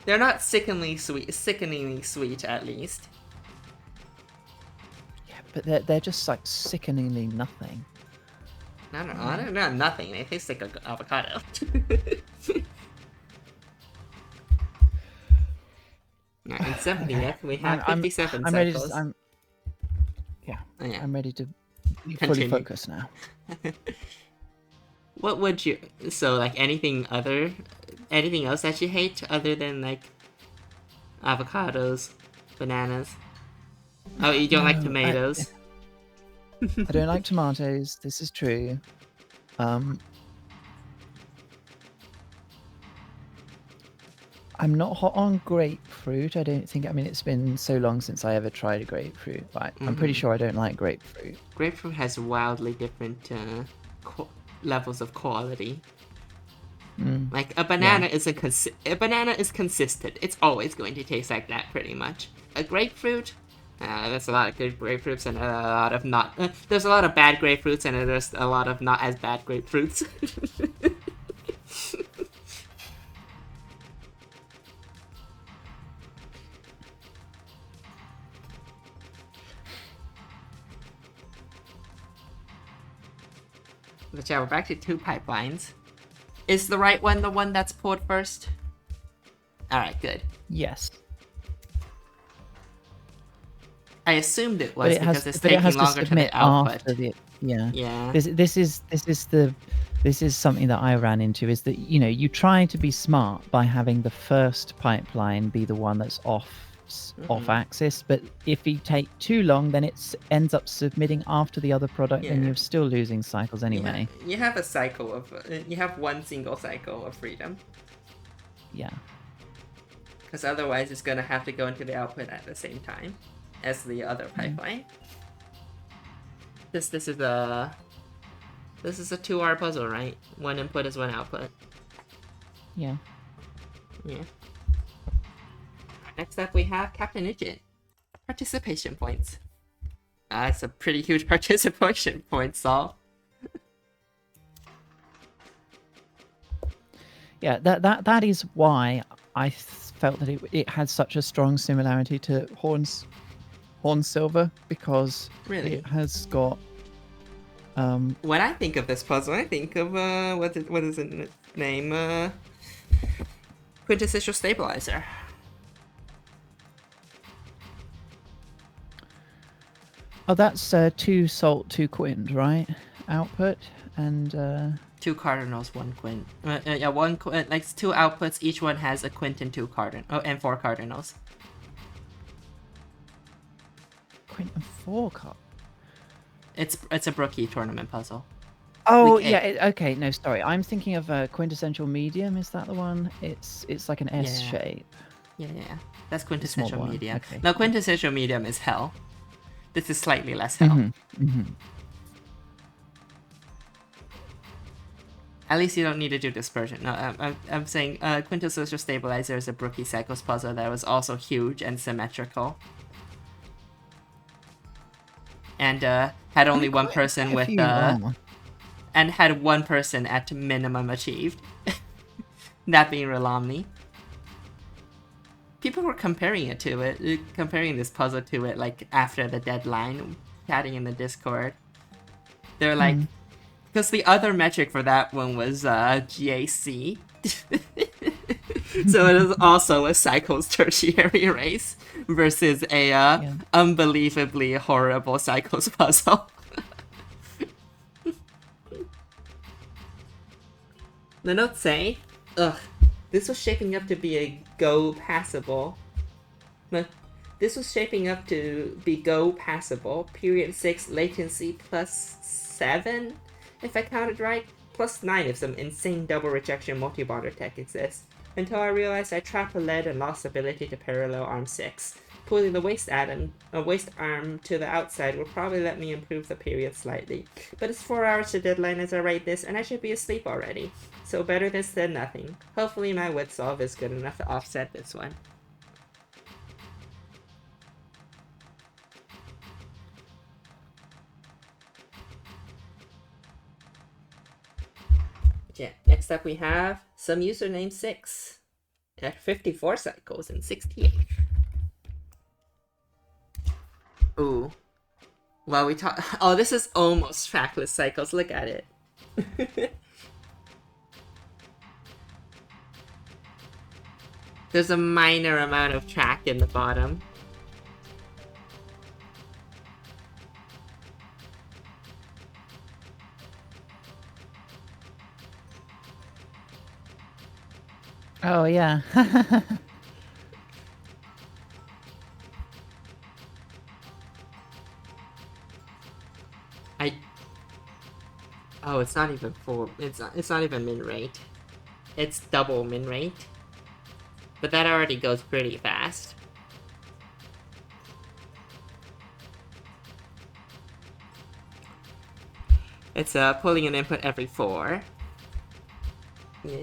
They're not sickeningly sweet, at least. Yeah, but they're just like sickeningly nothing. No, they're not nothing. They taste like an avocado. In 70th, we have 57 cycles. I'm ready to be fully focused now. What would you... So, anything else that you hate other than, avocados, bananas? Oh, you don't like tomatoes? I don't like tomatoes. This is true. I'm not hot on grapefruit. I don't think. I mean, it's been so long since I ever tried a grapefruit, but I'm pretty sure I don't like grapefruit. Grapefruit has wildly different levels of quality. Like a banana a banana is consistent. It's always going to taste like that, pretty much. A grapefruit, there's a lot of good grapefruits and a lot of not. There's a lot of bad grapefruits and there's a lot of not as bad grapefruits. But yeah, we're back to 2 pipelines. Is the right one the one that's poured first? Alright, good. Yes. I assumed it was because it's taking longer to the output. Yeah. This is something that I ran into, is that, you know, you try to be smart by having the first pipeline be the one that's off axis, but if you take too long, then it ends up submitting after the other product, and you're still losing cycles anyway. You have a cycle of you have one single cycle of freedom. Yeah. Because otherwise it's gonna have to go into the output at the same time as the other pipeline. This is a 2-hour puzzle, right? 1 input is 1 output. Yeah. Next up we have Captain Idjit. Participation points. It's a pretty huge participation point, Saul. Yeah, that is why I felt that it had such a strong similarity to Horn Silver, because it has got. When I think of this puzzle, I think of what is its name? Quintessential Stabilizer. Oh, that's 2 salt, 2 quint, right? Output and 2 cardinals, 1 quint. Yeah, 1 quint. Like 2 outputs, each one has a quint and 2 cardinals. Oh, and 4 cardinals. Quint and 4 card. It's a Brookie tournament puzzle. Oh yeah, okay. No, sorry. I'm thinking of Quintessential Medium. Is that the one? It's like an S shape. Yeah. That's Quintessential Medium. Okay. Now Quintessential Medium is hell. This is slightly less hell. At least you don't need to do dispersion. No, I'm saying Quintessential Stabilizer is a Brookie Cycles puzzle that was also huge and symmetrical. And had only one person with and had 1 person at minimum achieved. That being Rolomni. People were comparing this puzzle to it, like, after the deadline, chatting in the Discord. They're like, because the other metric for that one was GAC. So it is also a Cycles tertiary race versus a unbelievably horrible Cycles puzzle. The notes say, this was shaping up to be a Go passable. This was shaping up to be Go passable. Period 6 latency +7, if I counted right. +9 if some insane double rejection multi-bonder tech exists. Until I realized I trapped a lead and lost ability to parallel arm 6. Pulling the waist arm to the outside will probably let me improve the period slightly. But it's 4 hours to deadline as I write this, and I should be asleep already. So better this than nothing. Hopefully my wit solve is good enough to offset this one. Yeah, next up we have some username 6 at 54 cycles and 68. Ooh. Well, we talk. Oh, this is almost trackless cycles. Look at it. There's a minor amount of track in the bottom. Oh yeah. Oh, it's not even full. It's not even min rate. It's double min rate. But that already goes pretty fast. It's pulling an input every 4. Yeah.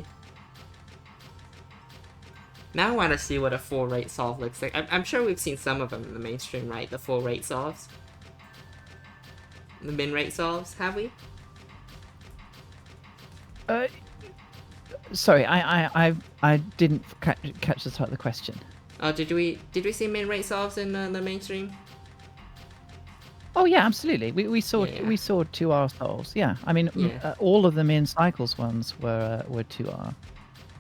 Now I want to see what a full rate solve looks like. I'm sure we've seen some of them in the mainstream, right? The full rate solves. The min rate solves, have we? Sorry, I didn't catch the start of the question. Oh, did we see min rate solves in the mainstream? Oh yeah, absolutely. We saw Yeah. we saw 2R solves. Yeah, I mean Yeah. all of them in Cycles ones were 2R.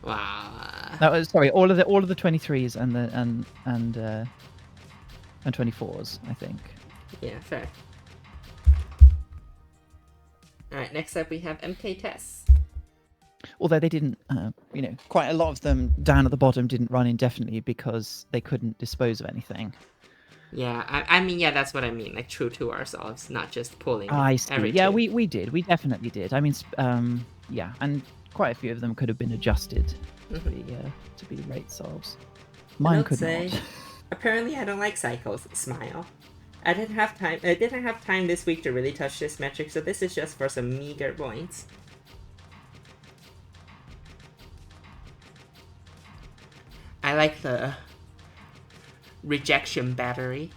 Wow. No, sorry, all of the 23s and the and 24s, I think. Yeah, fair. Alright, next up we have MK tests. Although they didn't, quite a lot of them down at the bottom didn't run indefinitely because they couldn't dispose of anything. Yeah, I mean, yeah, that's what I mean, like true to ourselves, not just pulling I see. every Yeah, 2. we did. We definitely did. I mean, yeah, and quite a few of them could have been adjusted to be rate solves. Mine could not. Apparently, I don't like cycles. Smile. I didn't have time this week to really touch this metric, so this is just for some meager points. I like the rejection battery.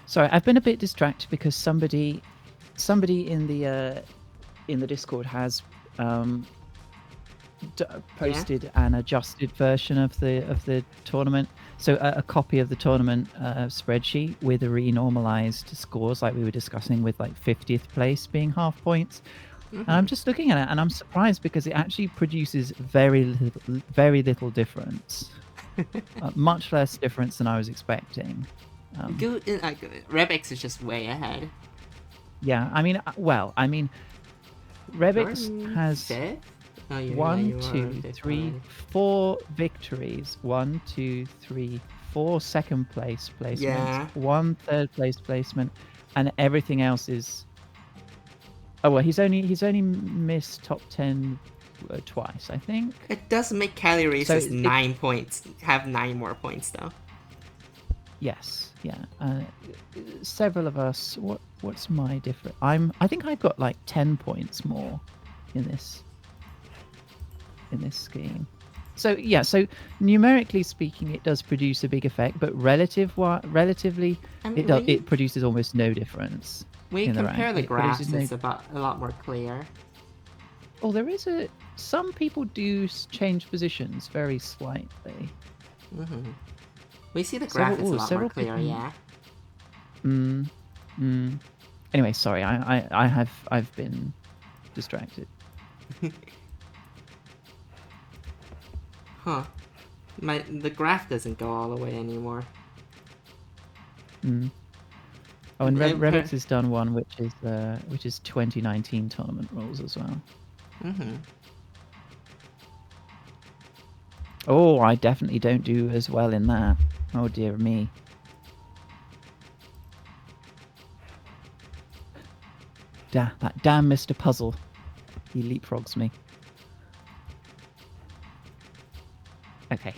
Sorry, I've been a bit distracted because somebody in the Discord has posted an adjusted version of the tournament. So a copy of the tournament spreadsheet with a renormalized scores, like we were discussing, with like 50th place being half points. And I'm just looking at it, and I'm surprised because it actually produces very little difference, much less difference than I was expecting. Rebix is just way ahead. Yeah, I mean, Rebix has 1, 2, 3, 4 victories, 1, 2, 3, 4 second place placements, 1 third place placement, and everything else is. Oh well, he's only missed top 10 twice, I think. It does make Cali Race's 9 points have 9 more points though. Yes, yeah. Several of us. What's my difference? I think I've got like 10 points more in this scheme. So yeah, so numerically speaking, it does produce a big effect, but relatively, it produces almost no difference. When you compare the graphs, it's a lot more clear. Oh, there is some people do change positions very slightly. We see the graph is a lot more clear, yeah. Anyway, sorry, I've been distracted. Huh. The graph doesn't go all the way anymore. Oh, and Rebix has done one which is 2019 tournament rules as well. Oh, I definitely don't do as well in that. Oh dear me. That damn Mr. Puzzle. He leapfrogs me. Okay.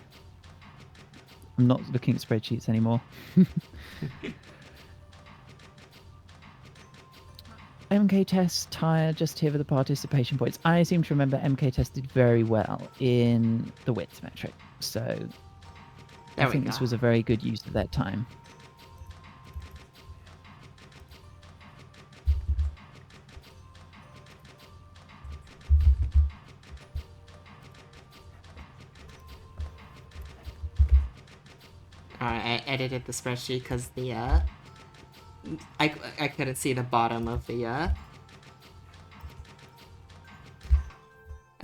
I'm not looking at spreadsheets anymore. MK Test tire just here for the participation points. I seem to remember MK Test did very well in the width metric, so I think this was a very good use of that time. Alright, I edited the spreadsheet because the I couldn't see the bottom of the I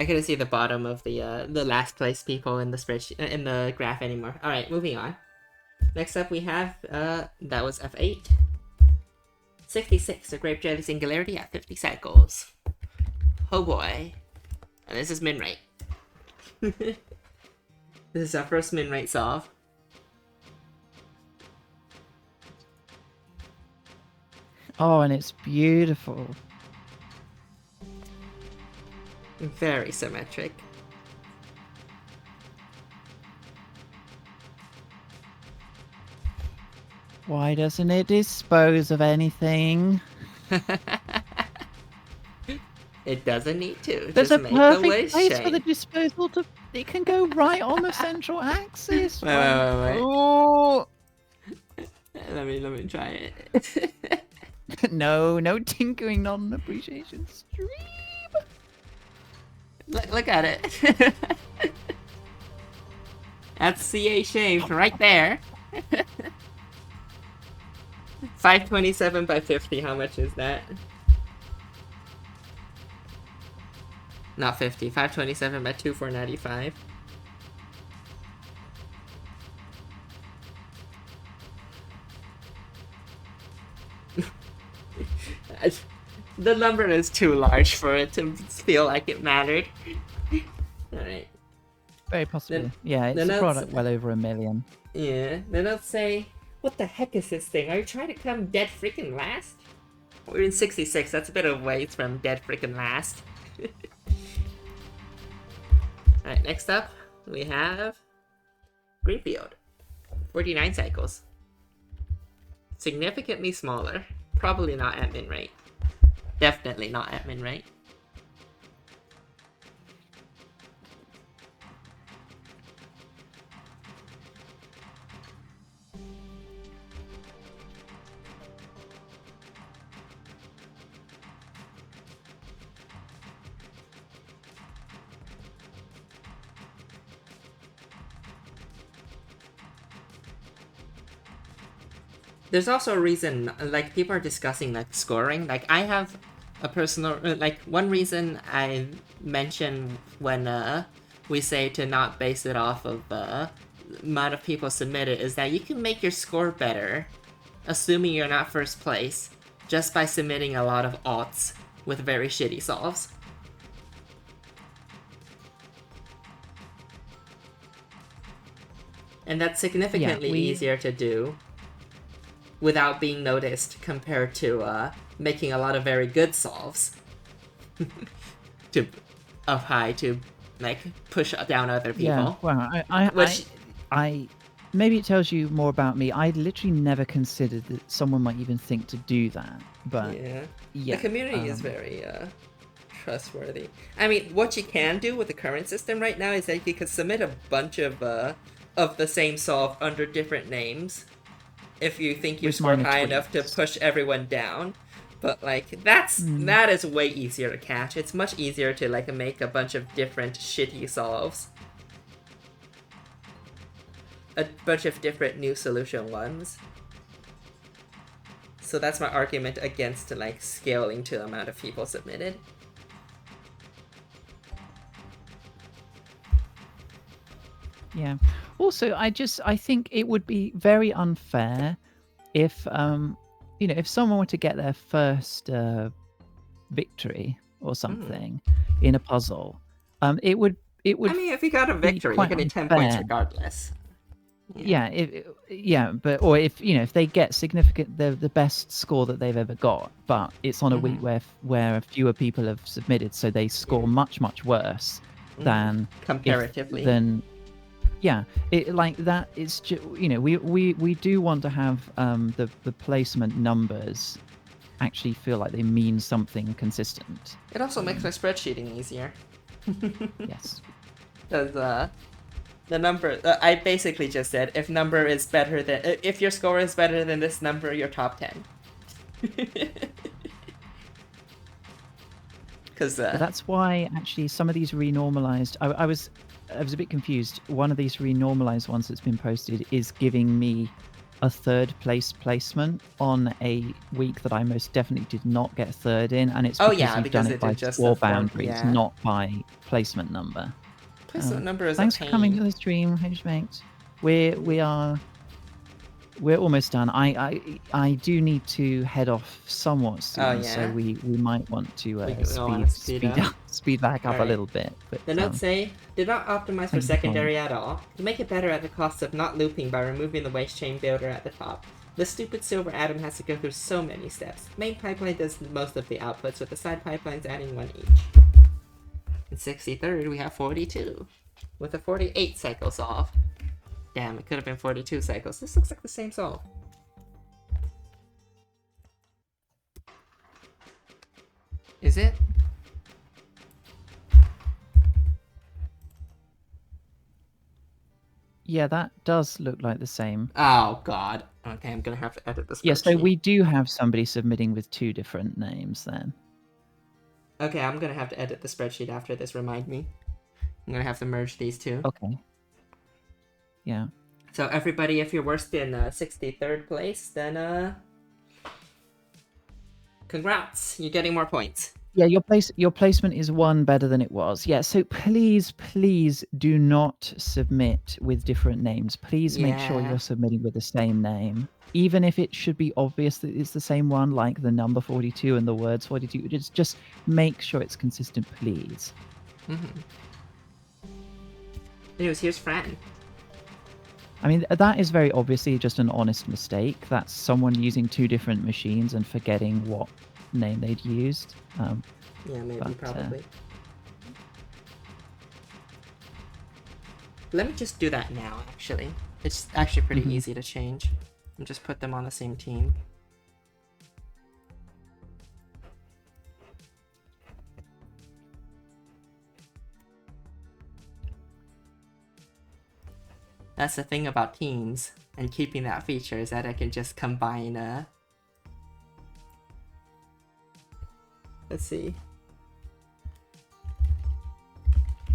couldn't see the bottom of the last place people in the spreadsheet in the graph anymore. All right, moving on. Next up we have that was F8. 66, a grape jelly singularity at 50 cycles. Oh boy. And this is min rate. This This is our first min rate solve. Oh, and it's beautiful. Very symmetric. Why doesn't it dispose of anything? It doesn't need to. There's Just a make a perfect wish place chain. for the disposal to... It can go right on the central axis. Wait. Oh. Let me try it. No tinkering, not an appreciation stream. Look at it. That's CA shaved right there. 527 by 50, how much is that? Not 50, 527 by 2495. The number is too large for it to feel like it mattered. Alright. Very possibly. Then- Yeah, it's then a that's- product well over 1 million. Yeah, then I'll say, what the heck is this thing? Are you trying to come dead freaking last? We're in 66, that's a bit of ways from dead freaking last. Alright, next up, we have Greenfield. 49 cycles. Significantly smaller. Probably not at min rate. Definitely not at min rate. There's also a reason, like, people are discussing, like, scoring. Like, I have a personal, like, one reason I mention when, we say to not base it off of, amount of people submitted is that you can make your score better, assuming you're not first place, just by submitting a lot of alts with very shitty solves. And that's significantly easier to do without being noticed compared to making a lot of very good solves up high to like push down other people. Yeah, well, I maybe it tells you more about me. I literally never considered that someone might even think to do that, but yeah, yeah, the community is very trustworthy. I mean, what you can do with the current system right now is that you could submit a bunch of the same solve under different names if you think you scored high enough to push everyone down. But like that is way easier to catch. It's much easier to like make a bunch of different shitty solves. A bunch of different new solution ones. So that's my argument against like scaling to the amount of people submitted. Yeah. Also, I think it would be very unfair if if someone were to get their first victory or something in a puzzle, it would. I mean, if you got a victory, you're getting 10 points regardless. Yeah, or if they get significant the best score that they've ever got, but it's on a week where fewer people have submitted, so they score much worse than comparatively. Yeah, it like that. It's just, we do want to have the placement numbers actually feel like they mean something consistent. It also makes my spreadsheeting easier. Yes. Because the number, I basically just said if number is better than, if your score is better than this number, you're top 10. Because that's why actually some of these renormalized. I was a bit confused. One of these renormalized ones that's been posted is giving me a third place placement on a week that I most definitely did not get third in, and it's because you've done it by score boundaries, not by placement number. Placement number is thanks a pain. for coming to the stream, HMate. We are we're almost done. I do need to head off somewhat soon, Oh, so yeah? we might want to wanna speed up? speed back up a Alright. little bit. But The notes say, did not optimize for thank you for calling. secondary at all. You make it better at the cost of not looping by removing the waste chain builder at the top. The stupid silver atom has to go through so many steps. Main pipeline does most of the outputs, with the side pipelines adding one each. In 63rd, we have 42, with a 48 cycle solve. Damn, it could have been 42 cycles. This looks like the same solve. Is it? Yeah, that does look like the same. Oh, God. Okay, I'm gonna have to edit the spreadsheet. Yeah, so we do have somebody submitting with 2 different names then. Okay, I'm gonna have to edit the spreadsheet after this, remind me. I'm gonna have to merge these two. Okay. Yeah. So everybody, if you're worse than 63rd place, then congrats, you're getting more points. Yeah, your placement is 1 better than it was. Yeah, so please do not submit with different names. Please make sure Yeah. you're submitting with the same name. Even if it should be obvious that it's the same one, like the number 42 and the words 42, just make sure it's consistent, please. Anyways, here's Fran. I mean, that is very obviously just an honest mistake. That's someone using 2 different machines and forgetting what name they'd used. Yeah, maybe, but, probably. Let me just do that now, actually. It's actually pretty easy to change. And just put them on the same team. That's the thing about teams and keeping that feature, is that I can just combine let's see.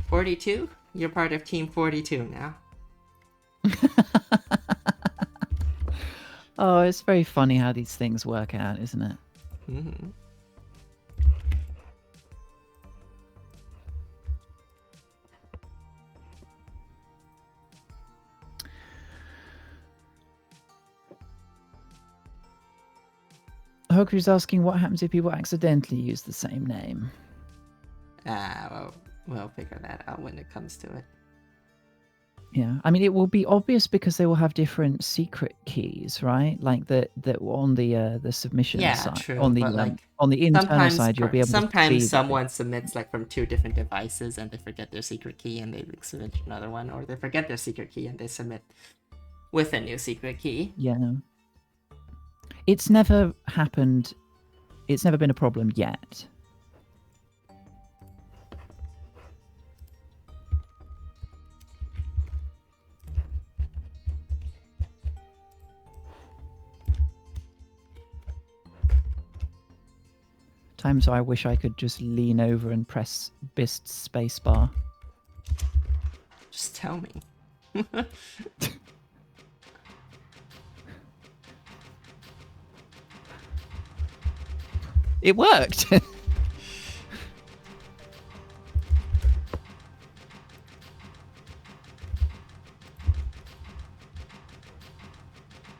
42? You're part of Team 42 now. Oh, it's very funny how these things work out, isn't it? Hoku's asking what happens if people accidentally use the same name. Well, we'll figure that out when it comes to it. Yeah, I mean, it will be obvious because they will have different secret keys, right? Like the on the submission side, true, on the but, like, on the internal side, you'll be able to see. sometimes someone submits like from 2 different devices and they forget their secret key and they submit another one, or they forget their secret key and they submit with a new secret key. Yeah, it's never happened. It's never been a problem yet. Times I wish I could just lean over and press BIST spacebar. Just tell me. It worked!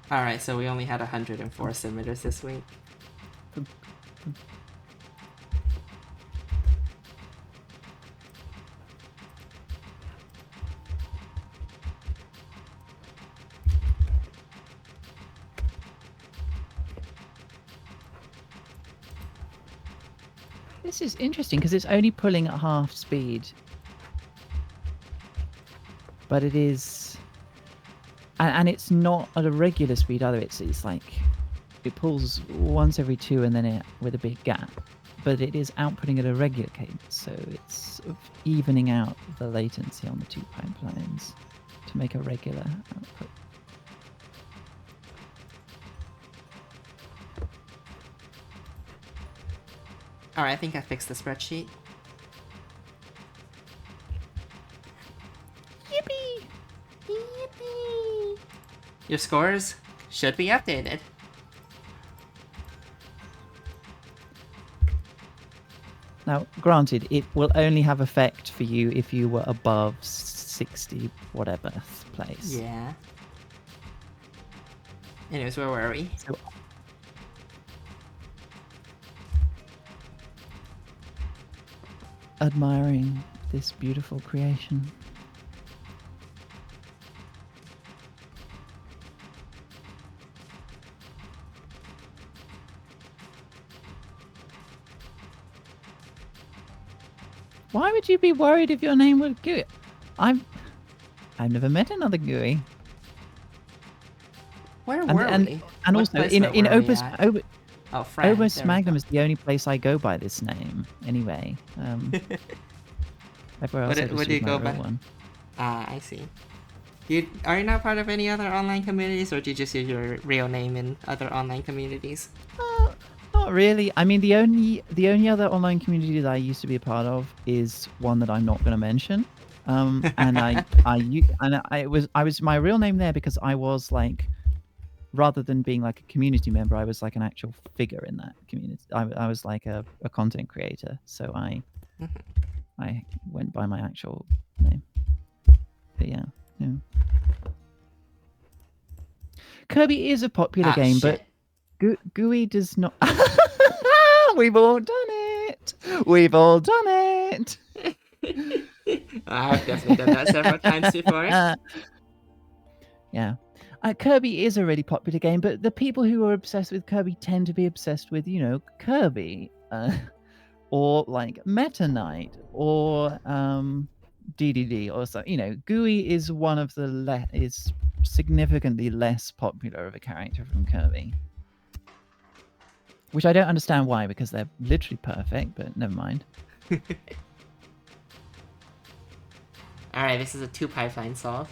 Alright, so we only had 104 submitters this week. This is interesting because it's only pulling at half speed. But it is... And it's not at a regular speed either. It's like... It pulls once every 2 and then it with a big gap. But it is outputting at a regular cadence. So it's sort of evening out the latency on the 2 pipelines to make a regular output. Alright, I think I fixed the spreadsheet. Yippee! Yippee! Your scores should be updated. Now, granted, it will only have effect for you if you were above 60 whatever place. Yeah. Anyways, where were we? So, admiring this beautiful creation. Why would you be worried if your name was Gooey? I've never met another Gooey. Where were we? And What also place in were we Opus at? Oh, friend. Opus Magnum is the only place I go by this name. Anyway, everywhere else I just use my real one. Ah, I see. Are you not part of any other online communities, or do you just use your real name in other online communities? Not really. I mean, the only other online community that I used to be a part of is one that I'm not going to mention. And I was my real name there because I was like, rather than being like a community member, I was like an actual figure in that community. I was like a content creator, so I went by my actual name. But yeah. Kirby is a popular game, shit. but GUI does not. We've all done it. We've all done it. I've definitely done that several times before. Yeah. Kirby is a really popular game, but the people who are obsessed with Kirby tend to be obsessed with, Kirby, or like Meta Knight, or DDD, or so. GUI is one of the is significantly less popular of a character from Kirby, which I don't understand why, because they're literally perfect. But never mind. All right, this is a 2 pipeline solve.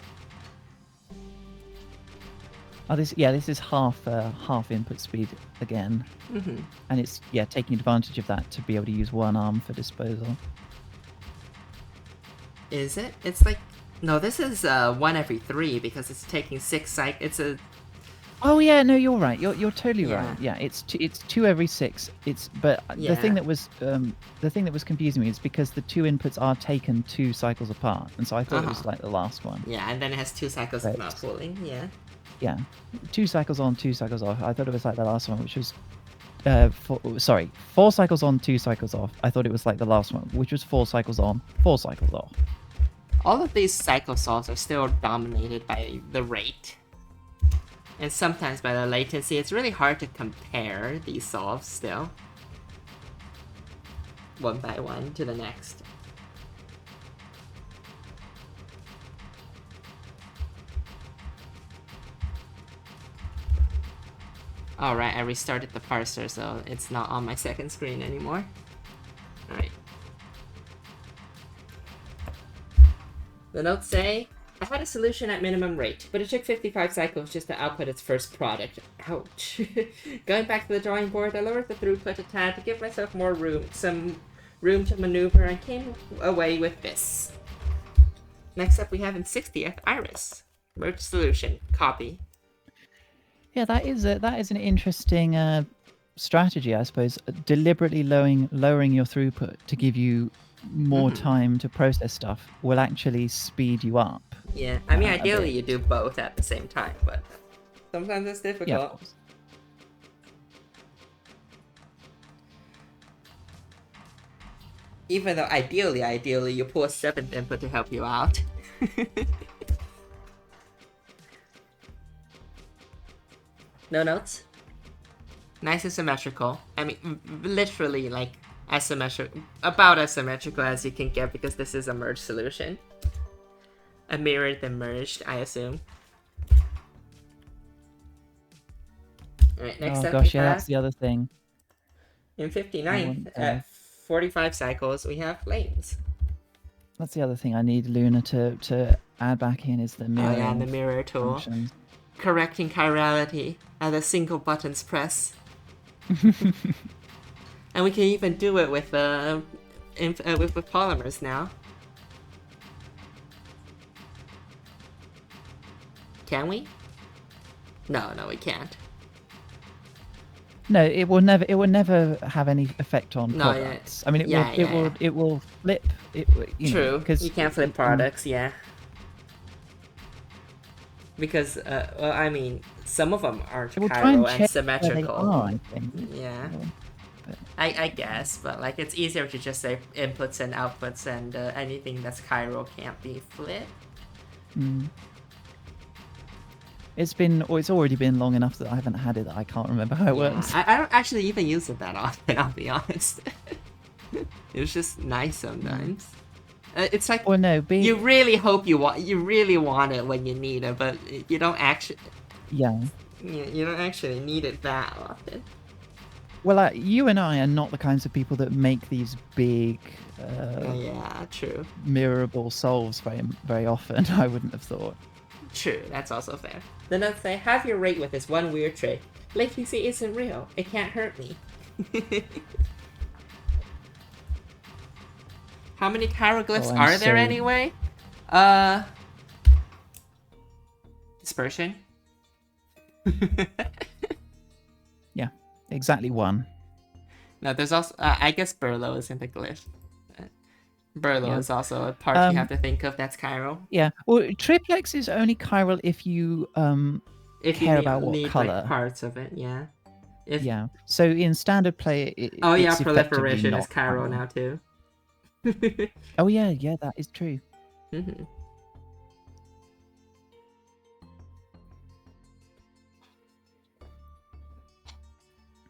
Oh, this is half input speed again, and it's taking advantage of that to be able to use one arm for disposal. Is it? It's like no, this is 1 every 3 because it's taking 6 cycles. It's a. Oh yeah, no, you're right. You're totally right. Yeah, it's 2 every 6. The thing that was confusing me is because the 2 inputs are taken 2 cycles apart, and so I thought it was like the last one. Yeah, and then it has 2 cycles of not pulling. Yeah. Yeah, 2 cycles on, 2 cycles off. I thought it was like the last one, which was 4 cycles on, 2 cycles off. I thought it was like the last one, which was 4 cycles on, 4 cycles off. All of these cycle solves are still dominated by the rate, and sometimes by the latency. It's really hard to compare these solves still, one by one to the next. Alright, I restarted the parser, so it's not on my second screen anymore. Alright. The notes say, I had a solution at minimum rate, but it took 55 cycles just to output its first product. Ouch. Going back to the drawing board, I lowered the throughput a tad to give myself some room to maneuver, and came away with this. Next up we have in 60th, Iris. Merge solution. Copy. Yeah, that is an interesting strategy, I suppose. Deliberately lowering your throughput to give you more time to process stuff will actually speed you up. Yeah, I mean, ideally you do both at the same time, but sometimes it's difficult. Yeah, of course. Even though ideally you pull a 7th input to help you out. No notes? Nice and symmetrical. I mean, literally, like, about as symmetrical as you can get, because this is a merged solution. A mirrored then merged, I assume. Alright, next up that's the other thing. In 59th, at 45 cycles, we have flames. That's the other thing I need Luna to add back in, is the mirror. Oh yeah, the mirror tool. Functions. Correcting chirality at a single button's press. And we can even do it with polymers now. Can we? No, we can't. No, it will never have any effect on products. I mean, it will flip. True, because you can't flip products. Yeah. Because, well, I mean, Some of them aren't We'll try and chiral and check symmetrical. where they are, I think. Yeah. But... I guess, but like it's easier to just say inputs and outputs, and anything that's chiral can't be flipped. It's already been long enough that I haven't had it that I can't remember how it works. I don't actually even use it that often, I'll be honest. It was just nice sometimes. It's like, well, no, you really hope you want it when you need it, but you don't actually. Yeah. You don't actually need it that often. Well, you and I are not the kinds of people that make these big, yeah, true. mirrorable solves very often. I wouldn't have thought. True, that's also fair. Then let's say, have your rate with this one weird trick. Latency isn't real. It can't hurt me. How many hieroglyphs are there anyway? Dispersion. Yeah, exactly one. No, there's also I guess Burlow isn't a glyph. Burlow is also a part you have to think of that's chiral. Yeah, well, triplex is only chiral if you care about what color. Like, parts of it, yeah. Yeah. So in standard play, it's proliferation is chiral now too. Oh yeah, that is true. Mm-hmm.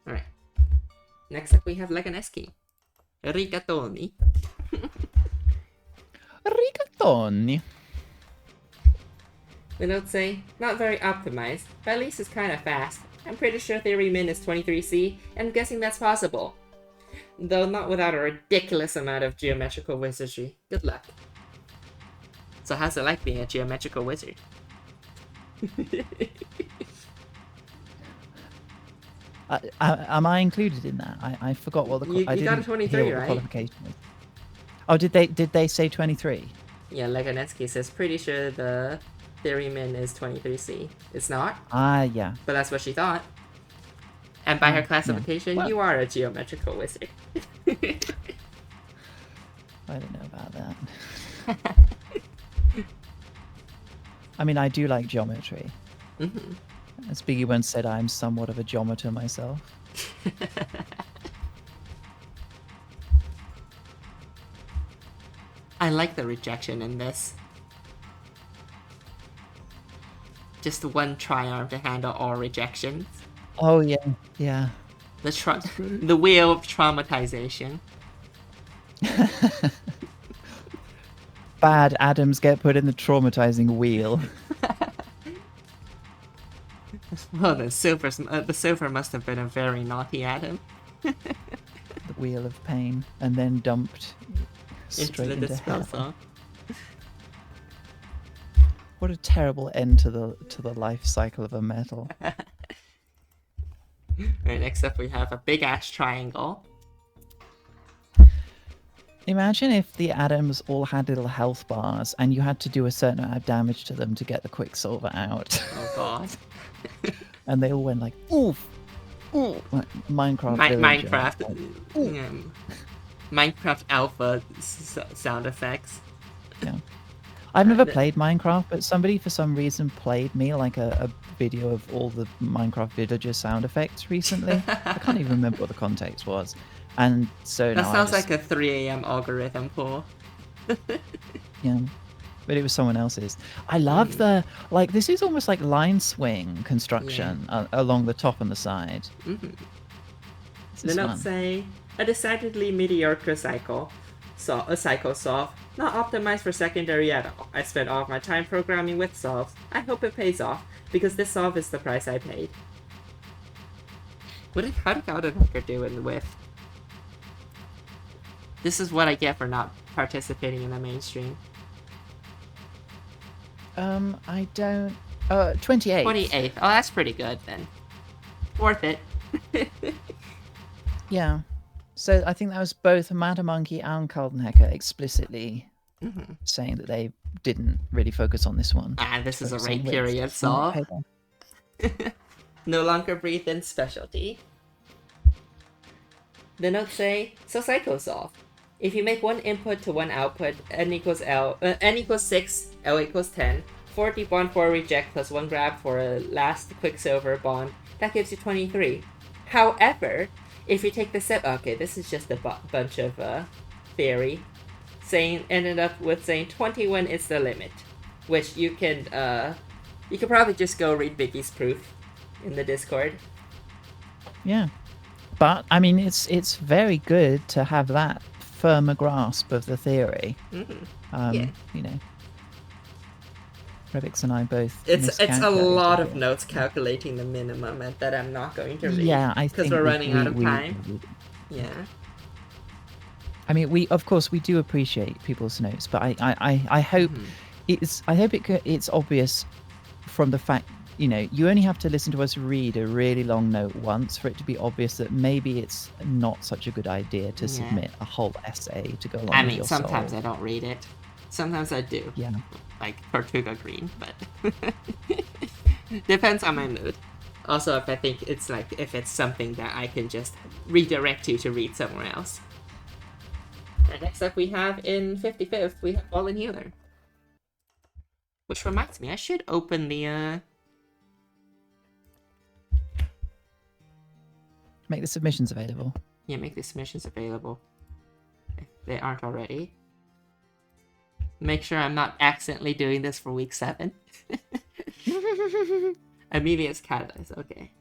Alright. Next up we have Leganeski. Rigatoni. Rigatoni. The notes say, not very optimized, but at least it's kind of fast. I'm pretty sure theory min is 23C, and I'm guessing that's possible. Though not without a ridiculous amount of geometrical wizardry. Good luck. So how's it like being a geometrical wizard? Am I included in that? I forgot what the you got a 23, right? Qualification is. Oh, did they say 23? Yeah, Leganetsky says pretty sure the theory min is 23C. It's not? Yeah. But that's what she thought. And by her classification, you are a geometrical wizard. I don't know about that. I mean, I do like geometry. Mm-hmm. As Biggie once said, I'm somewhat of a geometer myself. I like the rejection in this. Just one triarm to handle all rejections. Oh yeah. The wheel of traumatization. Bad Adams get put in the traumatizing wheel. Well, the silver must have been a very naughty Adam. The wheel of pain, and then dumped straight into hell. What a terrible end to the life cycle of a metal. Alright, next up we have a big ass triangle. Imagine if the atoms all had little health bars and you had to do a certain amount of damage to them to get the Quicksilver out. Oh god. And they all went like, oof, ooh, like Minecraft. Minecraft Alpha sound effects. Yeah. I've never played Minecraft, but somebody for some reason played me like a video of all the Minecraft villager sound effects recently. I can't even remember what the context was. And so that sounds like a 3 a.m. algorithm pull. Yeah, but it was someone else's. I love this is almost like line swing construction along the top and the side. Mm-hmm. The notes say, a decidedly mediocre cycle. So a cycle solve, not optimized for secondary at all. I spent all of my time programming with solves. I hope it pays off, because this solve is the price I paid. How did Goldenboi do in the width? This is what I get for not participating in the mainstream. I don't... 28. 28. Oh, that's pretty good then. Worth it. Yeah. So I think that was both Madder Monkey and Goldenboi explicitly saying that they didn't really focus on this one. This is a rate period solve. No longer breathe in specialty. The notes say, so cycle solve. If you make one input to one output, n equals 6, L equals 10, 40 bond for a reject plus 1 grab for a last Quicksilver bond. That gives you 23. However, if you take the okay, this is just a bunch of theory. Ended up with saying 21 is the limit, which you could probably just go read Biggie's proof in the Discord. Yeah, but I mean, it's very good to have that firmer grasp of the theory. Yeah. You know, Rebix and I both. It's a lot of notes calculating the minimum that I'm not going to read. Yeah, I think because we're running out of time. Yeah. I mean, we do appreciate people's notes, but I hope it's obvious from the fact, you know, you only have to listen to us read a really long note once for it to be obvious that maybe it's not such a good idea to submit a whole essay to go along with your soul. Sometimes I don't read it. Sometimes I do. Yeah. Like Tortuga Green, but depends on my mood. Also, if I think if it's something that I can just redirect you to read somewhere else. And next up we have in 55th, we have Fallen Healer. Which reminds me, I should open the Make the submissions available. Yeah, make the submissions available. If they aren't already. Make sure I'm not accidentally doing this for week 7. Amelia's Catalyst, okay.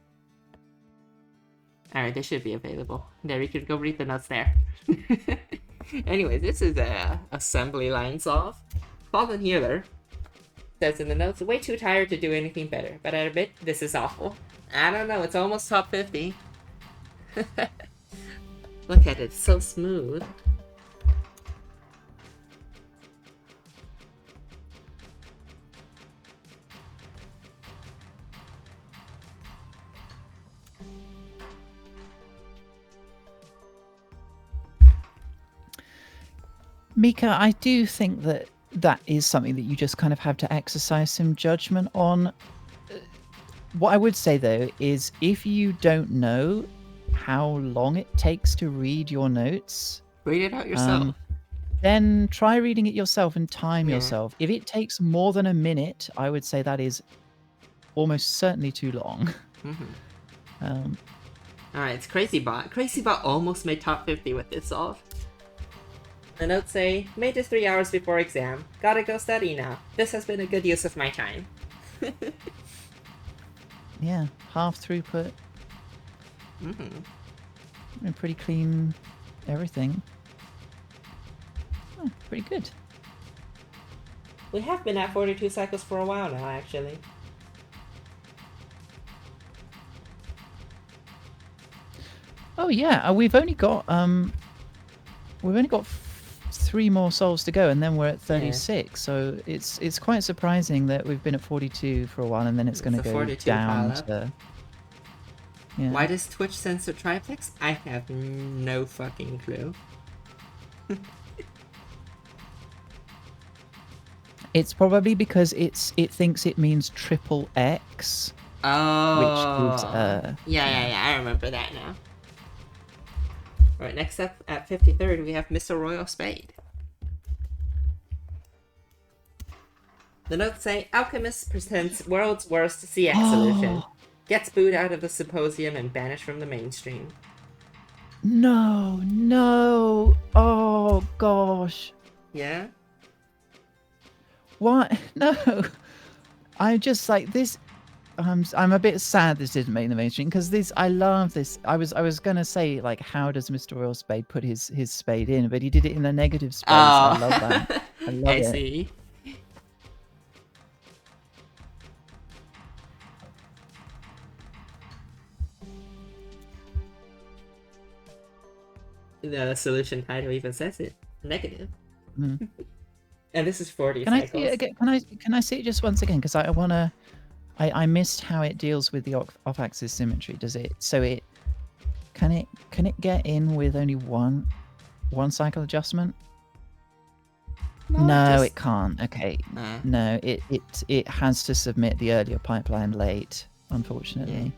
Alright, they should be available. There, you can go read the notes there. Anyway, this is assembly lines off. Fallen Healer says in the notes, way too tired to do anything better, but I admit this is awful. I don't know, it's almost top 50. Look at it, it's so smooth. Mika, I do think that is something that you just kind of have to exercise some judgment on. What I would say, though, is if you don't know how long it takes to read your notes, read it out yourself. Then try reading it yourself and time yourself. If it takes more than a minute, I would say that is almost certainly too long. Alright, it's Crazybot. Crazybot almost made top 50 with this solve. The notes say, made this 3 hours before exam. Gotta go study now. This has been a good use of my time. Yeah, half throughput. Pretty clean everything. Oh, pretty good. We have been at 42 cycles for a while now, actually. Oh yeah, we've only got 3 more souls to go, and then we're at 36. So it's quite surprising that we've been at 42 for a while, and then it's going to go down to. Yeah. Why does Twitch censor triplex? I have no fucking clue. It's probably because it thinks it means triple X. Oh. Which gives yeah, I remember that now. Alright, next up at 53rd we have Mr. Royal Spade. The notes say, Alchemist presents world's worst CX solution. Gets booed out of the symposium and banished from the mainstream. No. Oh, gosh. Yeah? What? No. I'm just like, this... I'm a bit sad this didn't make the mainstream, because I love this. I was gonna say, like, how does Mr. Royal Spade put his spade in, but he did it in a negative space. I love that. I love it. I see. The solution title even says it. Negative. And this is 40 Can cycles. I see it again? Can I see it just once again? Because I wanna... I missed how it deals with the off-axis symmetry. Does it? So it can it get in with only one cycle adjustment? No, it can't. Okay. No, it has to submit the earlier pipeline late, unfortunately.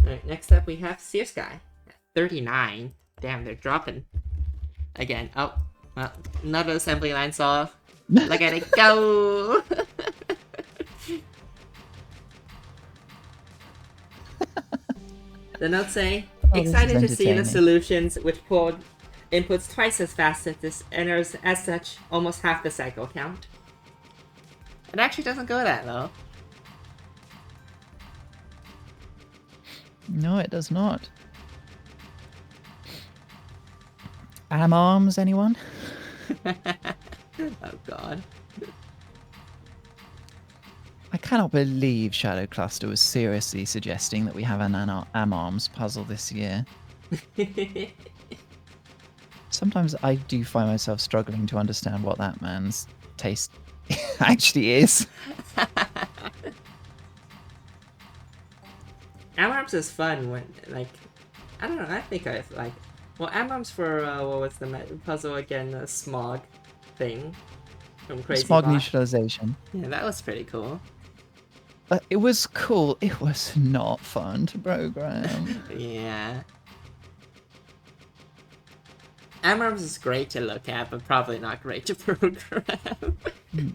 Alright, next up we have Sear Sky. 39. Damn, they're dropping. Again. Oh, well, another assembly line solve. Look at it go! The notes say, Oh, this is excited to see the entertaining. solutions which pulled inputs twice as fast as this enters, as such, almost half the cycle count. It actually doesn't go that low. No, it does not. Arms, anyone? Oh god. I cannot believe Shadow Cluster was seriously suggesting that we have an Arms puzzle this year. Sometimes I do find myself struggling to understand what that man's taste actually is. Amarms is fun when, like, I don't know, I think I like, well, Amarms for, what was the puzzle again, the smog thing from Crazy Smog Bot. neutralization. Yeah, that was pretty cool. It was cool. It was not fun to program. Yeah. Amarms is great to look at, but probably not great to program. No,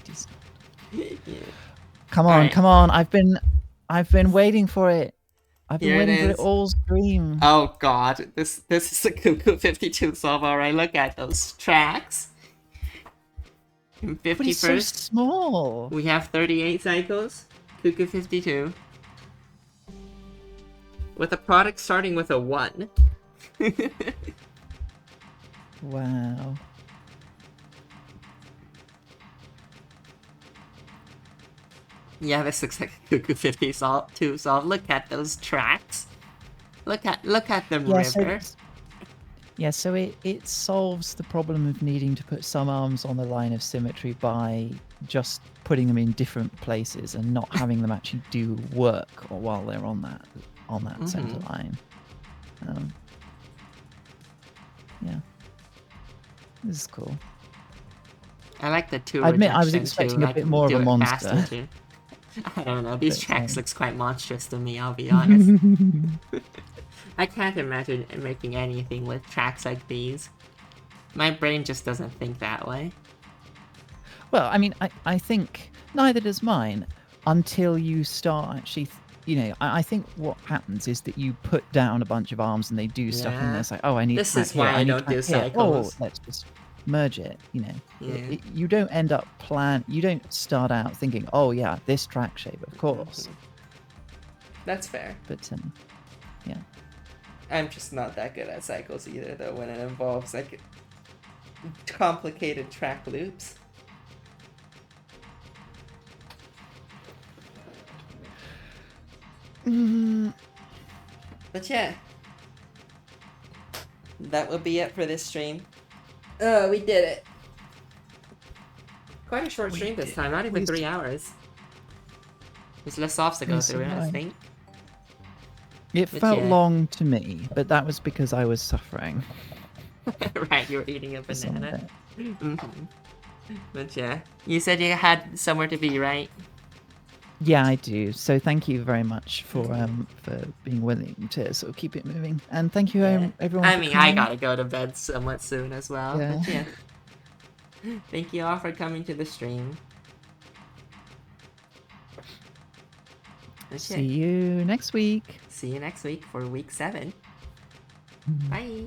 it is not. Yeah. Come on, Alright. come on. I've been waiting for it. I've been Here it waiting for it is. all stream. Oh god, this is a goooooo 52 solve, alright, look at those tracks. In But it's so 51st, small. we have 38 cycles, goooooo 52. With a product starting with a 1. Wow. Yeah, this looks like a goooooo 52 solve. Look at those tracks. Look at the river. So it solves the problem of needing to put some arms on the line of symmetry by just putting them in different places and not having them actually do work while they're on that center line. Yeah, this is cool. I like the two. I admit I was rejection expecting too, a bit more of a monster. Too. I don't know. These But, tracks looks quite monstrous to me. I'll be honest. I can't imagine making anything with tracks like these. My brain just doesn't think that way. Well, I mean, I think neither does mine until you start actually, I think what happens is that you put down a bunch of arms and they do stuff in there. It's like, oh, I need This track is here, why I need don't do track here. cycles. Oh, let's just merge it, Yeah. You don't end up you don't start out thinking, oh yeah, this track shape, of course. That's fair. But, yeah. I'm just not that good at cycles either, though, when it involves, like, complicated track loops. But yeah. That will be it for this stream. Oh, we did it. Quite a short stream this time, not even 3 hours. There's less offs to go through, I think. It felt long to me, but that was because I was suffering. Right, you were eating a banana. But yeah, you said you had somewhere to be, right? Yeah, I do. So thank you very much for being willing to sort of keep it moving, and thank you everyone. I mean, I gotta go to bed somewhat soon as well. Yeah. But yeah, thank you all for coming to the stream. See you next week. See you next week for week 7. Bye.